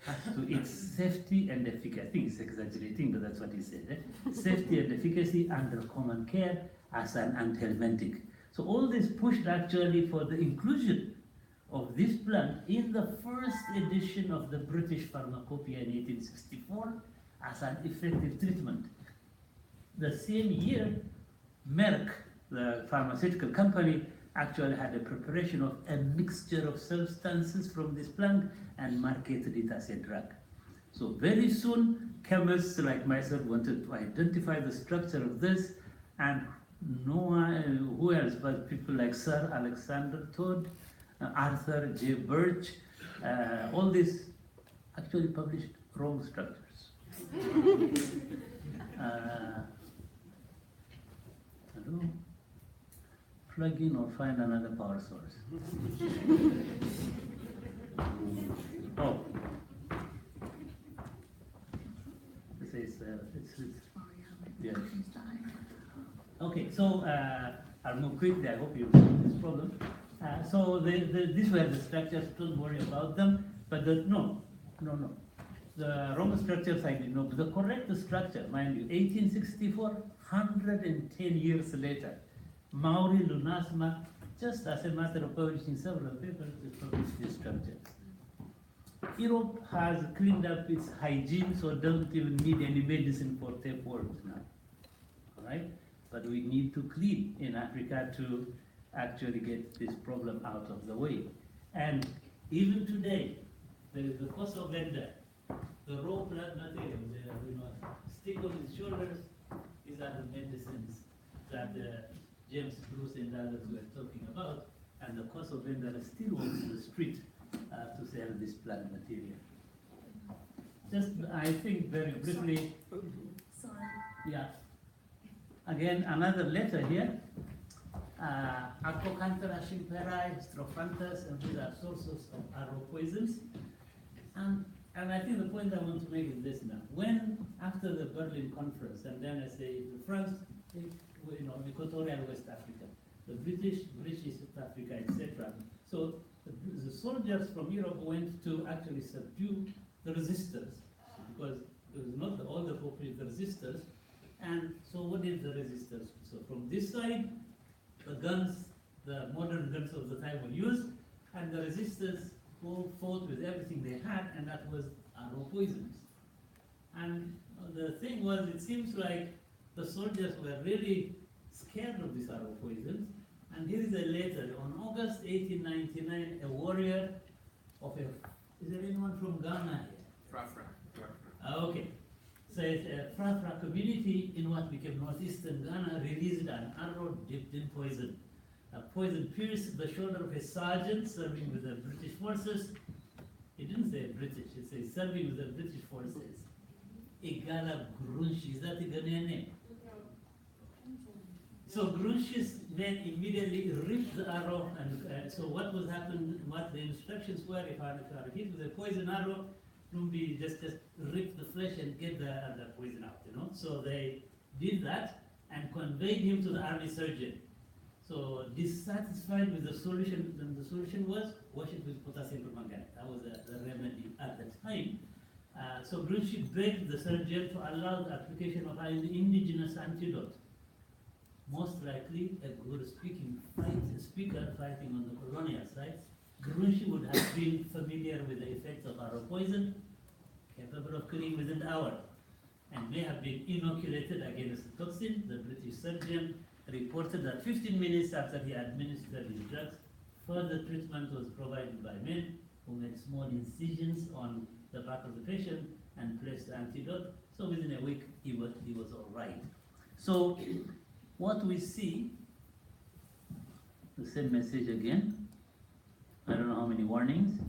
Speaker 9: as to its safety and efficacy. I think it's exaggerating, but that's what he said. Safety and efficacy under common care as an anthelmintic. So all this pushed actually for the inclusion of this plant in the first edition of the British Pharmacopoeia in 1864 as an effective treatment. The same year, Merck, the pharmaceutical company, actually had a preparation of a mixture of substances from this plant and marketed it as a drug. So very soon, chemists like myself wanted to identify the structure of this, and no one, who else but people like Sir Alexander Todd, Arthur J. Birch, all these actually published wrong structures. Hello? Plug in or find another power source. Oh. This is, yeah. Okay, so I'll move quickly. I hope you solve this problem. So these were the structures. Don't worry about them. But no. The Roman structures I did not. But the correct structure, mind you, 1864, 110 years later, Mauri Lunasma, just as a matter of publishing several papers, published this structure. Europe has cleaned up its hygiene, so don't even need any medicine for tapeworms now. All right? But we need to clean in Africa to actually get this problem out of the way. And even today, the Koso vendor, the raw plant material, stick on his shoulders, these are the medicines that James Bruce and others were talking about, and the Koso vendor still walks the street to sell this plant material. Just, I think very briefly,
Speaker 5: Sorry.
Speaker 9: yeah. Again, another letter here. Acrocanthera shimperi, strophanthus, and these are sources of arrow poisons. And I think the point I want to make is this now. When, after the Berlin conference, and then I say the France, Equatorial West Africa, the British South Africa, etc. So the soldiers from Europe went to actually subdue the resistors, because it was not all the appropriate resistors. And so what is the resistors? So from this side, the guns, the modern guns of the time were used, and the resistors all fought with everything they had, and that was arrow poisons. And the thing was, it seems like the soldiers were really scared of these arrow poisons. And here is a letter. On August 1899, a warrior of is there anyone from Ghana here? Frafra. Okay. So it's a Frafra community in what became northeastern Ghana released an arrow dipped in poison. A poison pierced the shoulder of a sergeant serving with the British forces. It didn't say British, it says serving with the British forces. Igala Grunshi, is that a Ghanaian name? So Grunsh's men immediately ripped the arrow, and so what was happened, what the instructions were, if I are hit with a poison arrow, don't be just rip the flesh and get the poison out, So they did that and conveyed him to the army surgeon. So dissatisfied with the solution, then the solution was wash it with potassium permanganate. That was the remedy at the time. So Grunshi begged the surgeon to allow the application of an indigenous antidote. Most likely a good speaker fighting on the colonial side. Grunshi would have been familiar with the effects of arrow poison, capable of killing within an hour, and may have been inoculated against the toxin. The British surgeon reported that 15 minutes after he administered his drugs, further treatment was provided by men who made small incisions on the back of the patient and placed the antidote. So within a week, he was all right. So what we see, the same message again. I don't know how many warnings.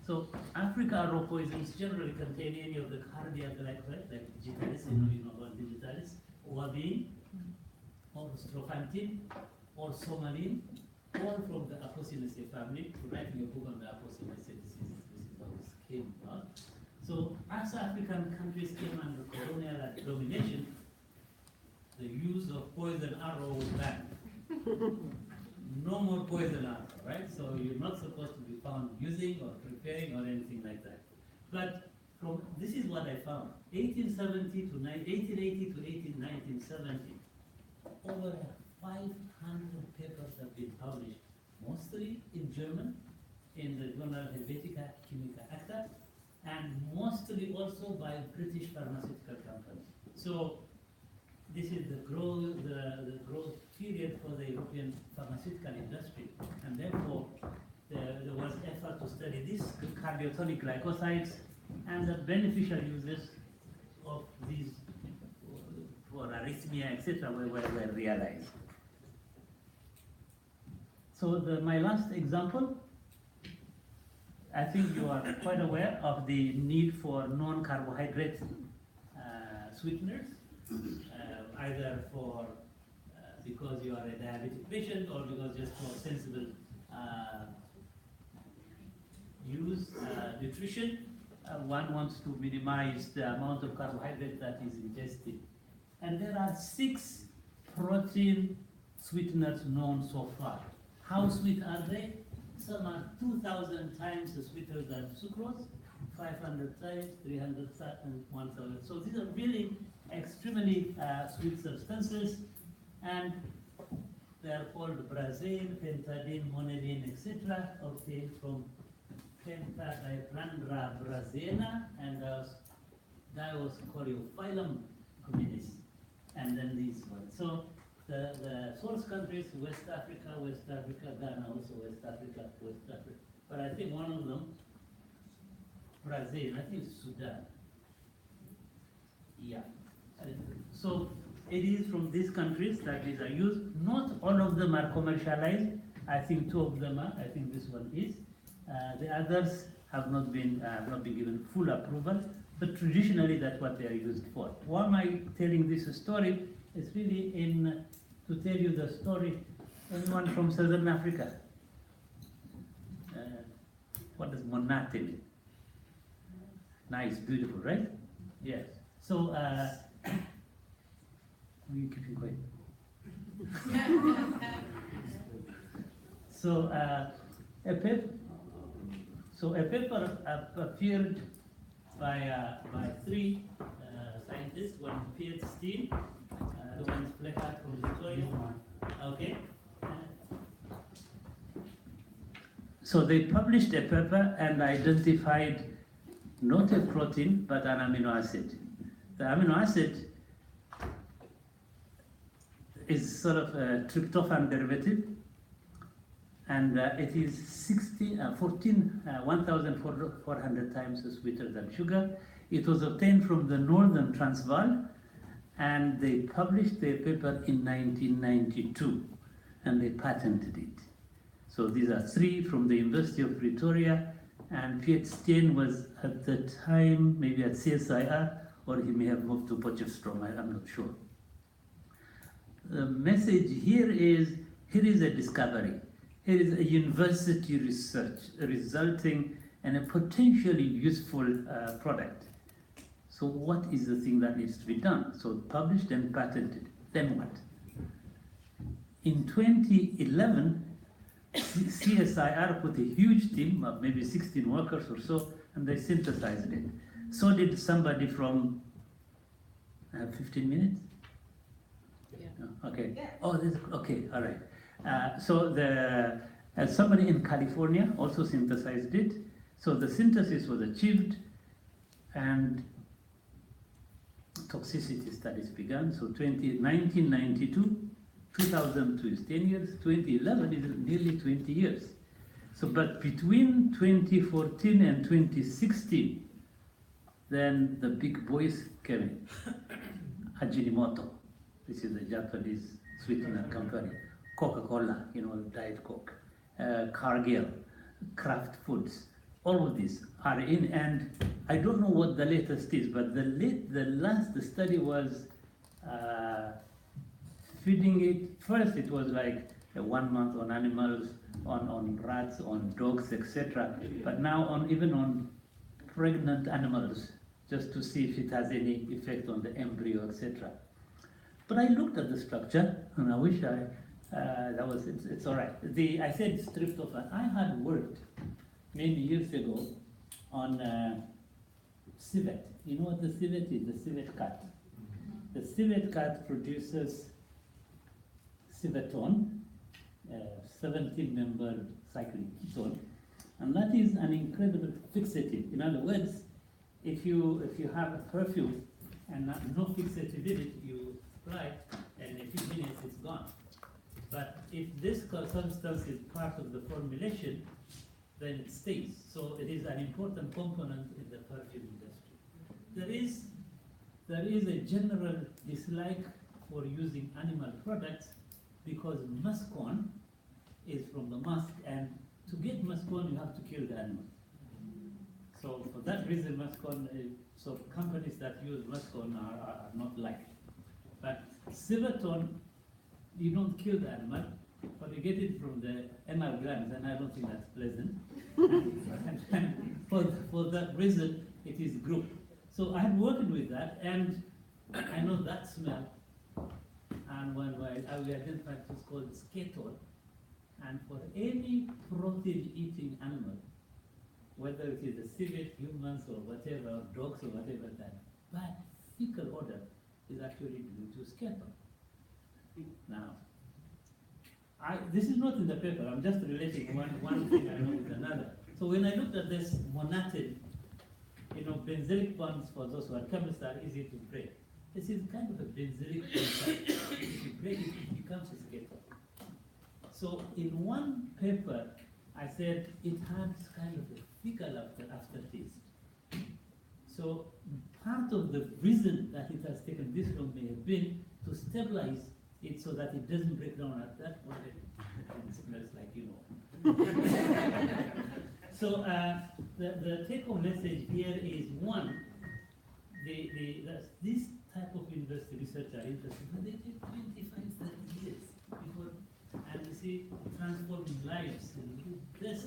Speaker 9: So Africa arrow poisons generally contain any of the cardiac like digitalis, you know about digitalis, Wabin, or strophanthine, or somalin, all from the Apocynaceae family. Writing a book on the Apocynaceae, this is how this came about. So as African countries came under colonial domination, the use of poison arrow was banned. No more poison arrow. right? So you're not supposed to be found using or preparing or anything like that. But this is what I found. 1880 to 1970, over 500 papers have been published, mostly in German, in the journal Helvetica Chimica Acta, and mostly also by British pharmaceutical companies. So this is the growth period for the European pharmaceutical industry, and therefore there was effort to study these cardiotonic glycosides and the beneficial uses of these for arrhythmia, etc., were realized. So my last example, I think you are quite aware of the need for non-carbohydrate sweeteners, either for because you are a diabetic patient or because just for sensible nutrition. One wants to minimize the amount of carbohydrate that is ingested. And there are 6 protein sweeteners known so far. How sweet are they? Some are 2,000 times sweeter than sucrose, 500 times, 300 and 1,000. So these are really extremely sweet substances, and they are called brazil, pentadine, monadine, etc., obtained from Pentadiplandra brazena and Dioscoriophyllum communis, and then these ones. So the source countries, West Africa, Ghana, also West Africa. But I think one of them, Brazil, I think Sudan. Yeah. So it is from these countries that these are used. Not all of them are commercialized. I think 2 of them are. I think this one is. The others have not been given full approval, but traditionally that's what they are used for. Why am I telling this story? It's really to tell you the story. Anyone from Southern Africa? What does Monate mean? Nice, beautiful, right? Yes. So, you keeping quiet? So, a paper appeared by 3 scientists, one Piet Steen, the one is Fleckart from Victoria. Okay. So they published a paper and identified not a protein but an amino acid. The amino acid is sort of a tryptophan derivative, and it is 1,400 times sweeter than sugar. It was obtained from the northern Transvaal, and they published their paper in 1992, and they patented it. So these are 3 from the University of Pretoria, and Piet Steen was at the time maybe at CSIR, or he may have moved to Potchefstroom, I'm not sure. The message here is a discovery. Here is a university research resulting in a potentially useful product. So what is the thing that needs to be done? So published and patented, then what? In 2011, CSIR put a huge team of maybe 16 workers or so, and they synthesized it. So did somebody from 15 minutes?
Speaker 3: Yeah.
Speaker 9: Oh, okay. Yeah. Oh, okay, all right. So somebody in California also synthesized it. So the synthesis was achieved, and toxicity studies began. So 1992, 2002 is 10 years, 2011 is nearly 20 years. So, but between 2014 and 2016, then the big boys came in. Ajinomoto, this is a Japanese sweetener company. Coca-Cola, Diet Coke, Cargill, Kraft Foods, all of these are in, and I don't know what the latest is, but the last study was feeding it. First it was like 1 month on animals, on rats, on dogs, etc. But now even on pregnant animals, just to see if it has any effect on the embryo, etc. But I looked at the structure, and I wish I That was, it's all right. I said stripped off. I had worked many years ago on civet. You know what the civet is? The civet cat. The civet cat produces civetone, 17-member cyclic ketone, and that is an incredible fixative. In other words, if you have a perfume and no fixative in it, you apply, and in a few minutes it's gone. But if this substance is part of the formulation, then it stays. So it is an important component in the perfume industry. There is a general dislike for using animal products because muscone is from the musk, and to get muscone you have to kill the animal. So for that reason, muscone, so companies that use muscone are not liked. But civetone, you don't kill the animal, but you get it from the anal glands, and I don't think that's pleasant. and for that reason, it is group. So I had worked with that, and I know that smell. And when we identified what's called skatol, and for any protein-eating animal, whether it is a civet, humans, or whatever, dogs, or whatever, that bad fecal odor is actually due to skatol. Now, this is not in the paper, I'm just relating one thing I know with another. So when I looked at this monatin, benzylic bonds, for those who are chemists, are easy to break. This is kind of a benzylic bond. If you break it, it becomes a skatol. So in one paper, I said it had kind of a fecal aftertaste. So part of the reason that it has taken this long may have been to stabilize it so that it doesn't break down at that point. It smells like So the take-home message here is, one, this type of university research are interesting, but they take 25, 30 years before, and you see, transforming lives. And this,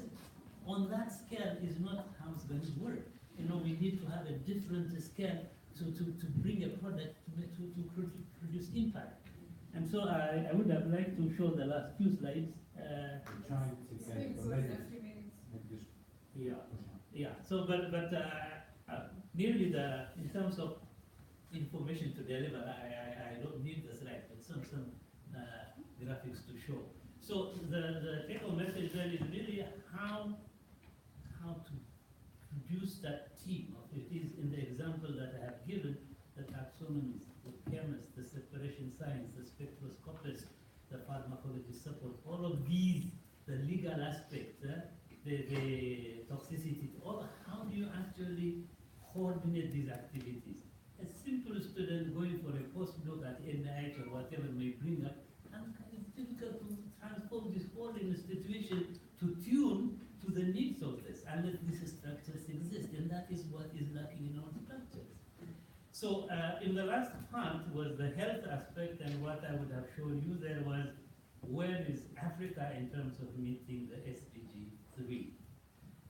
Speaker 9: on that scale, is not how it's going to work. We need to have a different scale to bring a product to produce impact. And so I would have liked to show the last few slides. Yeah. So, but nearly in terms of information to deliver, I don't need the slide, but some graphics to show. So the take-home message then is really how to produce that team. It is in the example that I have given, the taxonomies, the chemists, the separation science, the spectroscopists, the pharmacology support, all of these, the legal aspects, the toxicity, how do you actually coordinate these activities? A simple student going for a postdoc at NIH or whatever may bring up, and it's difficult to transform this whole institution to tune to the needs of this, unless these structures exist, and that is what is lacking in our structures. So in the last part was the health aspect, and what I would have shown you there was where is Africa in terms of meeting the SDG 3.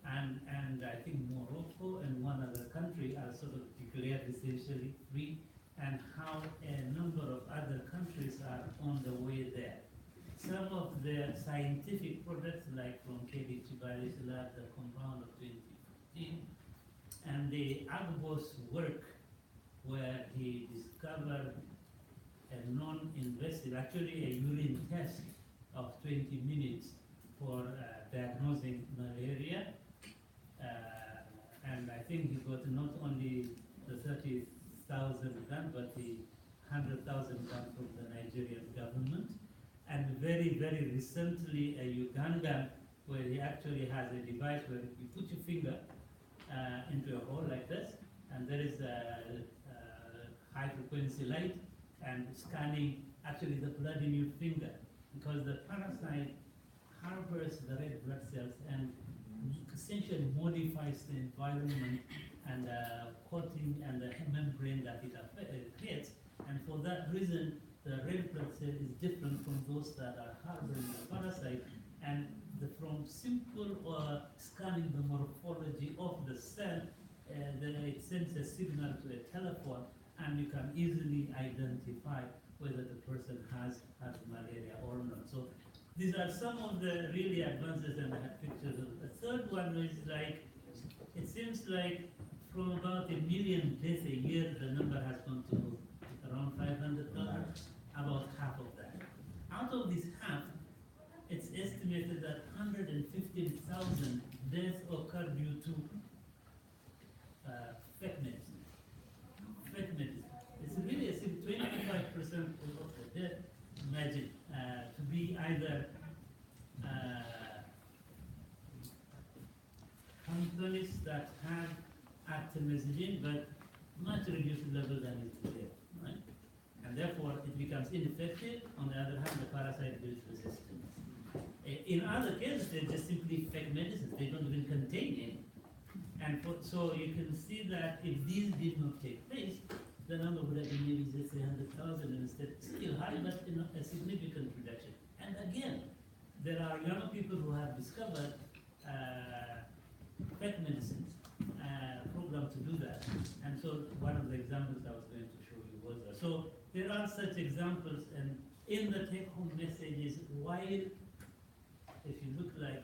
Speaker 9: And I think Morocco and one other country are sort of declared essentially free, and how a number of other countries are on the way there. Some of the scientific products, like from K.D. Chibali's lab, the compound of 2015, and the Agbos work, where he discovered a non-invasive, actually a urine test of 20 minutes for diagnosing malaria. And I think he got not only the 30,000 grant, but the 100,000 grant from the Nigerian government. And very, very recently, a Ugandan, where he actually has a device where you put your finger into a hole like this, and there is a high frequency light and scanning actually the blood in your finger, because the parasite harbors the red blood cells and essentially modifies the environment and the coating and the membrane that it creates. And for that reason, the red blood cell is different from those that are harboring the parasite. And from simple scanning the morphology of the cell, it sends a signal to a telephone, and you can easily identify whether the person has had malaria or not. So these are some of the really advances, and I have pictures of. The third one is like, it seems like from about 1 million deaths a year, the number has gone to around 500,000, about half of that. Out of this half, it's estimated that 115,000 deaths occur due to fake medicine. Fake medicine. It's really a 25% of the death, imagine, to be either companies that have artemisinin but much reduced level than is today, right? And therefore it becomes ineffective. On the other hand, the parasite builds resistance. In other cases, they're just simply fake medicines. They don't even contain any. And so you can see that if these did not take place, the number would have been maybe just 100,000 instead. Still high, but a significant reduction. And again, there are young people who have discovered fake medicines program to do that. And so one of the examples I was going to show you was that. So there are such examples, and in the take-home messages, while if you look like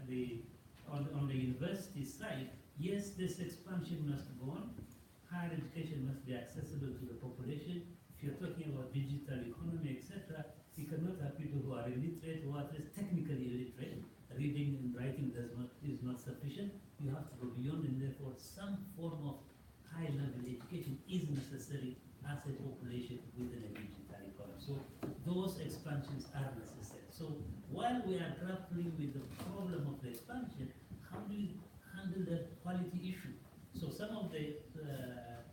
Speaker 9: on the university side, yes, this expansion must go on. Higher education must be accessible to the population. If you're talking about digital economy, etc., you cannot have people who are illiterate, who are at least technically illiterate. Reading and writing is not sufficient. You have to go beyond, and therefore some form of high-level education is necessary as a population within a digital economy. So those expansions are necessary. So while we are grappling with the problem of the expansion, how do you handle the quality issue? So some of the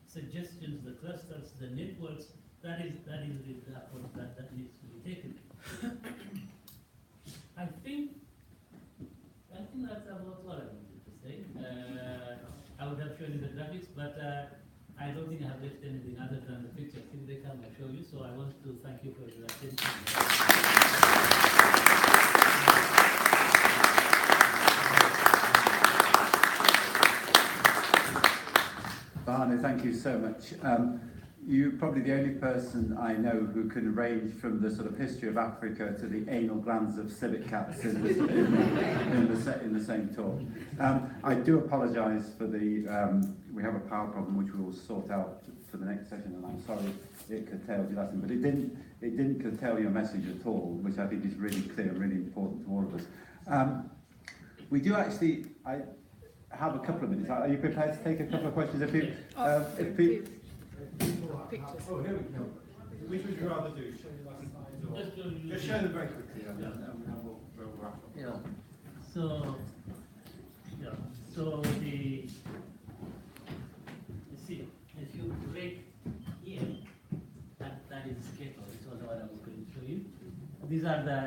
Speaker 9: suggestions, the clusters, the networks, that is the approach that needs to be taken. I think that's about all I wanted to say. I would have shown you the graphics, but I don't think I have left anything other than the pictures. If they come, I'll show you. So I want to thank you for your attention.
Speaker 6: Bahane, thank you so much. You're probably the only person I know who can range from the sort of history of Africa to the anal glands of civet cats in the same talk. I do apologise for the, we have a power problem which we will sort out for the next session, and I'm sorry it curtailed your lesson, but it didn't curtail your message at all, which I think is really clear and really important to all of us. We do actually, I have a couple of minutes. Are you prepared to take a couple of questions?
Speaker 1: Oh, here we go. Which would you rather do? Show you last slides or just show them very quickly, and then we'll wrap up.
Speaker 9: Yeah. So the, you see, if you break here, that is keto. This was what I was going to show you. These are the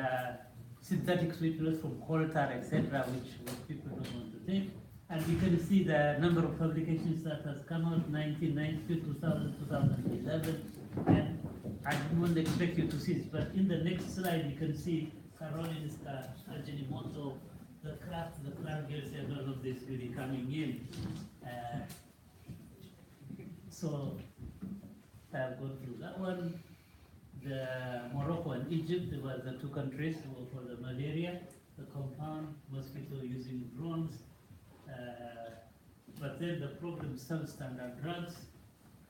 Speaker 9: synthetic sweeteners from coltar, etc., which people don't want to take. And you can see the number of publications that has come out, 1990, 2000, 2011, and I wouldn't expect you to see this, but in the next slide you can see Karolinska, Ajinomoto, the craft, the Clargels, and all of this really coming in. So I've gone through that one. The Morocco and Egypt were the two countries for the malaria, the compound mosquito using drones. But then the problem is substandard drugs,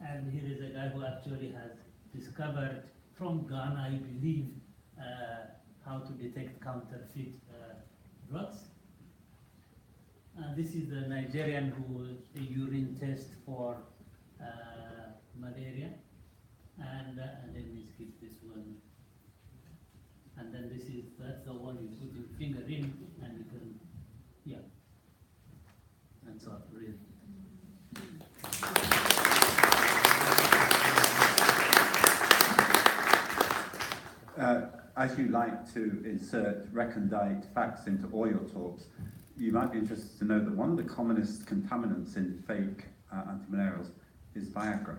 Speaker 9: and here is a guy who actually has discovered from Ghana, I believe, how to detect counterfeit drugs. This is the Nigerian who a urine test for malaria, and then we skip this one, and then that's the one you put your finger in, and you can, yeah. And so really.
Speaker 6: As you like to insert recondite facts into all your talks, you might be interested to know that one of the commonest contaminants in fake antimalarials is Viagra.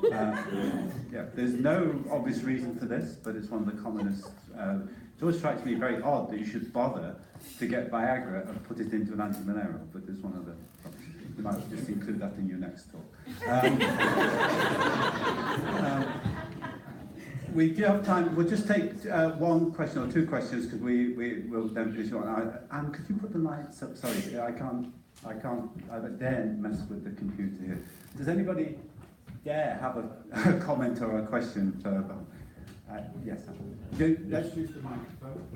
Speaker 6: Yeah, there's no obvious reason for this, but it's one of the commonest. It always strikes me very odd that you should bother to get Viagra and put it into an antimalarial, but there's one of the. You might just include that in your next talk. we do have time. We'll just take one question or two questions because we will then finish on. And could you put the lights up? Sorry, I don't dare mess with the computer here. Does anybody dare have a comment or a question further? Yes. Let's use the microphone.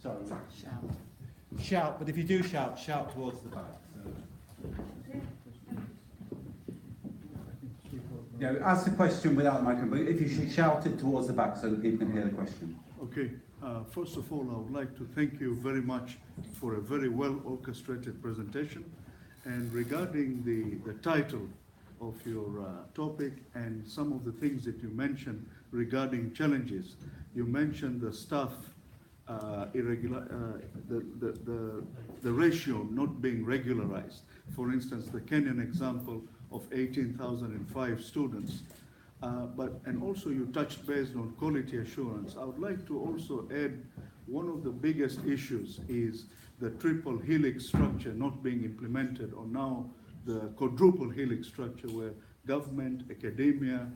Speaker 6: Sorry. Shout, but if you do shout, shout towards the back. You know, ask the question without the microphone, but if you should shout it towards the back so that people can hear the question.
Speaker 10: Okay. First of all, I would like to thank you very much for a very well orchestrated presentation. And regarding the title of your topic and some of the things that you mentioned regarding challenges, you mentioned the staff the ratio not being regularized. For instance, the Kenyan example of 18,005 students. And also you touched based on quality assurance. I would like to also add one of the biggest issues is the triple helix structure not being implemented, or now the quadruple helix structure where government, academia,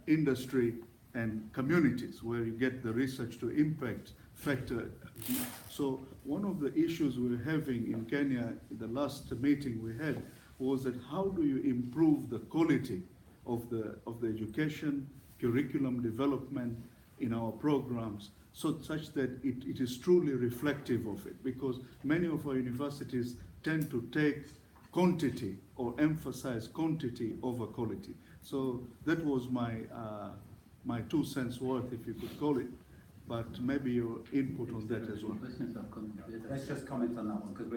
Speaker 10: industry, and communities, where you get the research to impact factor. So one of the issues we're having in Kenya, the last meeting we had, was that how do you improve the quality of the education, curriculum development in our programs, so such that it is truly reflective of it, because many of our universities tend to take quantity or emphasize quantity over quality. So that was my 2 cents worth, if you could call it, but maybe your input on that as well.
Speaker 6: Let's just comment on that one, because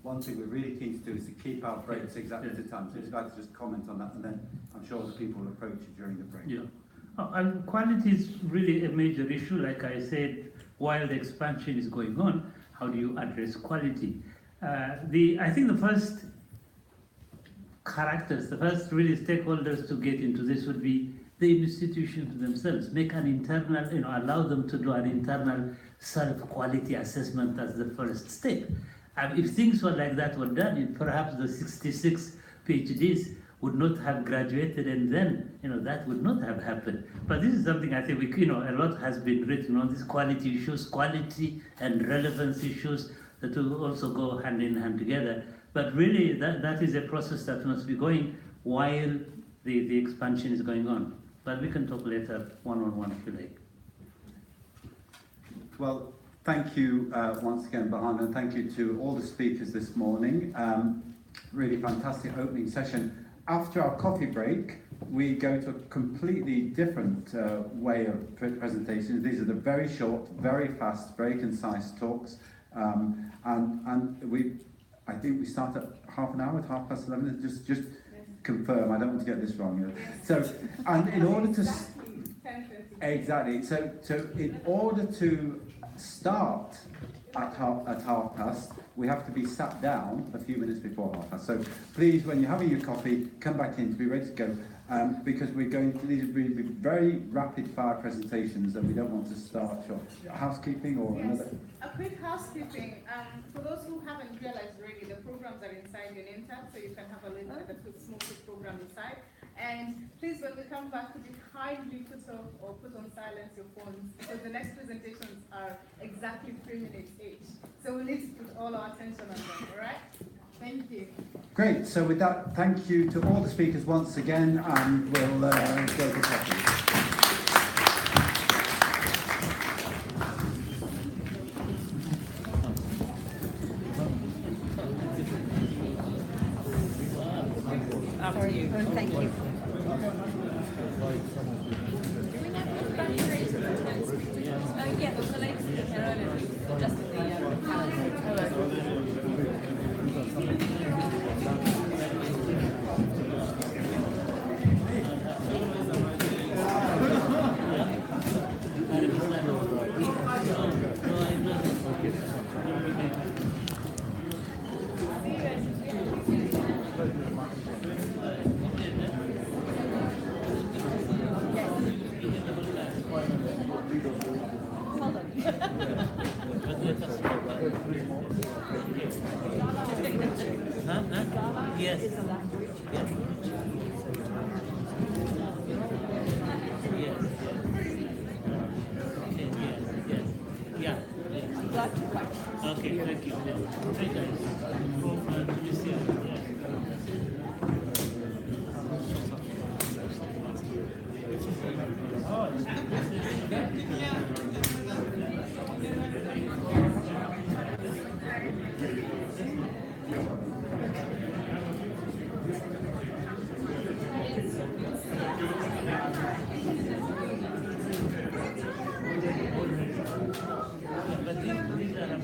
Speaker 6: one thing we're really keen to do is to keep our breaks exactly to time. So if you'd like to just comment on that, and then I'm sure the people will approach you during the break.
Speaker 9: Yeah. And quality is really a major issue. Like I said, while the expansion is going on, how do you address quality? I think the first characters, the first really stakeholders to get into this would be the institutions themselves. Make an internal, allow them to do an internal self-quality assessment as the first step. And if things were like that were done, perhaps the 66 PhDs would not have graduated, and then that would not have happened. But this is something I think a lot has been written on, these quality issues, quality and relevance issues that will also go hand in hand together. But really, that is a process that must be going while the expansion is going on. But we can talk later, one-on-one, if you like.
Speaker 6: Well, thank you once again, Bahana, and thank you to all the speakers this morning. Really fantastic opening session. After our coffee break, we go to a completely different way of presentations. These are the very short, very fast, very concise talks. And I think we start at half an hour, at 11:30. Just confirm. I don't want to get this wrong. So, and in order to exactly, so in order to start at half past, we have to be sat down a few minutes before half past. So please, when you're having your coffee, come back in to be ready to go, because we're going to these will be very rapid fire presentations, and we don't want to start short. Housekeeping or another.
Speaker 5: A quick housekeeping. For those who haven't realized already, the programs are inside your name tag, so you can have a look at the small program inside. And please, when we come back, could you kindly put off or put on silence your phones, because the next presentations are exactly 3 minutes each. So we need to put all our attention on them, all right? Thank you.
Speaker 6: Great. So with that, thank you to all the speakers once again, and we'll go to coffee.
Speaker 2: After you. Oh, thank you. Yeah, but the latest just the
Speaker 6: Yes.
Speaker 9: Yes.
Speaker 2: is a language.
Speaker 9: Yes. Yes. Okay, yes, yes. Yeah.
Speaker 2: I'm glad to quite.
Speaker 9: Okay, thank you. Hi guys. From Tunisia. Yeah. But these are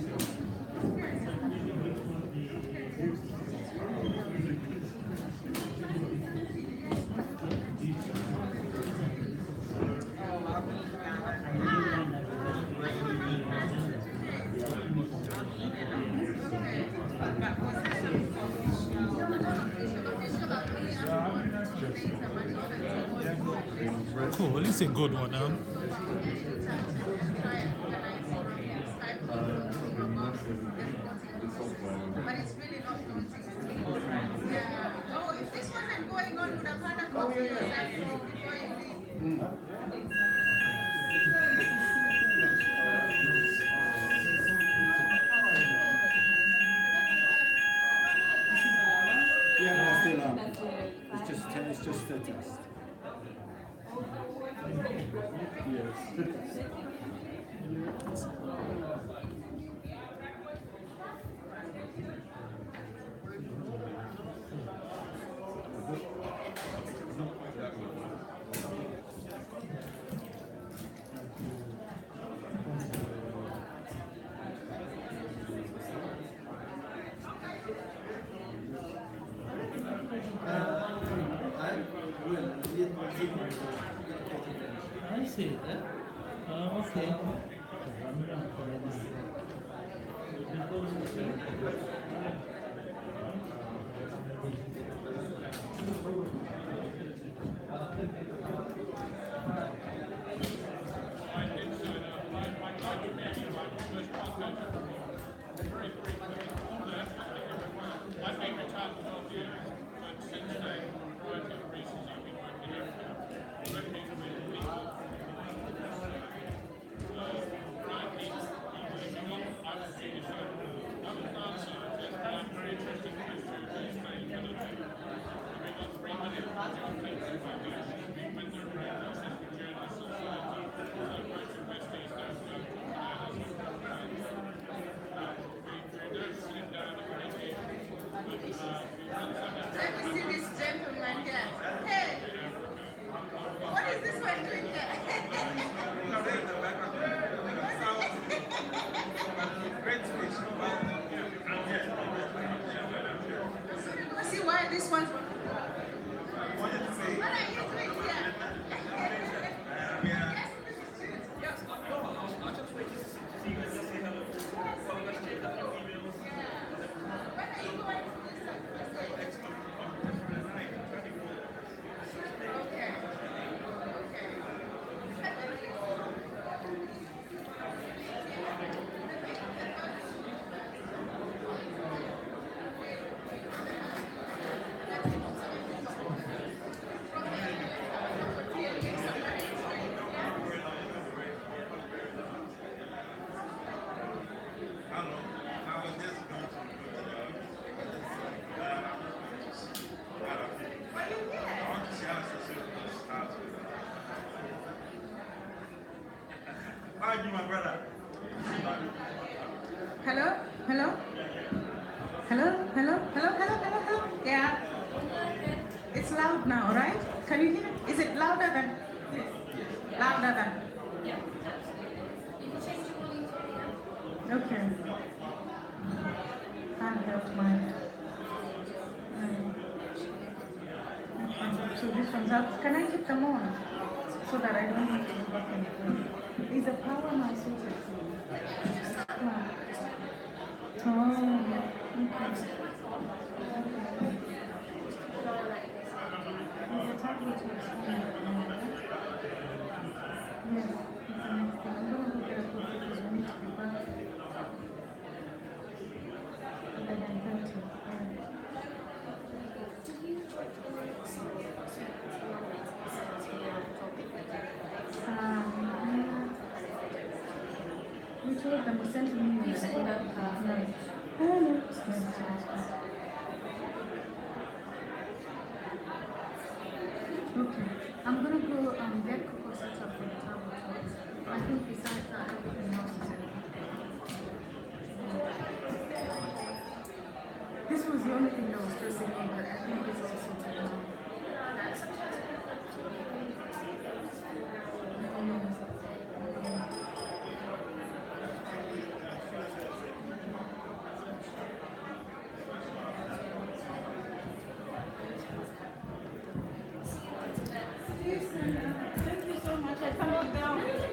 Speaker 11: Cool, at least a good one, huh?
Speaker 5: But it's really not yeah. Oh, if this wasn't going on, would have had a coffee or something before you leave.
Speaker 6: Yeah, but still, it's just a test.
Speaker 9: I see. Okay.
Speaker 5: Let me see this gentleman here. Hey, what is this one doing here? See why this one? What are you doing here? Hello? Hello? Hello? Hello? Hello? Hello? Hello? Hello? Yeah. It's loud now, right? Can you hear it? Is it louder than? Louder than? Okay. Can't help my. Okay. So this one's up. Can I keep them on so that I don't need to go back and forth? Is the power now sorted? Oh, okay. Is the tablet to explain? Yes, it's the next thing. I'm going to go get a coffee because we need to be back. 11:30. Okay, I'm gonna go get Coco set up for the travel talks. I think besides that, everything else is okay. This was the only thing that was stressing me, but I think this is sorted now. Thank you so much. I cannot down.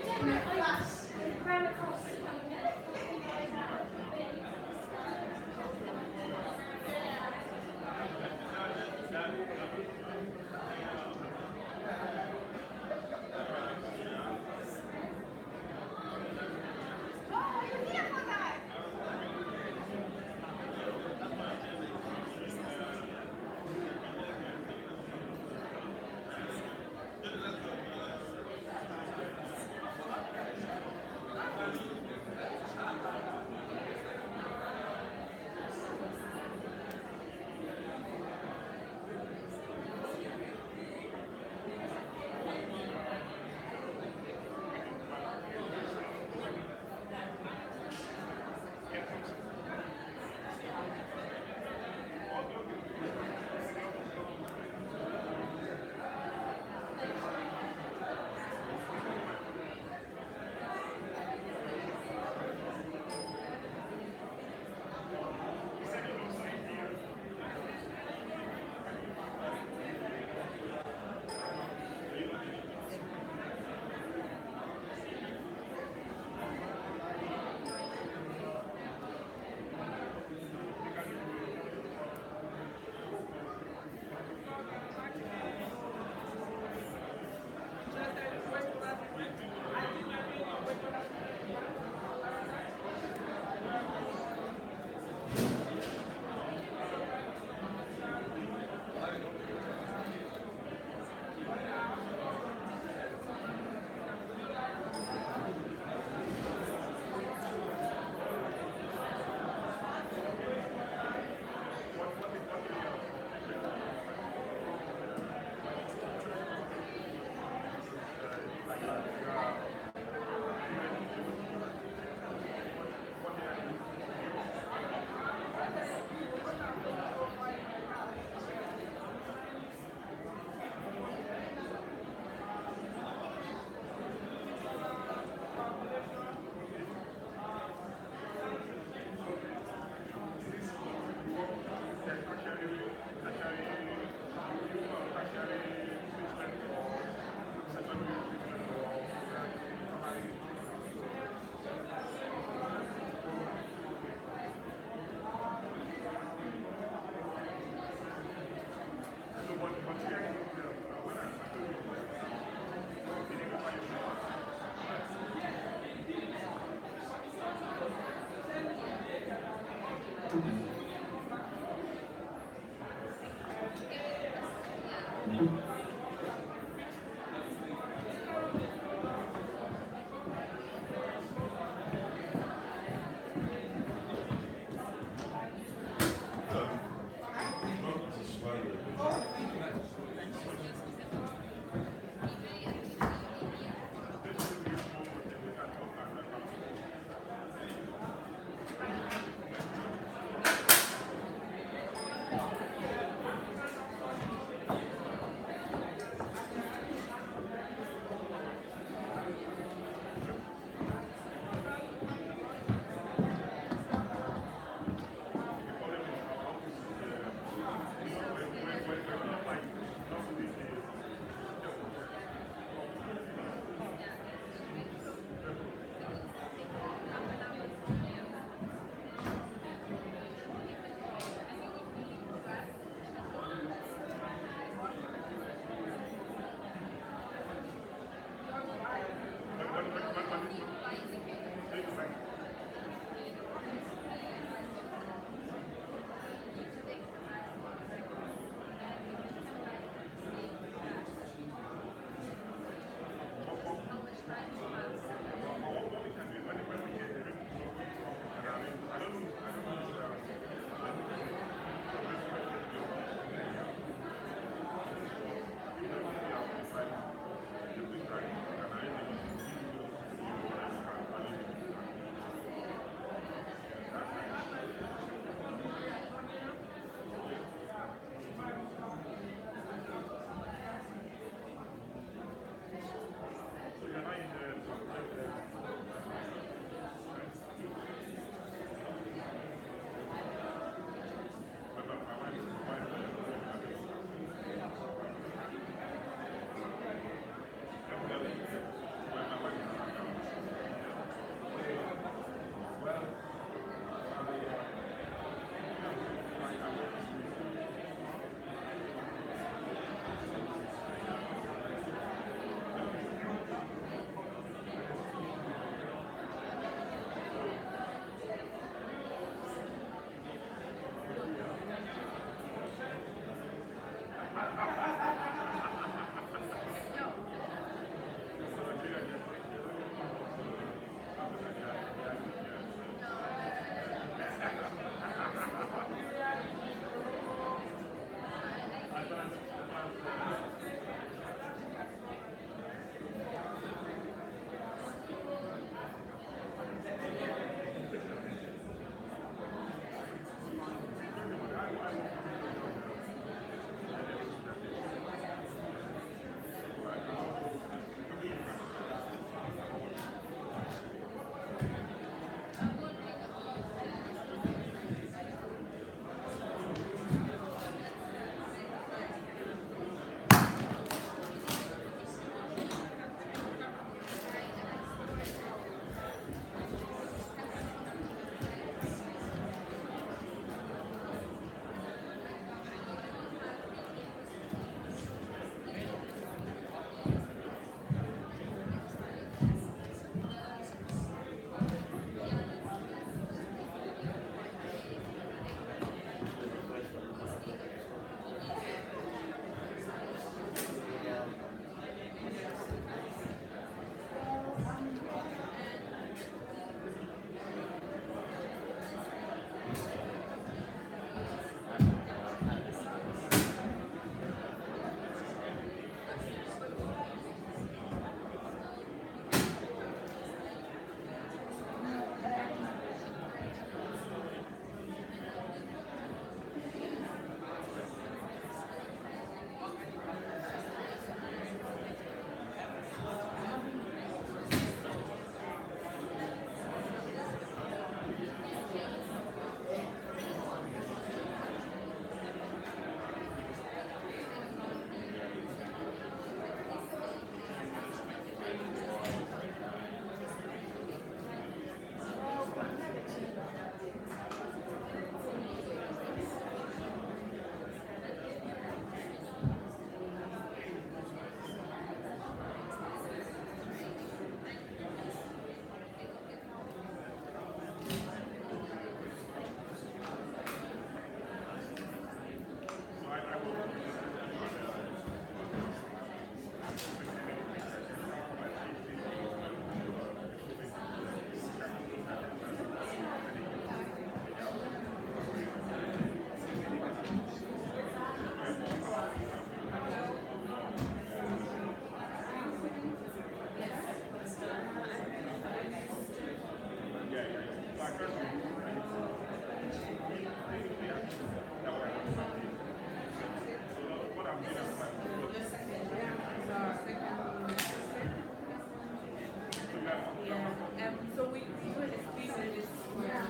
Speaker 2: So we do an experience where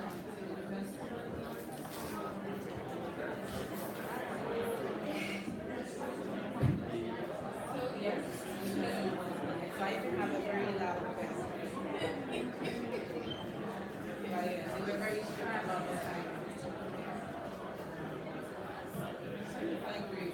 Speaker 2: yes. So I even have a very loud voice. Yeah, and we're very shy about the time. I agree.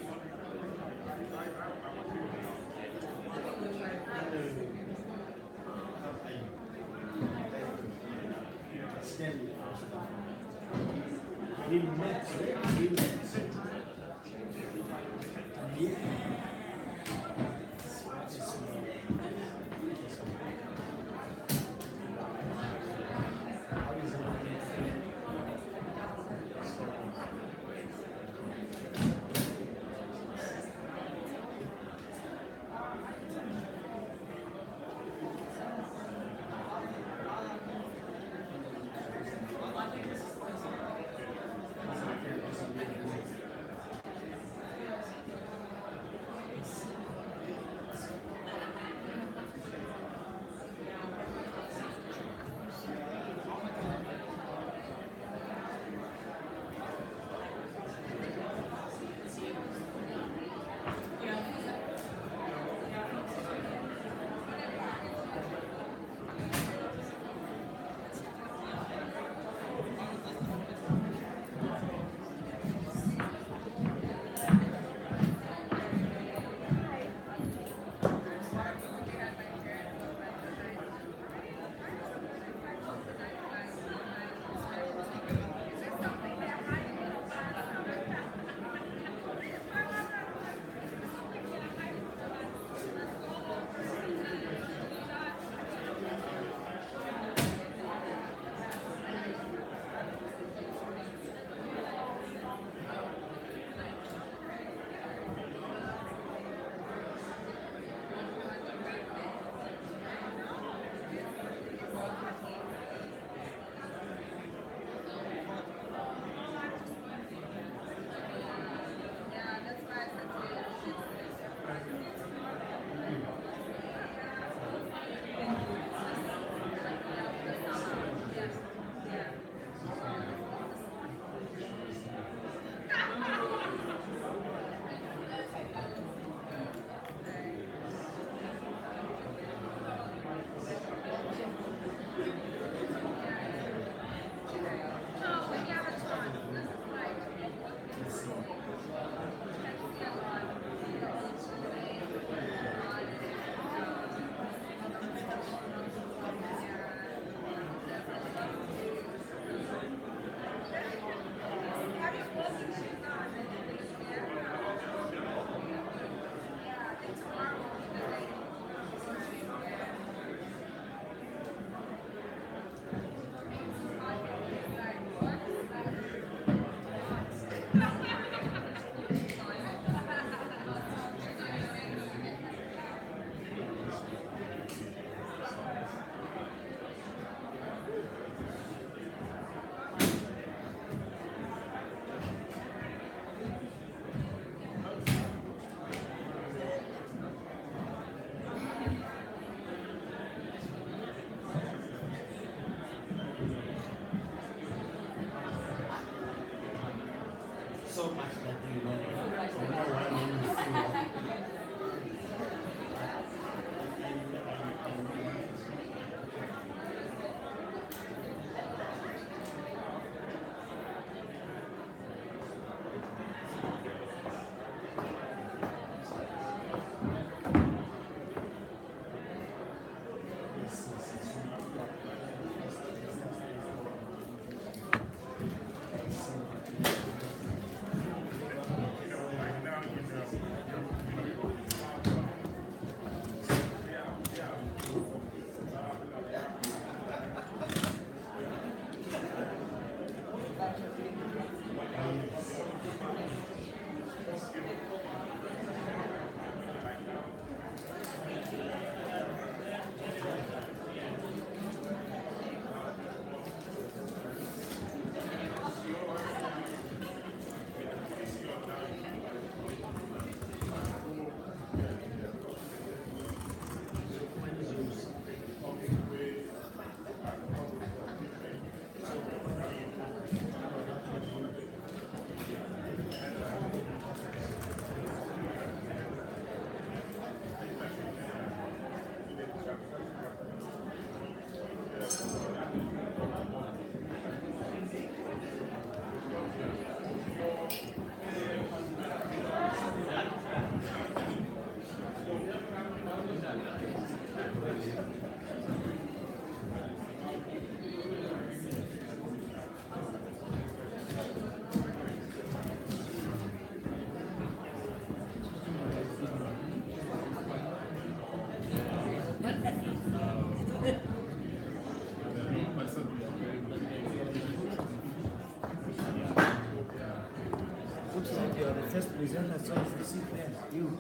Speaker 9: present as well as the chief there. You.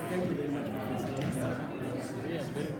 Speaker 9: Thank you very much. Yeah, very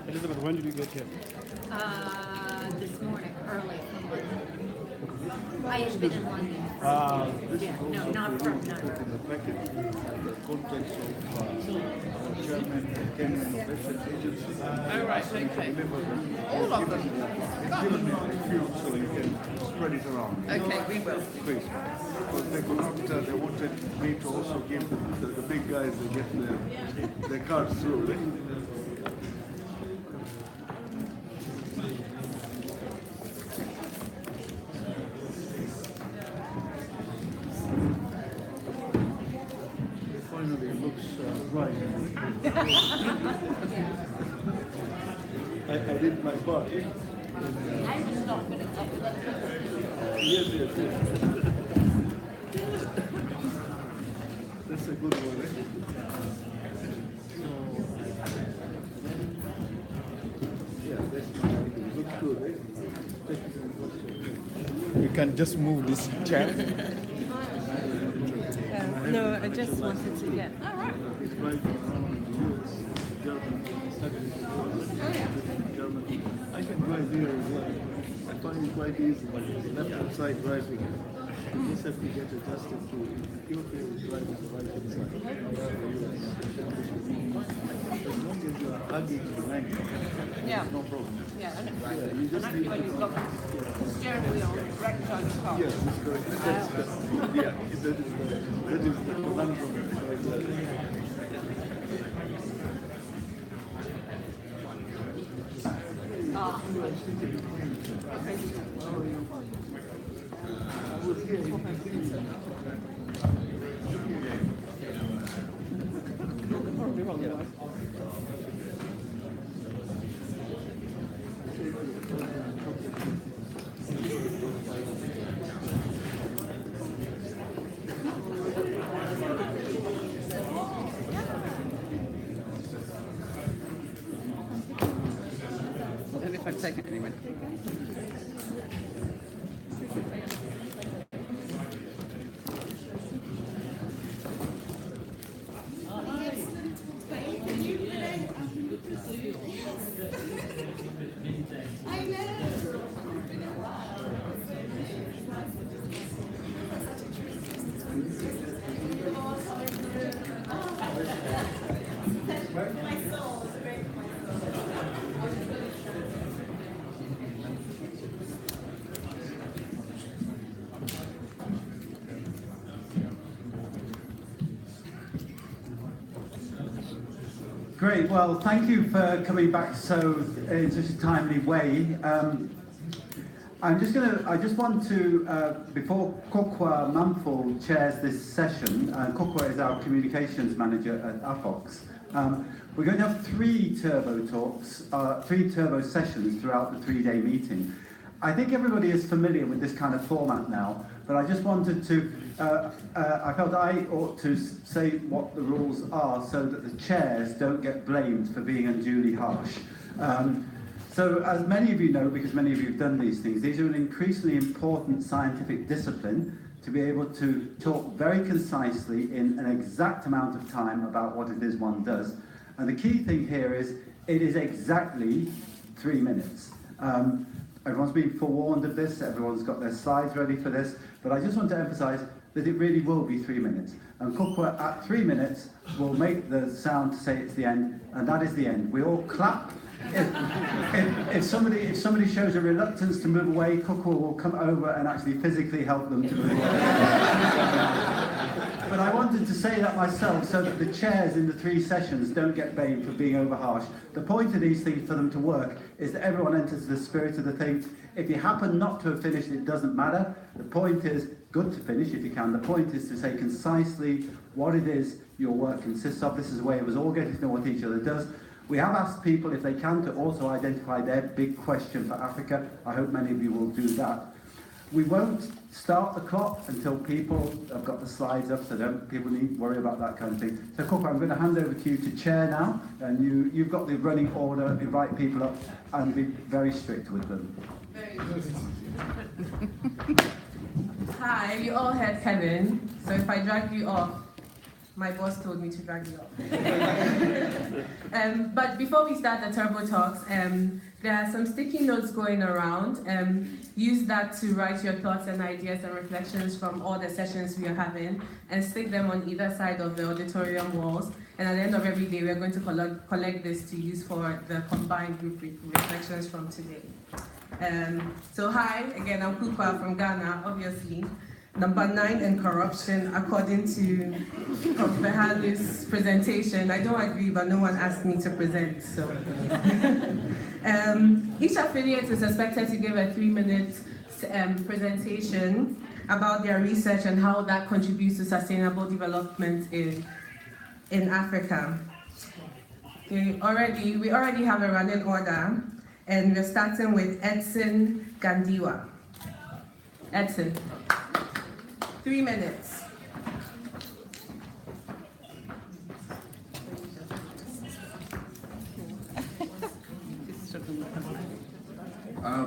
Speaker 4: Elizabeth, when did you get here?
Speaker 3: This morning, early from London. I had been in London. No, not from London.
Speaker 10: In the packet, the context of our chairman, Kenyan Innovation Agency.
Speaker 2: Oh, right, okay. All of them.
Speaker 10: Given me a few so you can spread it around.
Speaker 2: Okay, we will.
Speaker 10: Please. Because they could not, they wanted me to also give the big guys to get their cards through. Finally, it looks right. I did my part.
Speaker 2: I'm just not going to tell you that.
Speaker 10: Yes. That's a good one, eh? Yeah, that's my idea. Looks good, eh?
Speaker 1: You can just move this chair.
Speaker 3: No, I just wanted to get.
Speaker 2: All right.
Speaker 10: It's right around the US, German, studies, German. I can drive here as well. I find it quite easy, but left-hand side driving. You just have to get adjusted to Ethiopia is driving the right-hand side. As long as you are hugging the language,
Speaker 2: Yeah.
Speaker 10: no problem.
Speaker 2: Yeah, and
Speaker 10: You just
Speaker 2: actually when you've got the steering wheel direct on the car.
Speaker 10: Yes, it's correct. That's the, yeah, that is the conundrum.
Speaker 2: Ah, And if I take it anyway.
Speaker 6: Great. Well, thank you for coming back in such a timely way. I just want to, before Kokwa Manful chairs this session, Kokwa is our communications manager at AFOX. We're going to have 3 turbo talks, 3 turbo sessions throughout the 3-day meeting. I think everybody is familiar with this kind of format now, but I just wanted to, I felt I ought to say what the rules are so that the chairs don't get blamed for being unduly harsh. So as many of you know, because many of you have done these things, these are an increasingly important scientific discipline to be able to talk very concisely in an exact amount of time about what it is one does. And the key thing here is it is exactly 3 minutes. Everyone's been forewarned of this, everyone's got their slides ready for this, but I just want to emphasize that it really will be 3 minutes. And Kokwa at 3 minutes will make the sound to say it's the end, and that is the end. We all clap. If somebody shows a reluctance to move away, Kokwa will come over and actually physically help them to move away. But I wanted to say that myself so that the chairs in the 3 sessions don't get blamed for being over harsh. The point of these things for them to work is that everyone enters the spirit of the thing. If you happen not to have finished, it doesn't matter. The point is, good to finish if you can. The point is to say concisely what it is your work consists of. This is a way of us all getting to know what each other does. We have asked people, if they can, to also identify their big question for Africa. I hope many of you will do that. We won't start the clock until people have got the slides up, so people need to worry about that kind of thing. So, Kokwa, I'm going to hand over to you to chair now, and you've got the running order, invite people up, and be very strict with them.
Speaker 5: Very good. Hi, you all heard Kevin, so if I drag you off, my boss told me to drag you off. But before we start the turbo talks, there are some sticky notes going around. Use that to write your thoughts and ideas and reflections from all the sessions we are having and stick them on either side of the auditorium walls. And at the end of every day, we're going to collect this to use for the combined group reflections from today. So hi, again, I'm Kokwa from Ghana, obviously. Number 9 in corruption, according to Prof. Halu's presentation. I don't agree, but no one asked me to present, so. Each affiliate is expected to give a 3-minute presentation about their research and how that contributes to sustainable development in Africa. We already have a running order, and we're starting with Edson Gandiwa. Edson. 3 minutes.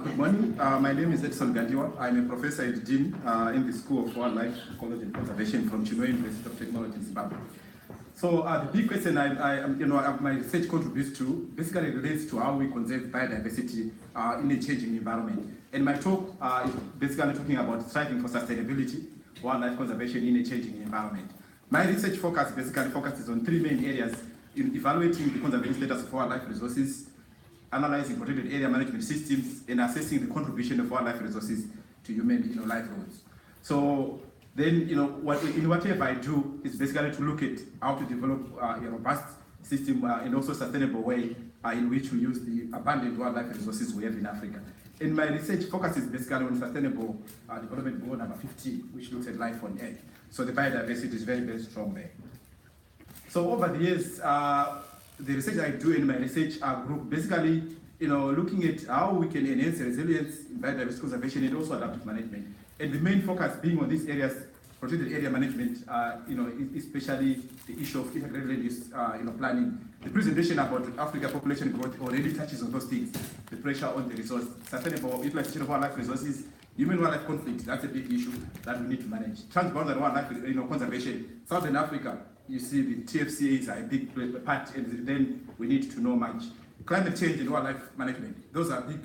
Speaker 12: Good morning. My name is Edson Gandiwa. I'm a professor at Dean in the School of Wildlife Ecology and Conservation from Chinua University of Technology in Zimbabwe. So the big question my research contributes to basically relates to how we conserve biodiversity in a changing environment. And my talk is basically talking about striving for sustainability, wildlife conservation in a changing environment. My research focus basically focuses on 3 main areas: in evaluating the conservation status of wildlife resources, analyzing protected area management systems, and assessing the contribution of wildlife resources to human livelihoods. So then, whatever I do is basically to look at how to develop a robust system in also sustainable way in which we use the abundant wildlife resources we have in Africa. And my research focuses basically on Sustainable Development Goal number 15, which looks at life on Earth. So the biodiversity is very, very strong there. So over the years, the research I do in my research group, basically, looking at how we can enhance resilience in biodiversity conservation and also adaptive management. And the main focus being on these areas, protected area management, especially the issue of integrated land use, planning. The presentation about Africa population growth already touches on those things. The pressure on the resource, sustainable utilization of wildlife resources, human-wildlife conflict, that's a big issue that we need to manage. Transboundary wildlife conservation, Southern Africa, you see the TFCAs are a big part, and then we need to know much. Climate change and wildlife management, those are big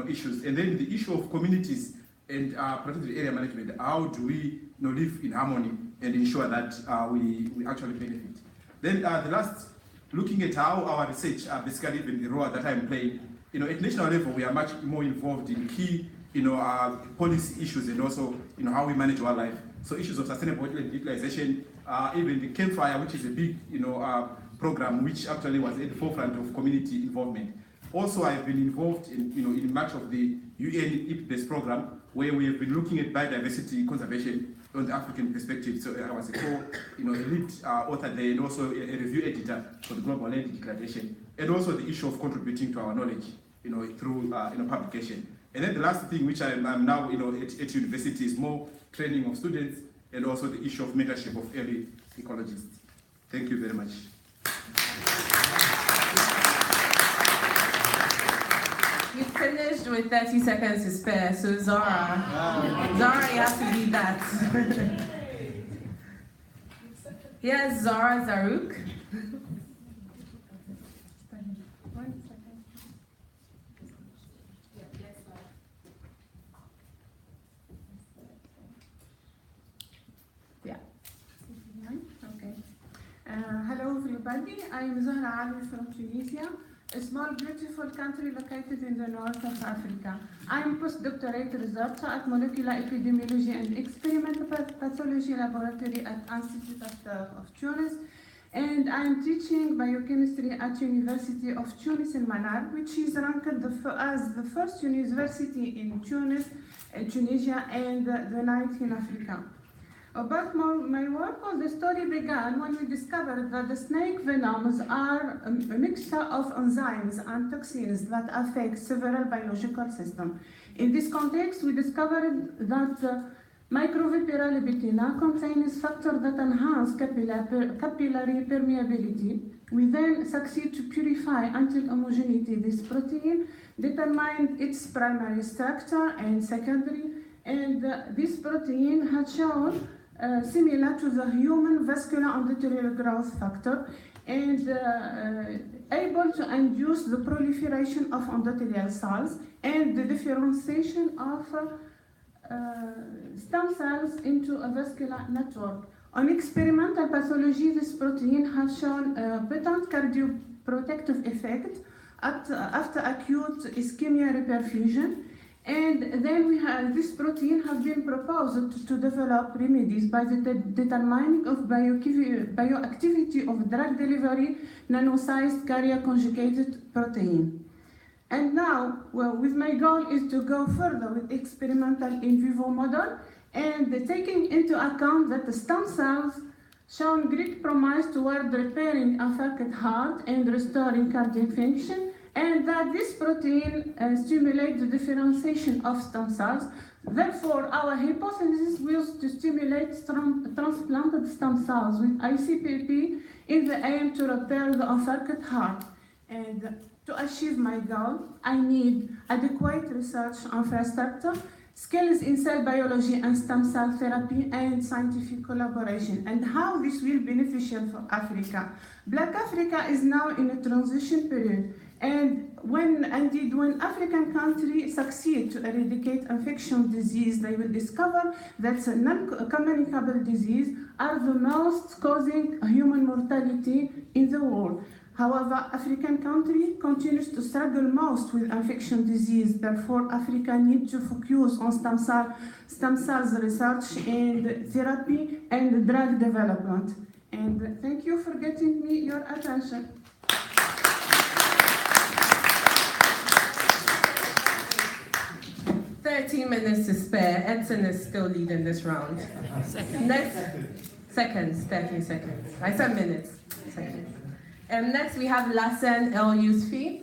Speaker 12: issues. And then the issue of communities and protected area management, how do we live in harmony and ensure that we actually benefit. Then the last, looking at how our research, basically even the role that I'm playing, at national level we are much more involved in key policy issues and also how we manage wildlife. So issues of sustainable utilization, even the campfire, which is a big program which actually was at the forefront of community involvement. Also, I've been involved in much of the UN IPBES program, where we have been looking at biodiversity conservation on the African perspective. So I was a lead author there, and also a review editor for the Global Land Declaration, and also the issue of contributing to our knowledge, through publication. And then the last thing, which I'm now, at university, is more training of students, and also the issue of mentorship of early ecologists. Thank you very much.
Speaker 5: You finished with 30 seconds to spare, so Zara, you have to be that. Here's Zara Zarouk.
Speaker 13: Hello everybody, I am Zahra Ali from Tunisia, a small beautiful country located in the north of Africa. I am postdoctorate researcher at Molecular Epidemiology and Experimental Pathology Laboratory at Institute of Tunis, and I am teaching biochemistry at University of Tunis in Manar, which is ranked as the first university in Tunis, Tunisia, and the ninth in Africa. About my work, the story began when we discovered that the snake venoms are a mixture of enzymes and toxins that affect several biological systems. In this context, we discovered that microviparal epithelia contains factors that enhance capillary permeability. We then succeed to purify until homogeneity this protein, determine its primary structure and secondary, and this protein had shown similar to the human vascular endothelial growth factor and able to induce the proliferation of endothelial cells and the differentiation of stem cells into a vascular network. On experimental pathology, this protein has shown a potent cardioprotective effect after acute ischemia reperfusion. And then this protein has been proposed to develop remedies by the determining of bioactivity of drug delivery nano-sized carrier conjugated protein. And now, with my goal is to go further with experimental in vivo model and taking into account that the stem cells shown great promise toward repairing affected heart and restoring cardiac function, and that this protein stimulates the differentiation of stem cells. Therefore, our hypothesis was to stimulate transplanted stem cells with ICPP in the aim to repair the affected heart. And to achieve my goal, I need adequate research infrastructure, skills in cell biology and stem cell therapy, and scientific collaboration, and how this will be beneficial for Africa. Black Africa is now in a transition period. And when African countries succeed to eradicate infectious disease, they will discover that non-communicable diseases are the most causing human mortality in the world. However, African country continues to struggle most with infectious disease. Therefore, Africa needs to focus on stem cells research and therapy and drug development. And thank you for getting me your attention. 30 minutes to spare. Edson is still leading this round. Next, seconds, 30 seconds. I said minutes, seconds. Next we have Lassen El Yousfi.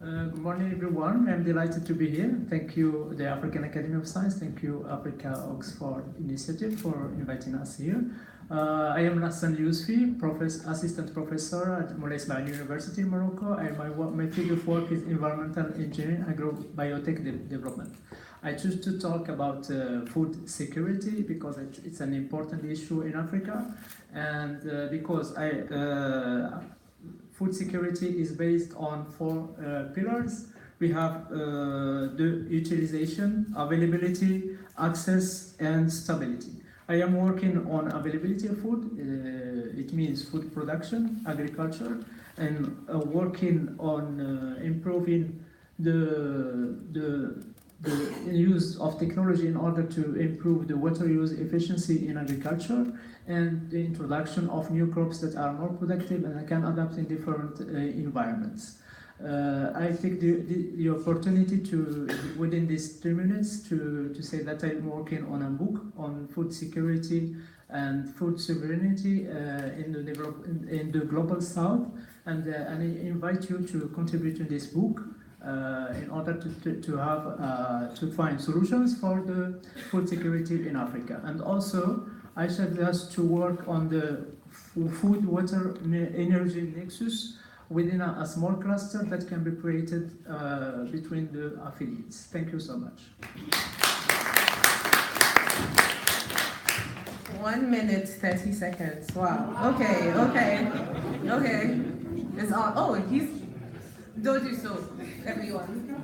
Speaker 14: Good morning, everyone. I'm delighted to be here. Thank you, the African Academy of Science. Thank you, Africa Oxford Initiative, for inviting us here. I am Lassen Yousfi, assistant professor at Moulay Ismail University in Morocco, and my field of work is environmental engineering, agrobiotech development. I choose to talk about food security because it's an important issue in Africa, and because food security is based on 4 pillars. We have the utilization, availability, access, and stability. I am working on availability of food. It means food production, agriculture, and working on improving the use of technology in order to improve the water use efficiency in agriculture, and the introduction of new crops that are more productive and can adapt in different environments. I take the opportunity to, within these 3 minutes, to say that I'm working on a book on food security and food sovereignty in the global south, and I invite you to contribute to this book in order to find solutions for the food security in Africa. And also, I suggest to work on the food, water, energy nexus within a small cluster that can be created between the affiliates. Thank you so much.
Speaker 13: 1 minute, 30 seconds. Wow. Okay. It's on. Oh, don't do so, everyone.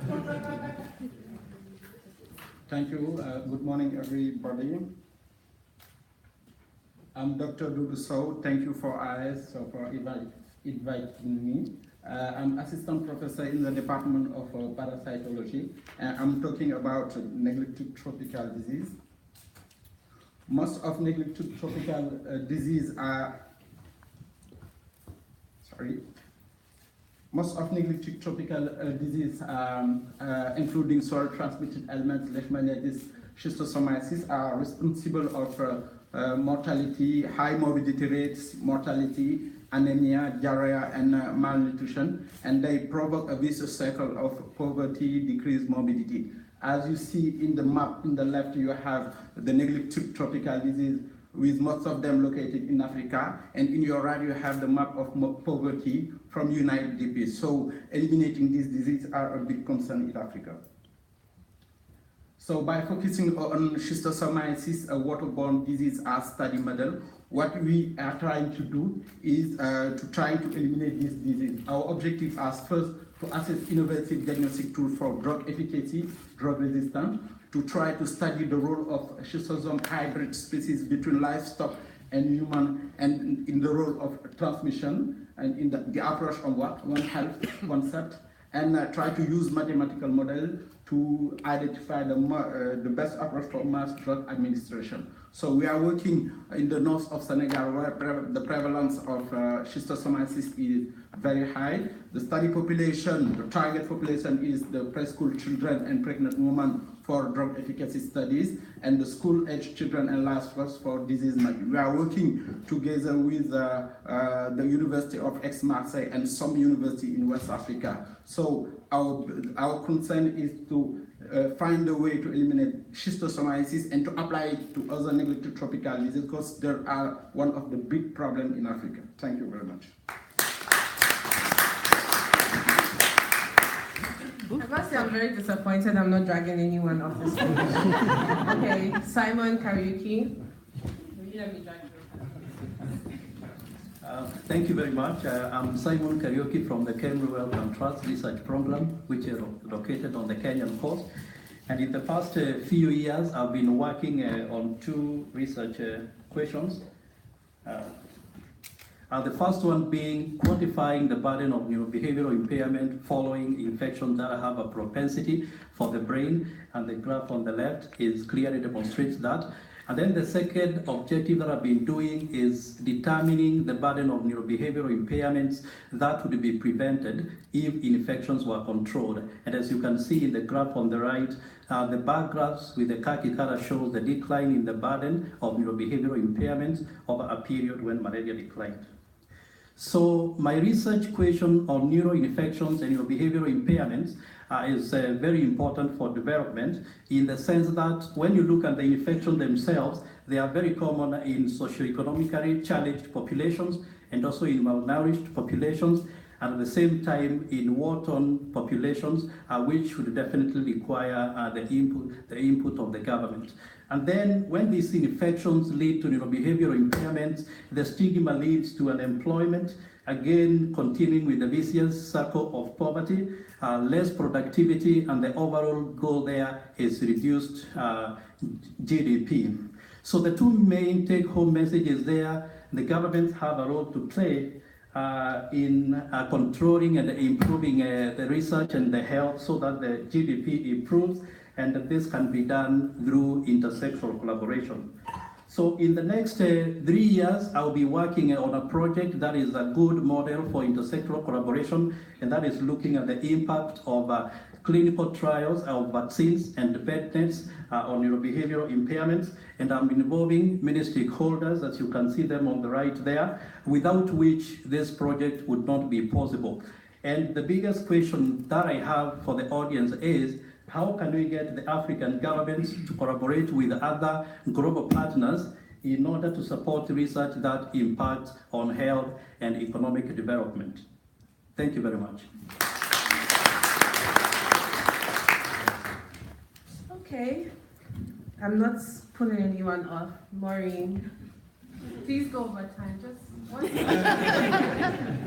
Speaker 15: Thank you. Good morning, everybody. I'm Dr. Doudou Sow. Thank you for inviting me. I'm assistant professor in the Department of Parasitology, and I'm talking about neglected tropical disease. Most of neglected tropical disease are, including soil-transmitted elements, leishmaniasis, schistosomiasis, are responsible of mortality, high morbidity rates, mortality, anemia, diarrhea, and malnutrition, and they provoke a vicious cycle of poverty, decreased morbidity. As you see in the map in the left, you have the neglected tropical disease, with most of them located in Africa, and in your right you have the map of poverty from UNDP. So eliminating these diseases are a big concern in Africa. So by focusing on schistosomiasis, a waterborne disease as study model, what we are trying to do is to try to eliminate this disease. Our objective is first to assess innovative diagnostic tools for drug efficacy, drug resistance, to try to study the role of schistosome hybrid species between livestock and human, and in the role of transmission, and in the approach on what? One health concept, and try to use mathematical model to identify the best approach for mass drug administration. So we are working in the north of Senegal, where the prevalence of schistosomiasis is very high. The study population, the target population is the preschool children and pregnant women for drug efficacy studies, and the school-aged children and livestock for disease mapping. We are working together with the University of Aix-Marseille and some university in West Africa. So our concern is to find a way to eliminate schistosomiasis and to apply it to other neglected tropical diseases, because they are one of the big problems in Africa. Thank you very much.
Speaker 13: I must say I'm very disappointed I'm not dragging anyone off this stage. Okay, Simon Kariuki. Will you let me drag you?
Speaker 16: Thank you very much. I'm Simon Kariuki from the Kenya Wellcome Trust Research Program, which is located on the Kenyan coast. And in the past few years, I've been working on 2 research questions. The first one being quantifying the burden of behavioral impairment following infections that have a propensity for the brain, and the graph on the left is clearly demonstrates that. And then the second objective that I've been doing is determining the burden of neurobehavioral impairments that would be prevented if infections were controlled. And as you can see in the graph on the right, the bar graphs with the khaki color shows the decline in the burden of neurobehavioral impairments over a period when malaria declined. So my research question on neuroinfections and neurobehavioral impairments is very important for development in the sense that when you look at the infections themselves, they are very common in socioeconomically challenged populations and also in malnourished populations, and at the same time in war-torn populations, which would definitely require the input of the government. And then when these infections lead to neurobehavioral impairments, the stigma leads to unemployment, again continuing with the vicious circle of poverty, less productivity, and the overall goal there is reduced GDP. So the two main take-home messages there, the governments have a role to play in controlling and improving the research and the health so that the GDP improves, and this can be done through intersectoral collaboration. So in the next 3 years, I'll be working on a project that is a good model for intersectoral collaboration, and that is looking at the impact of clinical trials of vaccines and vet nets on neurobehavioral impairments, and I'm involving many stakeholders, as you can see them on the right there, without which this project would not be possible. And the biggest question that I have for the audience is, how can we get the African governments to collaborate with other global partners in order to support research that impacts on health and economic development? Thank you very much.
Speaker 13: Okay, I'm not pulling anyone off. Maureen, please go over time. Just one second.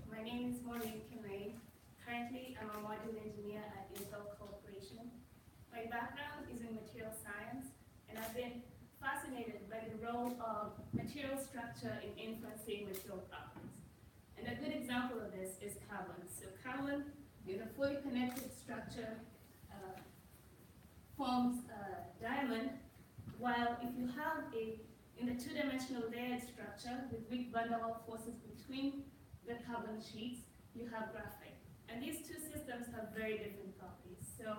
Speaker 17: My name is Maureen Kimei. Currently, I'm a module engineer at Intel Corporation. My background is in material science, and I've been fascinated by the role of material structure in influencing material properties. And a good example of this is carbon. So carbon is a fully connected structure, forms a diamond, while if you have in the two-dimensional layered structure with weak van der Waals forces between the carbon sheets, you have graphite. And these two systems have very different properties. So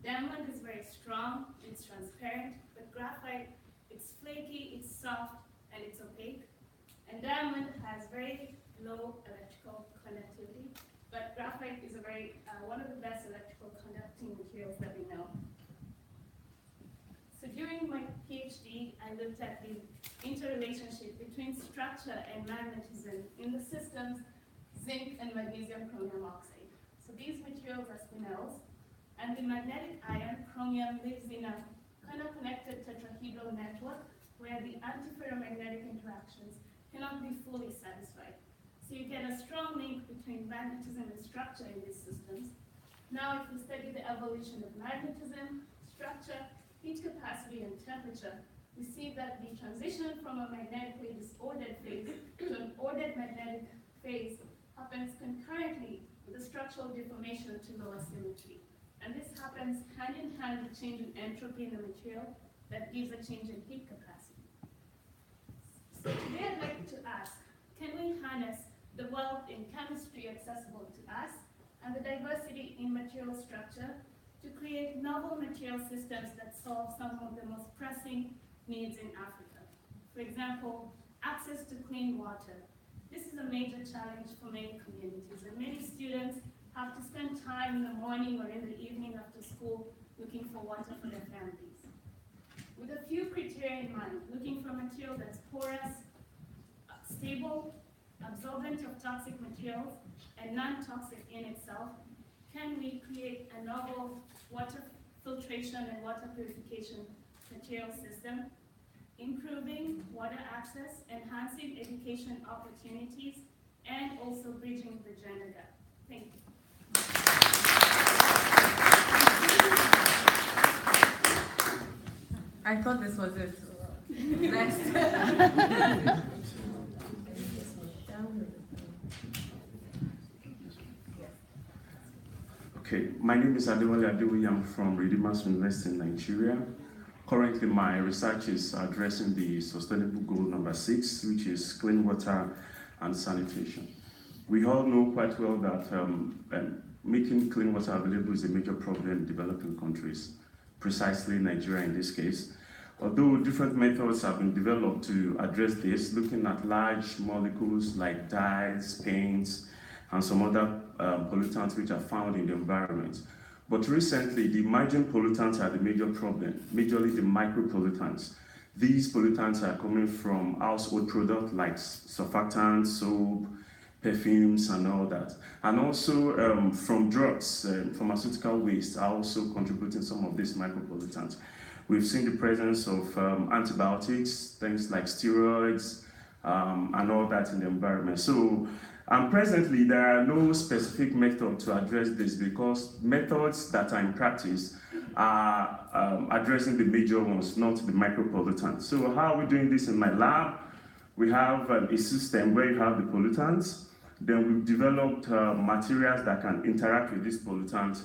Speaker 17: diamond is very strong, it's transparent, but graphite, it's flaky, it's soft, and it's opaque. And diamond has very low electrical conductivity, but graphite is one of the best electrical conducting materials that we know. So during my PhD, I looked at the interrelationship between structure and magnetism in the systems zinc and magnesium chromium oxide. So these materials are spinels, and the magnetic ion, chromium, lives in a kind of connected tetrahedral network where the antiferromagnetic interactions cannot be fully satisfied. So you get a strong link between magnetism and structure in these systems. Now, if we study the evolution of magnetism, structure, heat capacity, and temperature, we see that the transition from a magnetically disordered phase to an ordered magnetic phase happens concurrently with the structural deformation to lower symmetry. And this happens hand in hand with change in entropy in the material that gives a change in heat capacity. So today I'd like to ask, can we harness the wealth in chemistry accessible to us and the diversity in material structure to create novel material systems that solve some of the most pressing needs in Africa? For example, access to clean water. This is a major challenge for many communities, and many students have to spend time in the morning or in the evening after school looking for water for their families. With a few criteria in mind, looking for material that's porous, stable, absorbent of toxic materials, and non-toxic in itself, can we create a novel water filtration and water purification material system, improving water access, enhancing education opportunities, and also bridging the gender gap? Thank you.
Speaker 5: I thought this was it. Next.
Speaker 18: Okay, my name is Adewale Adewoye. I'm from Redeemers University in Nigeria. Currently, my research is addressing the sustainable goal number 6, which is clean water and sanitation. We all know quite well that making clean water available is a major problem in developing countries, precisely Nigeria in this case. Although different methods have been developed to address this, looking at large molecules like dyes, paints, and some other pollutants which are found in the environment. But recently, the emerging pollutants are the major problem, majorly the micropollutants. These pollutants are coming from household products like surfactants, soap, perfumes, and all that. And also from drugs, pharmaceutical waste are also contributing some of these micropollutants. We've seen the presence of antibiotics, things like steroids, and all that in the environment. So, presently, there are no specific methods to address this because methods that are in practice are addressing the major ones, not the micropollutants. So how are we doing this in my lab? We have a system where you have the pollutants. Then we've developed materials that can interact with these pollutants,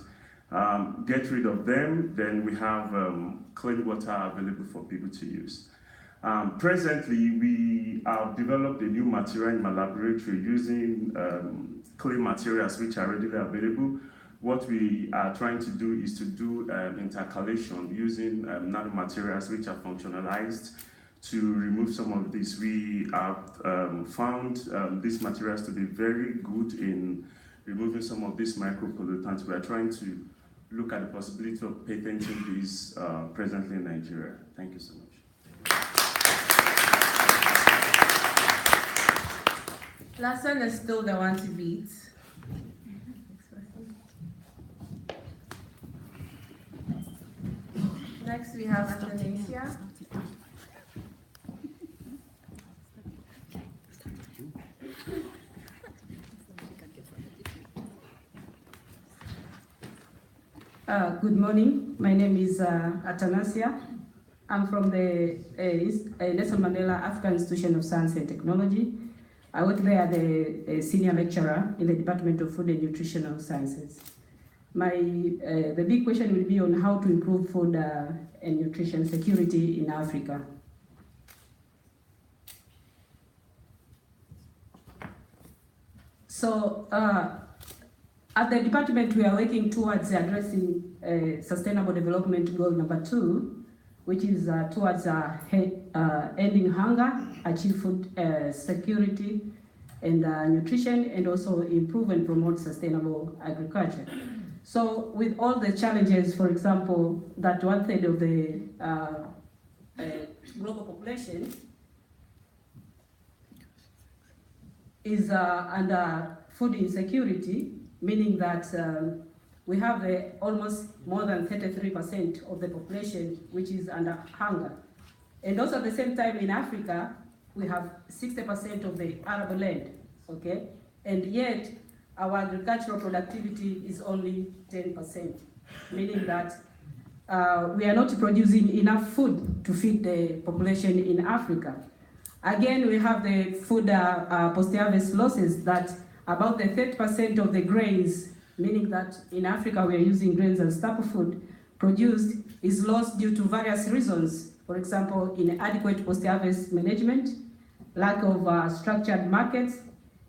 Speaker 18: get rid of them. Then we have clean water available for people to use. Presently, we have developed a new material in my laboratory using clean materials which are readily available. What we are trying to do is to do intercalation using nanomaterials which are functionalized to remove some of this. We have found these materials to be very good in removing some of these micropollutants. We are trying to look at the possibility of patenting these presently in Nigeria. Thank you so much.
Speaker 5: Last one is still the one to beat. Next we have Indonesia.
Speaker 19: Good morning. My name is Atanasia. I'm from the Nelson Mandela African Institution of Science and Technology. I work there as a senior lecturer in the Department of Food and Nutritional Sciences. The big question will be on how to improve food and nutrition security in Africa. So, at the department, we are working towards addressing Sustainable Development Goal number 2, which is towards ending hunger, achieve food security and nutrition, and also improve and promote sustainable agriculture. So with all the challenges, for example, that 1/3 of the global population is under food insecurity, meaning that we have almost more than 33% of the population which is under hunger. And also at the same time in Africa, we have 60% of the arable land, okay? And yet, our agricultural productivity is only 10%, meaning that we are not producing enough food to feed the population in Africa. Again, we have the food post-harvest losses that about the 30% of the grains, meaning that in Africa we are using grains as staple food, produced is lost due to various reasons. For example, inadequate post-harvest management, lack of structured markets,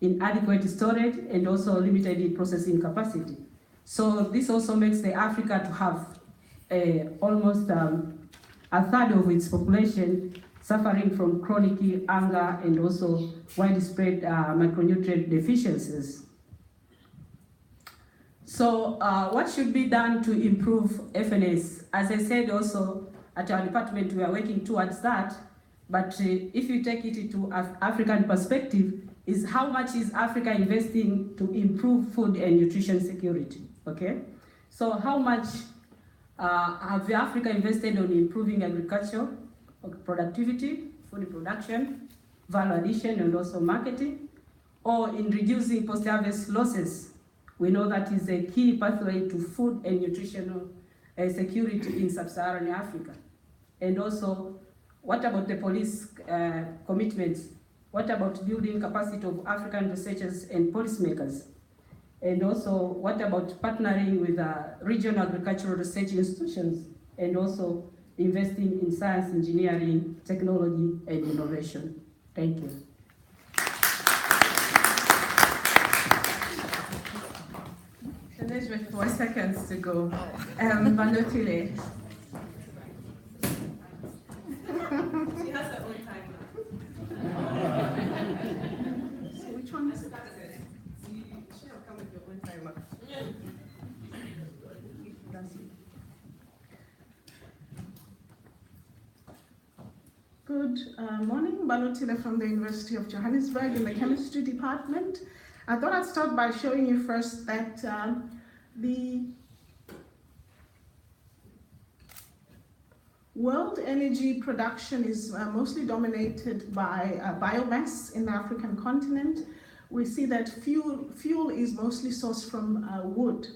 Speaker 19: inadequate storage, and also limited processing capacity. So this also makes the Africa to have almost 1/3 of its population suffering from chronic hunger and also widespread micronutrient deficiencies. So what should be done to improve FNS? As I said also, at our department, we are working towards that. But if you take it into African perspective, is how much is Africa investing to improve food and nutrition security, okay? So how much have Africa invested on improving agriculture, productivity, food production, value addition, and also marketing, or in reducing post-harvest losses? We know that is a key pathway to food and nutritional security in sub-Saharan Africa? And also, what about the police commitments? What about building capacity of African researchers and policymakers? And also, what about partnering with regional agricultural research institutions and also investing in science, engineering, technology, and innovation? Thank you.
Speaker 13: Finish with 4 seconds to go. Banotile.
Speaker 2: She has her own time.
Speaker 13: So which one is it?
Speaker 2: You should have come with your own timer.
Speaker 13: Good morning, Banotile from the University of Johannesburg in the chemistry department. I thought I'd start by showing you first that the world energy production is mostly dominated by biomass in the African continent. We see that fuel is mostly sourced from wood.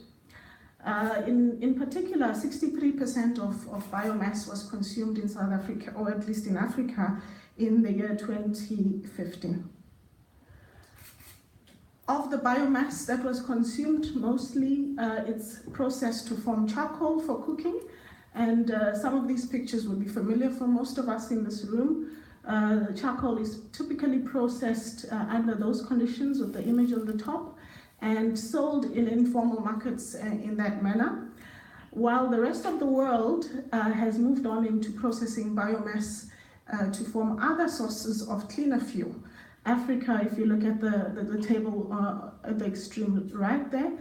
Speaker 13: In particular, 63% of biomass was consumed in South Africa, or at least in Africa, in the year 2015. Of the biomass that was consumed, mostly it's processed to form charcoal for cooking, and some of these pictures will be familiar for most of us in this room. Charcoal is typically processed under those conditions with the image on the top and sold in informal markets in that manner, while the rest of the world has moved on into processing biomass to form other sources of cleaner fuel. Africa, if you look at the table at the extreme right there,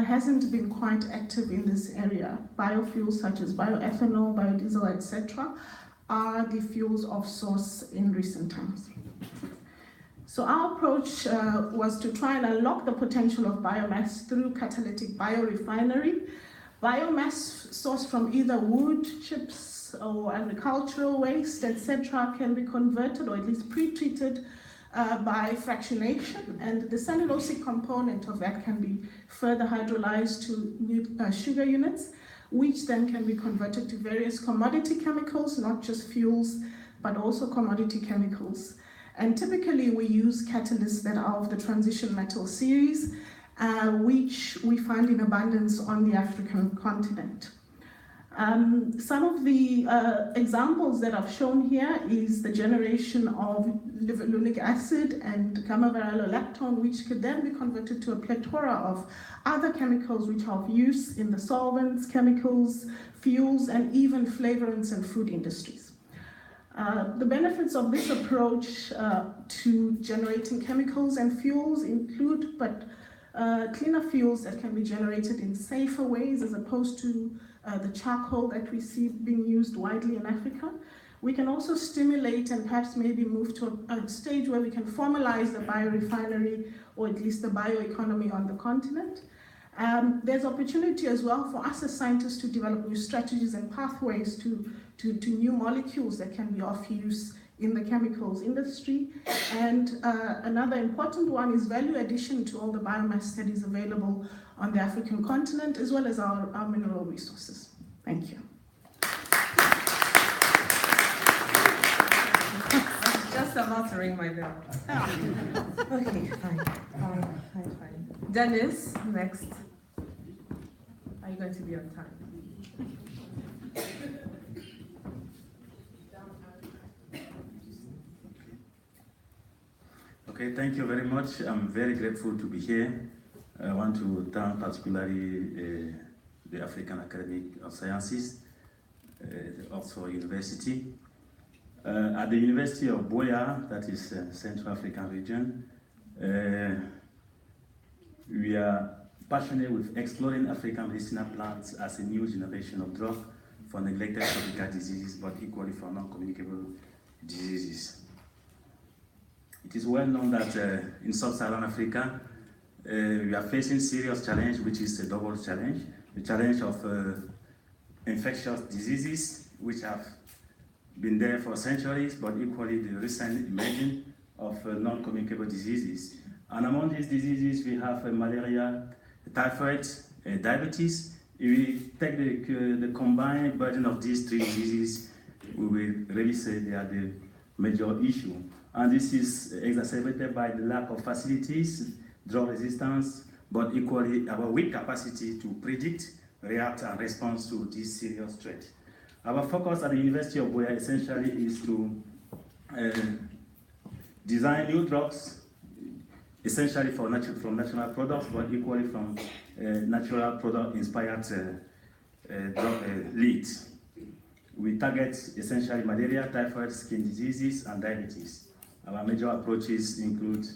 Speaker 13: hasn't been quite active in this area. Biofuels such as bioethanol, biodiesel, etc. are the fuels of source in recent times. So our approach was to try and unlock the potential of biomass through catalytic biorefinery. Biomass sourced from either wood, chips, or agricultural waste, etc. can be converted or at least pre-treated by fractionation, and the cellulosic component of that can be further hydrolyzed to sugar units, which then can be converted to various commodity chemicals, not just fuels, but also commodity chemicals. And typically we use catalysts that are of the transition metal series, which we find in abundance on the African continent. Some of the examples that I've shown here is the generation of linoleic acid and gamma-varylolactone, which could then be converted to a plethora of other chemicals which are of use in the solvents, chemicals, fuels, and even flavorants and food industries. The benefits of this approach to generating chemicals and fuels include cleaner fuels that can be generated in safer ways as opposed to the charcoal that we see being used widely in Africa. We can also stimulate and perhaps maybe move to a stage where we can formalize the biorefinery or at least the bioeconomy on the continent. There's opportunity as well for us as scientists to develop new strategies and pathways to new molecules that can be of use in the chemicals industry. And another important one is value addition to all the biomass that is available on the African continent, as well as our mineral resources. Thank you.
Speaker 5: Just about to ring my bell. Okay, fine. Dennis, next. Are you going to be on time?
Speaker 20: Okay, thank you very much. I'm very grateful to be here. I want to thank particularly the African Academy of Sciences, also university. At the University of Buea, that is Central African region, we are passionate with exploring African medicinal plants as a new generation of drug for neglected tropical diseases, but equally for non-communicable diseases. It is well known that in sub-Saharan Africa, we are facing serious challenge, which is a double challenge. The challenge of infectious diseases, which have been there for centuries, but equally the recent emerging of non-communicable diseases. And among these diseases, we have malaria, typhoid, diabetes, If we take the combined burden of these three diseases, we will really say they are the major issue. And this is exacerbated by the lack of facilities, drug resistance, but equally our weak capacity to predict, react, and respond to this serious threat. Our focus at the University of Buea essentially is to design new drugs, essentially from natural products, but equally from natural product-inspired drug leads. We target essentially malaria, typhoid, skin diseases, and diabetes. Our major approaches include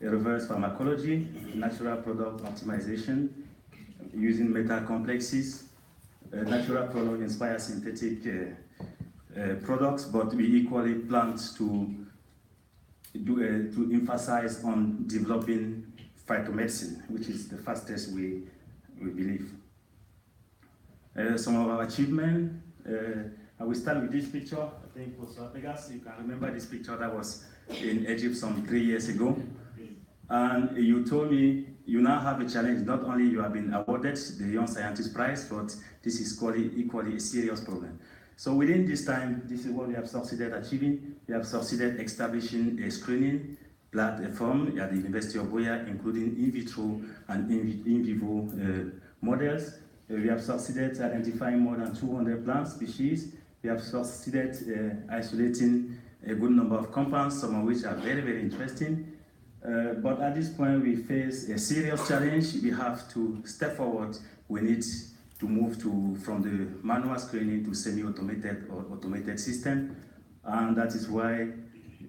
Speaker 20: reverse pharmacology, natural product optimization, using metal complexes, natural product-inspired synthetic products, but we equally plan to emphasize on developing phytomedicine, which is the fastest we believe. Some of our achievements, I will start with this picture. I think Professor Vegas, you can remember this picture that was in Egypt some 3 years ago. And you told me you now have a challenge. Not only you have been awarded the Young Scientist Prize, but this is equally a serious problem. So within this time, this is what we have succeeded achieving. We have succeeded establishing a screening platform at the University of Buea, including in vitro and in vivo models. We have succeeded identifying more than 200 plant species. We have succeeded isolating a good number of compounds, some of which are very, very interesting. But at this point, we face a serious challenge. We have to step forward. We need to move from the manual screening to semi-automated or automated system. And that is why,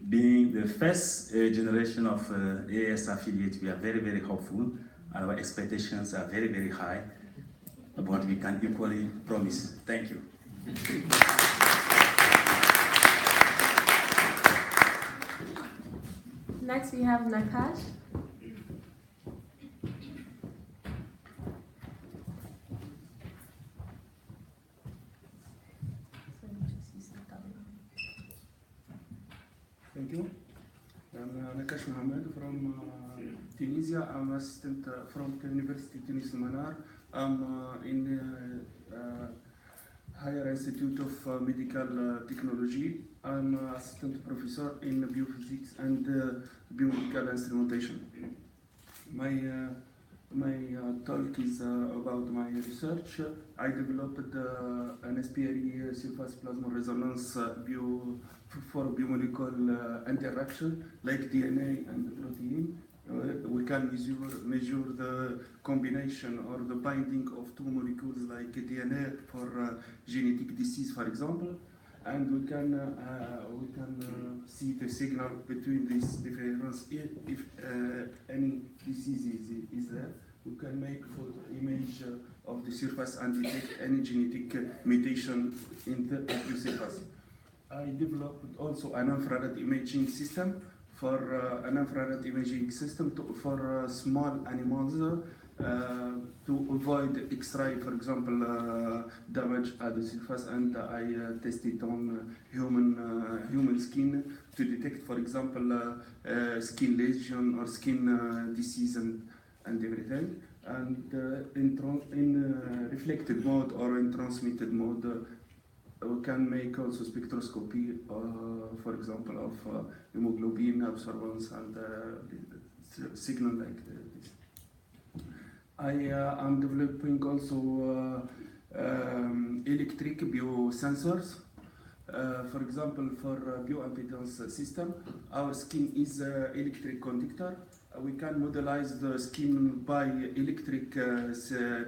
Speaker 20: being the first generation of AAS affiliates, we are very, very hopeful. Our expectations are very, very high. But we can equally promise. Thank you.
Speaker 13: Next, we have Nakash.
Speaker 14: Thank you. I'm Nakash Mohammed from Tunisia. I'm assistant from the University of Tunis Manar. I'm in the Higher Institute of Medical Technology. I'm assistant professor in biophysics and biomedical instrumentation. My talk is about my research. I developed an SPRE surface plasma resonance for biomolecular interaction like DNA and protein. We can measure the combination or the binding of two molecules like DNA for genetic disease, for example, and we can see the signal between these differences if any disease is there. We can make photo image of the surface and detect any genetic mutation in the surface. I developed also an infrared imaging system for for small animals to avoid X-ray, for example, damage at the surface, and I tested on human skin to detect, for example, skin lesion or skin disease and everything. And in reflected mode or in transmitted mode, we can make also spectroscopy, for example, of hemoglobin absorbance and signal like this. I am developing also electric biosensors. For example, for bioimpedance system, our skin is electric conductor. We can modelize the skin by electric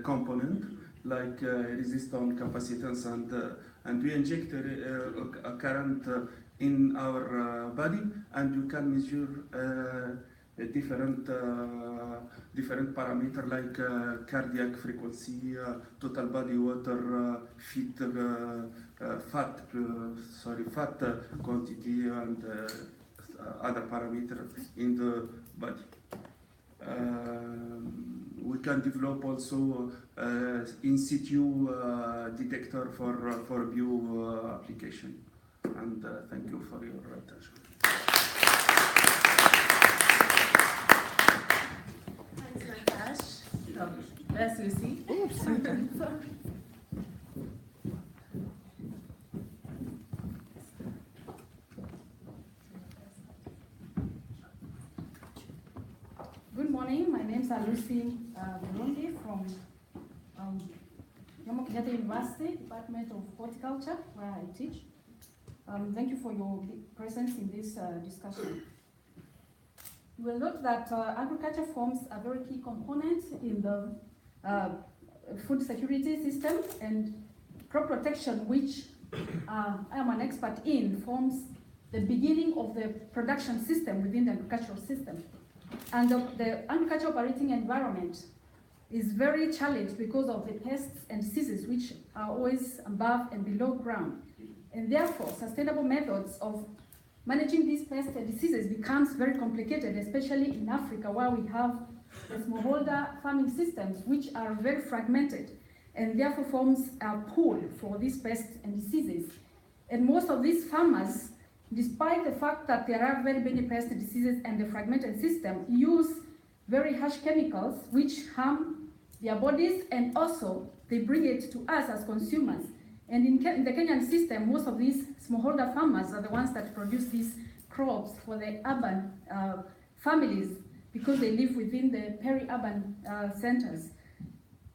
Speaker 14: component like resistance, capacitance, and we inject a current in our body, and you can measure different parameters like cardiac frequency, total body water, fat quantity, and other parameters in the body. We can develop also in situ detector for bio application. And thank you for your attention.
Speaker 2: Thanks, Nakash.
Speaker 5: That's Lucy.
Speaker 21: Good morning. My name is Lucy Burundi from Jomo Kenyatta University, Department of Horticulture, where I teach. Thank you for your presence in this discussion. You will note that agriculture forms a very key component in the food security system, and crop protection, which I am an expert in, forms the beginning of the production system within the agricultural system. And the agriculture operating environment is very challenged because of the pests and diseases which are always above and below ground. And therefore, sustainable methods of managing these pests and diseases becomes very complicated, especially in Africa, where we have the smallholder farming systems which are very fragmented, and therefore forms a pool for these pests and diseases. And most of these farmers, despite the fact that there are very many pests and diseases and the fragmented system, use very harsh chemicals which harm their bodies, and also they bring it to us as consumers. And in the Kenyan system, most of these smallholder farmers are the ones that produce these crops for the urban families, because they live within the peri-urban centers.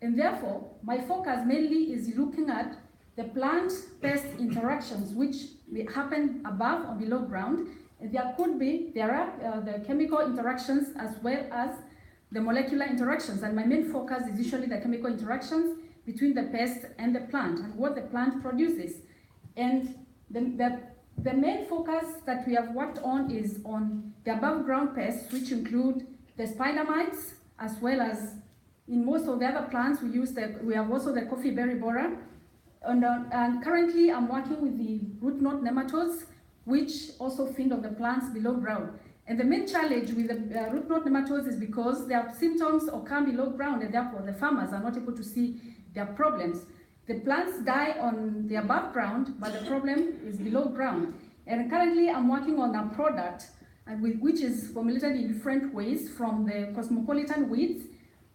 Speaker 21: And therefore, my focus mainly is looking at the plant-pest interactions which happen above or below ground. And there are the chemical interactions as well as the molecular interactions. And my main focus is usually the chemical interactions between the pest and the plant and what the plant produces. And the main focus that we have worked on is on the above ground pests, which include the spider mites, as well as in most of the other plants we have also the coffee berry borer. And currently I'm working with the root knot nematodes, which also feed on the plants below ground. And the main challenge with the root knot nematodes is because their symptoms occur below ground, and therefore the farmers are not able to see their problems. The plants die on the above ground, but the problem is below ground. And currently I'm working on a product which is formulated in different ways from the cosmopolitan weeds.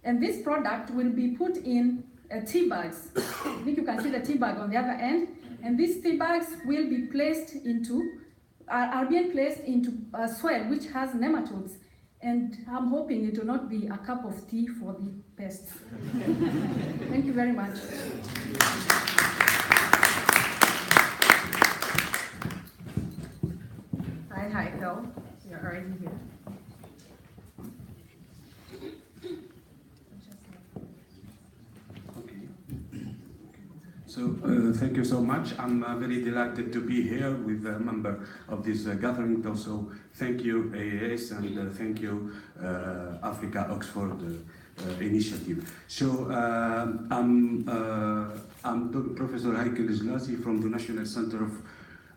Speaker 21: And this product will be put in tea bags. I think you can see the tea bag on the other end. And these tea bags will be placed into, are being placed into soil which has nematodes. And I'm hoping it will not be a cup of tea for the pests. Thank you very much.
Speaker 5: Hi, Phil. You're already here.
Speaker 18: So thank you so much. I'm very delighted to be here with a member of this gathering. Also, thank you AAS and thank you Africa Oxford initiative. So I'm Professor Heikel Islazi from the National Center of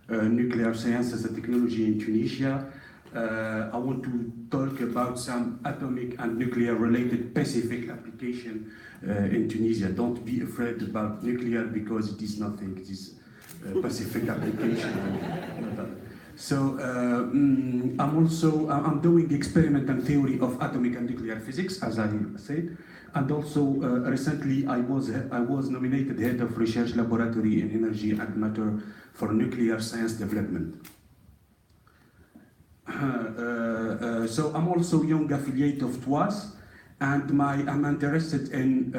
Speaker 18: Nuclear Sciences and Technology in Tunisia. I want to talk about some atomic and nuclear related specific application in Tunisia. Don't be afraid about nuclear because it is nothing, it is specific application. So I'm doing experiment and theory of atomic and nuclear physics, as I said. And also recently I was nominated head of research laboratory in energy and matter for nuclear science development. So I'm also young affiliate of TWAS, and I'm interested in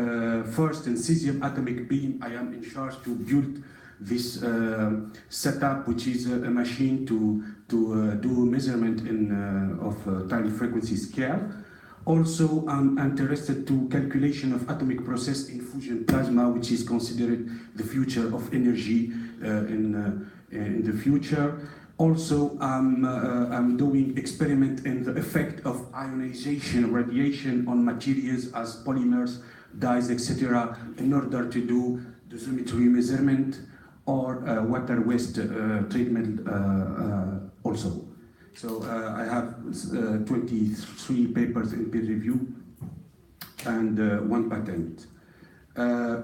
Speaker 18: first in cesium atomic beam. I am in charge to build this setup, which is a machine to do measurement of time frequency scale. Also, I'm interested to calculation of atomic process in fusion plasma, which is considered the future of energy in the future. Also, I'm doing experiment in the effect of ionization radiation on materials as polymers, dyes, etc., in order to do dosimetry measurement or water waste treatment also. So I have 23 papers in peer review and 1 patent.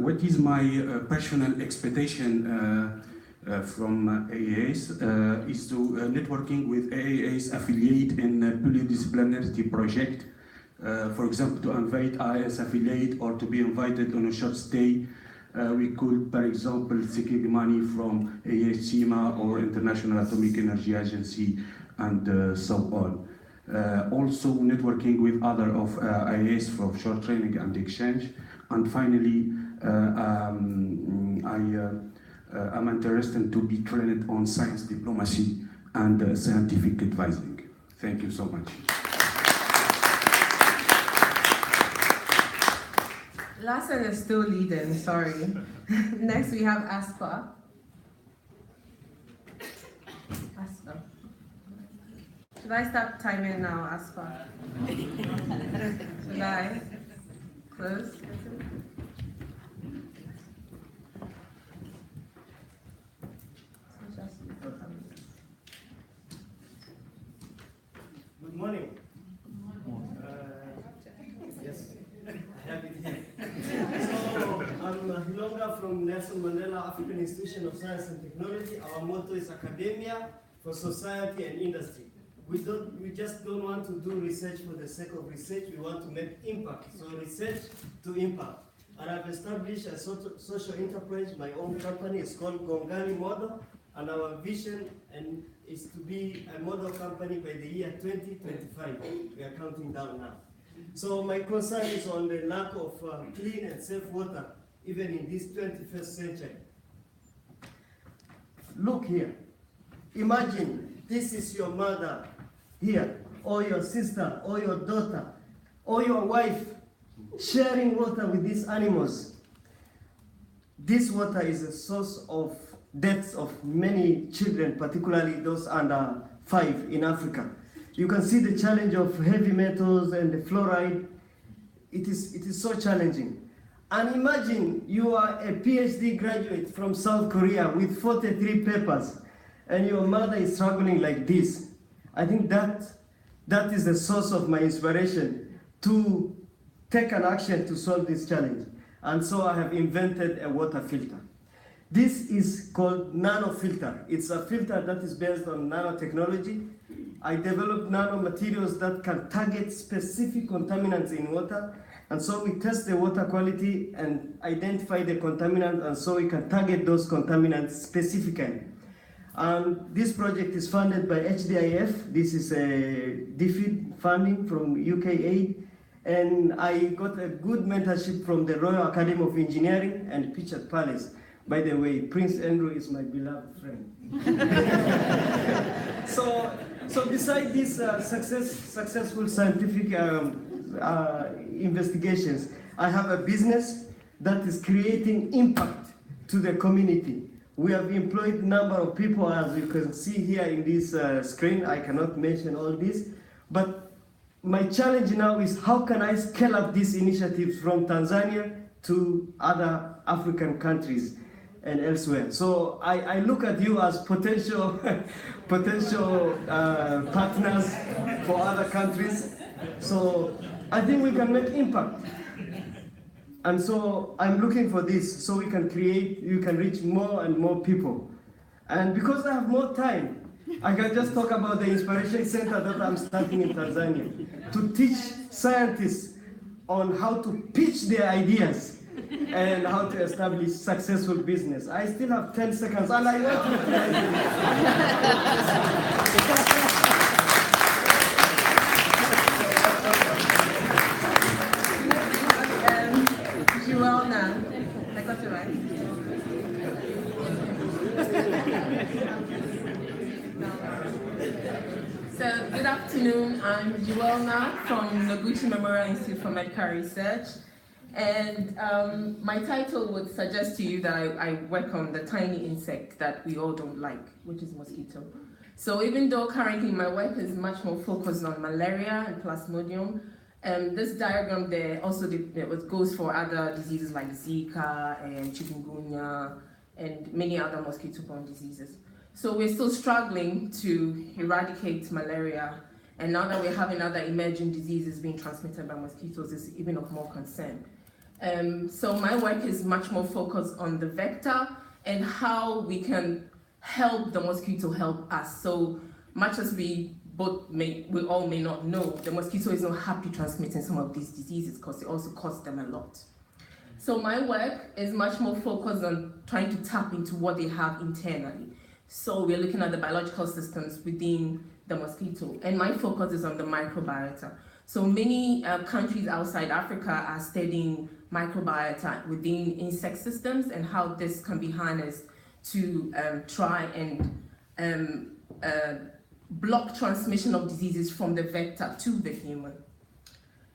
Speaker 18: What is my personal expectation from AAS is to networking with AAS affiliate in a pluridisciplinarity project
Speaker 7: For example, to invite IS affiliate or to be invited on a short stay, we could, for example, seek money from AHCMA or International Atomic Energy Agency and so on. Also networking with other of IAS for short training and exchange. And finally, I'm interested to be trained on science diplomacy and scientific advising. Thank you so much.
Speaker 5: Last one is still leading, sorry. Next we have Aspa. Aspa. Should I start timing now, Aspa? Should I? Close?
Speaker 22: Good morning. Yes, I have it here. So, I'm Hilonga from Nelson Mandela African Institution of Science and Technology. Our motto is academia for society and industry. We just don't want to do research for the sake of research. We want to make impact. So research to impact. And I've established a social enterprise. My own company is called Gongani Model, and our vision is to be a model company by the year 2025. We are counting down now. So my concern is on the lack of clean and safe water, even in this 21st century. Look here. Imagine this is your mother here, or your sister, or your daughter, or your wife sharing water with these animals. This water is a source of deaths of many children, particularly those under 5 in Africa. You can see the challenge of heavy metals and the fluoride. It is so challenging. And imagine you are a PhD graduate from South Korea with 43 papers, and your mother is struggling like this. I think that is the source of my inspiration to take an action to solve this challenge. And so I have invented a water filter. This is called nanofilter. It's a filter that is based on nanotechnology. I developed nanomaterials that can target specific contaminants in water. And so we test the water quality and identify the contaminant, and so we can target those contaminants specifically. This project is funded by HDIF. This is a DFID funding from UK Aid. And I got a good mentorship from the Royal Academy of Engineering and Pictured Palace. By the way, Prince Andrew is my beloved friend. So besides these successful scientific investigations, I have a business that is creating impact to the community. We have employed a number of people, as you can see here in this screen. I cannot mention all this, but my challenge now is how can I scale up these initiatives from Tanzania to other African countries and elsewhere. So I look at you as potential partners for other countries. So I think we can make impact. And so I'm looking for this so we can you can reach more and more people. And because I have more time, I can just talk about the Inspiration Center that I'm starting in Tanzania to teach scientists on how to pitch their ideas and how to establish successful business. I still have 10 seconds and I want
Speaker 5: to Juelna, I got it right.
Speaker 23: So, good afternoon. I'm Juelna from Noguchi Memorial Institute for Medical Research. And my title would suggest to you that I work on the tiny insect that we all don't like, which is mosquito. So even though currently my work is much more focused on malaria and Plasmodium, this diagram there also goes for other diseases like Zika and chikungunya and many other mosquito-borne diseases. So we're still struggling to eradicate malaria, and now that we're having other emerging diseases being transmitted by mosquitoes, it's even of more concern. So my work is much more focused on the vector and how we can help the mosquito help us. So much as we we all may not know, the mosquito is not happy transmitting some of these diseases because it also costs them a lot. So my work is much more focused on trying to tap into what they have internally. So we're looking at the biological systems within the mosquito, and my focus is on the microbiota. So many countries outside Africa are studying microbiota within insect systems and how this can be harnessed to try and block transmission of diseases from the vector to the human.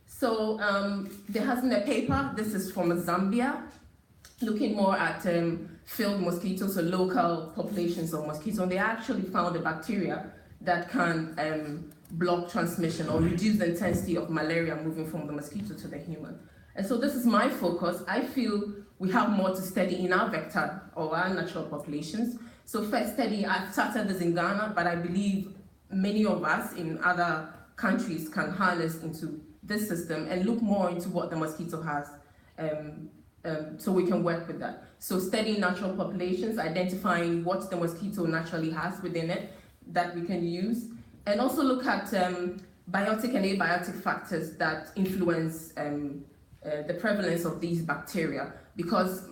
Speaker 23: So there has been a paper, this is from Zambia, looking more at field mosquitoes, so local populations of mosquitoes, and they actually found a bacteria that can block transmission or reduce the intensity of malaria moving from the mosquito to the human. And so this is my focus. I feel we have more to study in our vector or our natural populations. So first study, I started this in Ghana, but I believe many of us in other countries can harness into this system and look more into what the mosquito has, so we can work with that. So studying natural populations, identifying what the mosquito naturally has within it that we can use, and also look at biotic and abiotic factors that influence the prevalence of these bacteria, because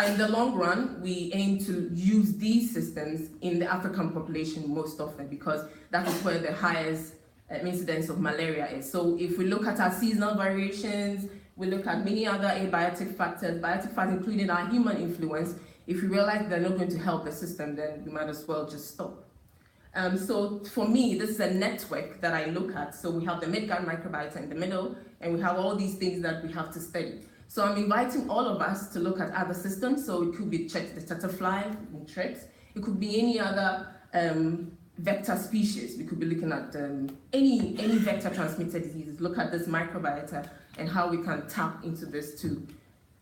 Speaker 23: in the long run, we aim to use these systems in the African population most often, because that is where the highest incidence of malaria is. So if we look at our seasonal variations, we look at many other abiotic factors, biotic factors including our human influence, if we realize they're not going to help the system, then we might as well just stop. So for me, this is a network that I look at. So we have the mid-gut microbiota in the middle, and we have all these things that we have to study. So I'm inviting all of us to look at other systems. So it could be the butterfly, tricks. It could be any other vector species. We could be looking at any vector transmitted diseases. Look at this microbiota and how we can tap into this to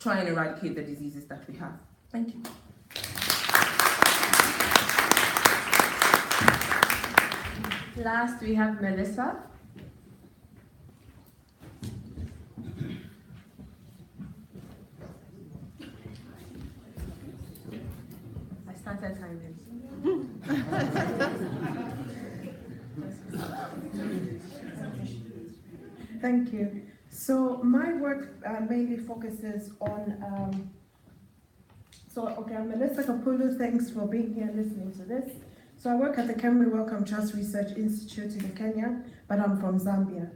Speaker 23: try and eradicate the diseases that we have. Thank you.
Speaker 8: Last, we have Melissa. I started timing.
Speaker 9: Thank you. So my work mainly focuses on, I'm Melissa Kapulu, thanks for being here and listening to this. So I work at the Cameron Wellcome Trust Research Institute in Kenya, but I'm from Zambia.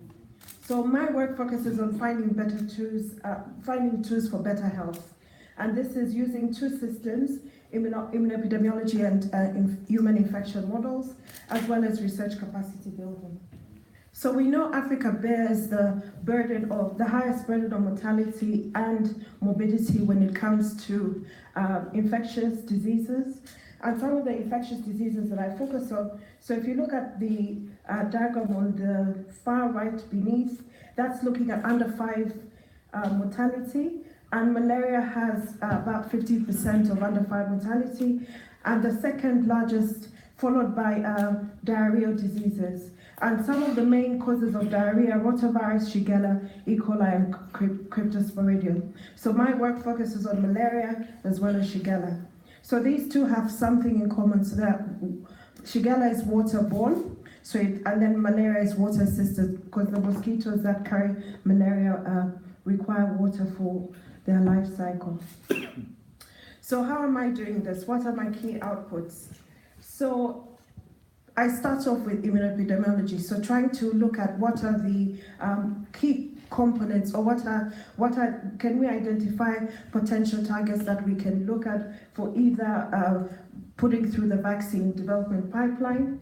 Speaker 9: So my work focuses on finding tools for better health. And this is using two systems, immunoepidemiology and human infection models, as well as research capacity building. So we know Africa bears the highest burden of mortality and morbidity when it comes to infectious diseases. And some of the infectious diseases that I focus on, so if you look at the diagram on the far right beneath, that's looking at under 5 mortality, and malaria has about 50% of under 5 mortality, and the second largest followed by diarrheal diseases. And some of the main causes of diarrhea, rotavirus, Shigella, E. coli, and Cryptosporidium. So my work focuses on malaria as well as Shigella. So these two have something in common, so that Shigella is waterborne, and then malaria is water-assisted, because the mosquitoes that carry malaria require water for their life cycle. So how am I doing this? What are my key outputs? So I start off with immunoepidemiology, so trying to look at what are the key components, or can we identify potential targets that we can look at for either putting through the vaccine development pipeline.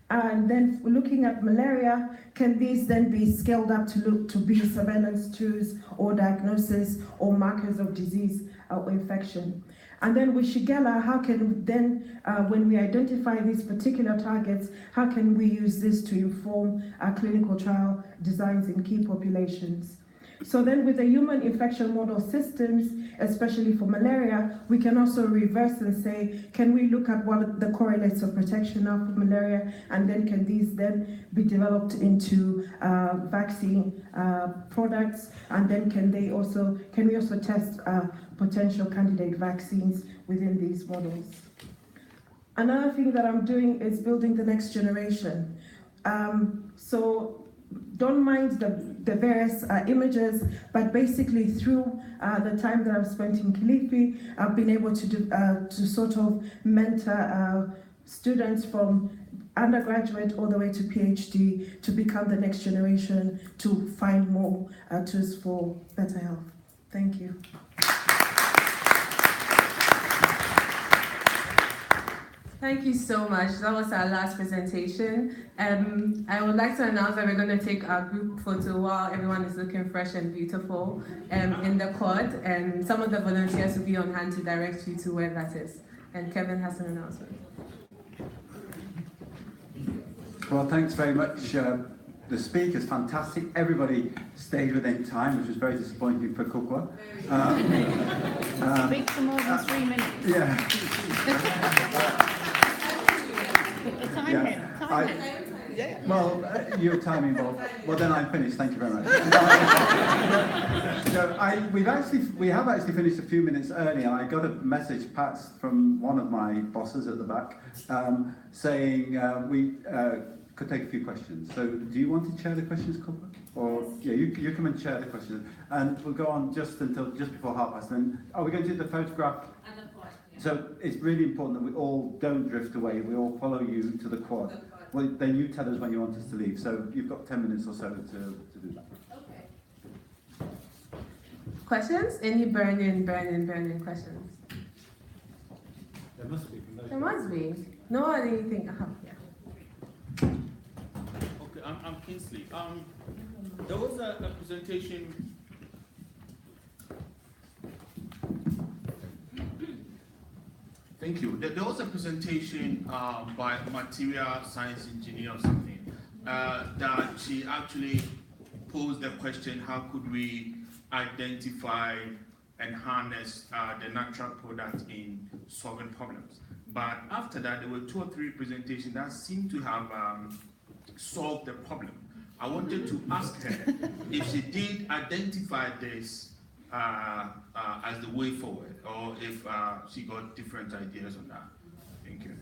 Speaker 9: And then looking at malaria, can these then be scaled up to be surveillance tools or diagnosis or markers of disease or infection? And then with Shigella, how can then, when we identify these particular targets, how can we use this to inform our clinical trial designs in key populations? So then with the human infection model systems, especially for malaria, we can also reverse and say, can we look at what the correlates of protection are for malaria, and then can these then be developed into vaccine products, and then can we also test potential candidate vaccines within these models? Another thing that I'm doing is building the next generation. So don't mind the various images, but basically through the time that I've spent in Kilifi, I've been able to sort of mentor students from undergraduate all the way to PhD to become the next generation to find more tools for better health. Thank you.
Speaker 23: Thank you so much. That was our last presentation. I would like to announce that we're going to take our group photo while everyone is looking fresh and beautiful in the quad, and some of the volunteers will be on hand to direct you to where that is. And Kevin has an announcement.
Speaker 6: Well, thanks very much. The speaker's fantastic. Everybody stayed within time, which was very disappointing for Kukwa.
Speaker 2: Speak for more than 3 minutes.
Speaker 6: Yeah. Well, your timing, Bob. Well, then I'm finished. Thank you very much. We have actually finished a few minutes early, and I got a message, Pat, from one of my bosses at the back, saying we could take a few questions. So, do you want to chair the questions, Cooper? Or yeah, you come and chair the questions, and we'll go on just before 5:30. Then, are we going to do the photograph? So it's really important that we all don't drift away. We all follow you to the quad. Well, then you tell us when you want us to leave. So you've got 10 minutes or so to do that.
Speaker 23: Okay. Questions? Any burning questions?
Speaker 10: There must be.
Speaker 23: There must be. No, anything. Yeah.
Speaker 1: Okay, I'm Kingsley. There was a presentation. Thank you. There was a presentation by a material science engineer or something that she actually posed the question, how could we identify and harness the natural product in solving problems? But after that, there were 2 or 3 presentations that seemed to have solved the problem. I wanted to ask her if she did identify this as the way forward, or if she got different ideas on that. Thank you.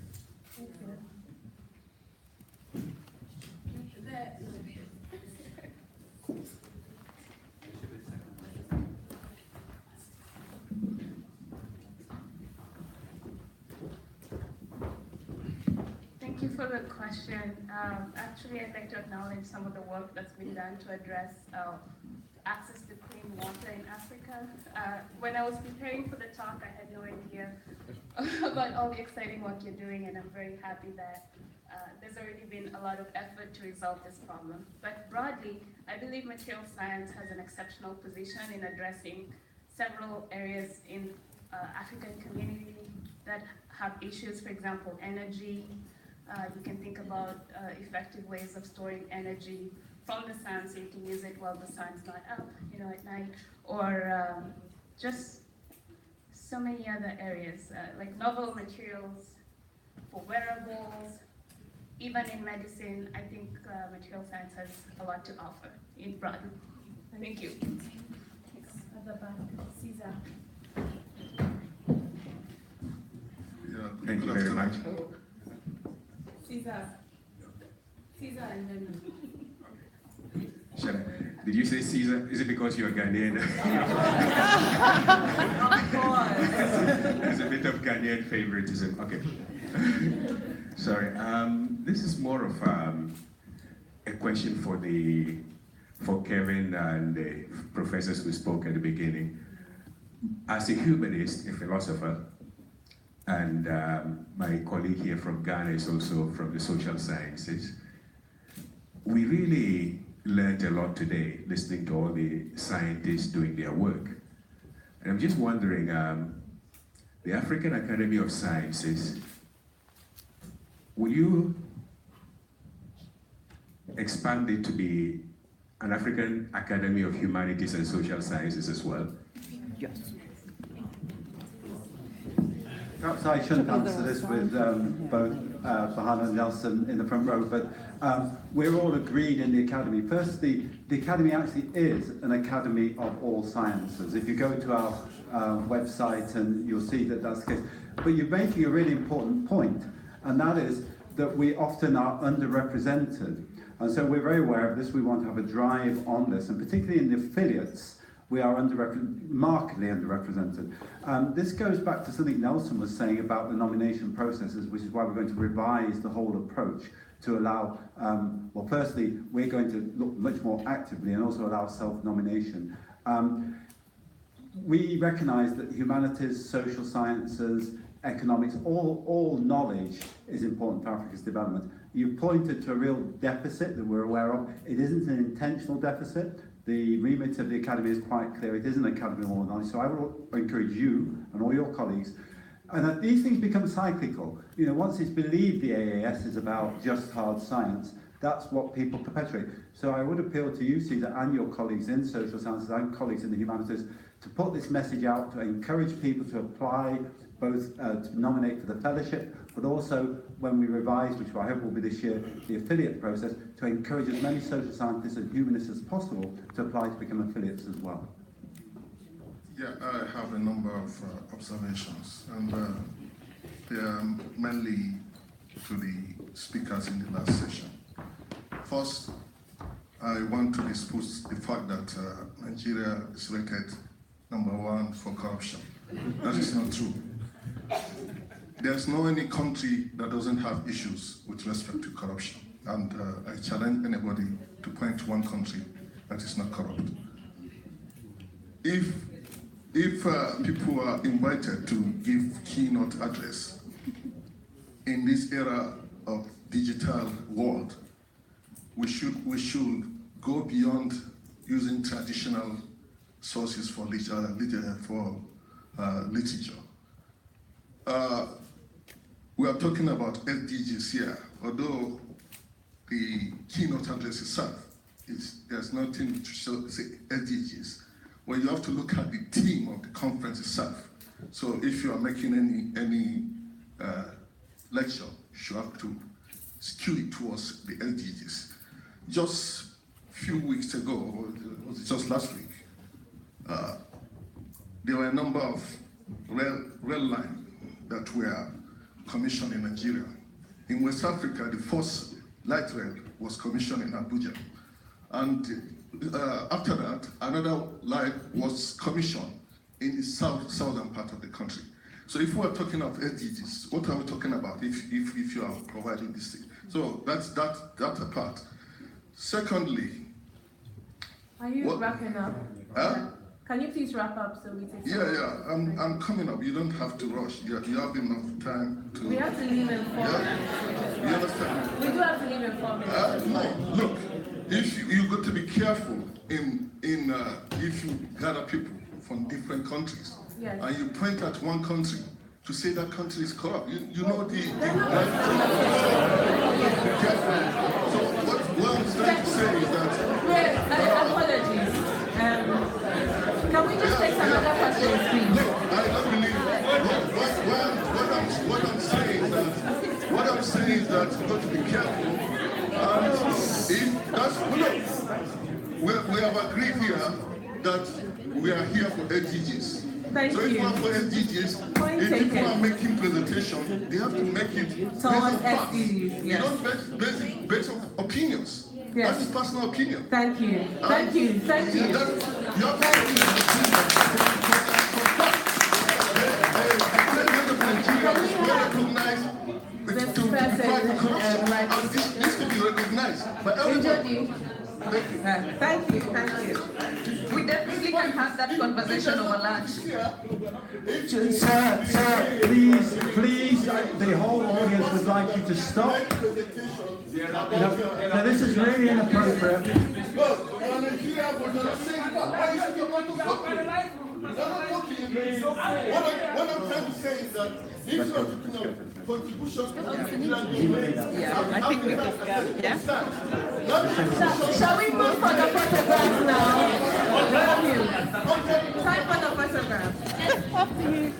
Speaker 17: Thank you for the question. Actually, I'd like to acknowledge some of the work that's been done to address access to clean water in Africa. When I was preparing for the talk, I had no idea about all the exciting work you're doing, and I'm very happy that there's already been a lot of effort to resolve this problem. But broadly, I believe material science has an exceptional position in addressing several areas in African community that have issues, for example, energy. You can think about effective ways of storing energy from the sun, so you can use it while the sun's not up, at night, or just so many other areas, like novel materials for wearables, even in medicine. I think material science has a lot to offer in broad. Thank you. At the back, Caesar.
Speaker 18: Yeah, thank you very much.
Speaker 17: Caesar. Caesar and then.
Speaker 18: Did you say Caesar? Is it because you're Ghanaian?
Speaker 23: Of course.
Speaker 18: There's a bit of Ghanaian favoritism. Okay. Sorry. This is more of a question for Kevin and the professors who spoke at the beginning. As a humanist, a philosopher, and my colleague here from Ghana is also from the social sciences, we really learned a lot today listening to all the scientists doing their work. And I'm just wondering, the African Academy of Sciences, will you expand it to be an African Academy of Humanities and Social Sciences as well?
Speaker 6: Yes. Perhaps I shouldn't answer this with both Farhan and Nelson in the front row, but we're all agreed in the Academy. First, the Academy actually is an Academy of all sciences. If you go to our website, and you'll see that that's the case. But you're making a really important point, and that is that we often are underrepresented. And so we're very aware of this. We want to have a drive on this, and particularly in the affiliates, we are markedly underrepresented. This goes back to something Nelson was saying about the nomination processes, which is why we're going to revise the whole approach to allow, well, firstly, we're going to look much more actively and also allow self-nomination. We recognise that humanities, social sciences, economics, all knowledge is important for Africa's development. You've pointed to a real deficit that we're aware of. It isn't an intentional deficit. The remit of the Academy is quite clear. It is an Academy of all knowledge. So I will encourage you and all your colleagues, and that these things become cyclical. You know, once it's believed the AAS is about just hard science, that's what people perpetuate. So I would appeal to you, Caesar, and your colleagues in social sciences and colleagues in the humanities to put this message out, to encourage people to apply, both to nominate for the fellowship, but also when we revise, which I hope will be this year, the affiliate process, to encourage as many social scientists and humanists as possible to apply to become affiliates as well.
Speaker 3: Yeah, I have a number of observations, and they are mainly to the speakers in the last session. First, I want to dispute the fact that Nigeria is rated #1 for corruption. That is not true. There's no any country that doesn't have issues with respect to corruption, and I challenge anybody to point to one country that is not corrupt. If people are invited to give keynote address in this era of digital world, we should go beyond using traditional sources for literature. We are talking about SDGs here, although the keynote address itself there's nothing to say SDGs. Well, you have to look at the theme of the conference itself. So if you are making any lecture, you have to skew it towards the SDGs. Just a few weeks ago, or was it just last week, there were a number of rail lines that were commissioned in Nigeria. In West Africa, the first light rail was commissioned in Abuja. And after that, another line was commissioned in the southern part of the country. So if we are talking of SDGs, what are we talking about if you are providing this thing? So that's that part. Secondly,
Speaker 8: are you wrapping up? Can you please wrap up so we take?
Speaker 3: Yeah. I'm coming up. You don't have to rush. You have enough time to.
Speaker 8: We have to leave in 4 minutes.
Speaker 3: You understand?
Speaker 8: We do have to leave in 4 minutes.
Speaker 3: No, look. If you got to be careful in if you gather people from different countries,
Speaker 8: yes,
Speaker 3: and you point at one country to say that country is corrupt, you know the careful. So what I'm trying to say is that
Speaker 8: apologies. Can we just take another question, please?
Speaker 3: No, I don't believe. What I'm saying is that you've got to be careful. We have agreed here that we are here for SDGs. So if we are for SDGs, if people are making presentation, they have to make it based on facts. You don't based on opinions.
Speaker 8: Yes.
Speaker 3: That is personal opinion.
Speaker 8: Thank you. Thank you.
Speaker 3: This could be recognized by everybody.
Speaker 8: Thank you. We definitely can have that conversation over lunch.
Speaker 6: Sir, please, the whole audience would like you to stop. Now, this is really inappropriate.
Speaker 3: What I'm trying to say is that if you are talking of contribution to
Speaker 8: I think we can go. Yeah? Shall we move for the photograph now? Time for the photograph. Up to you.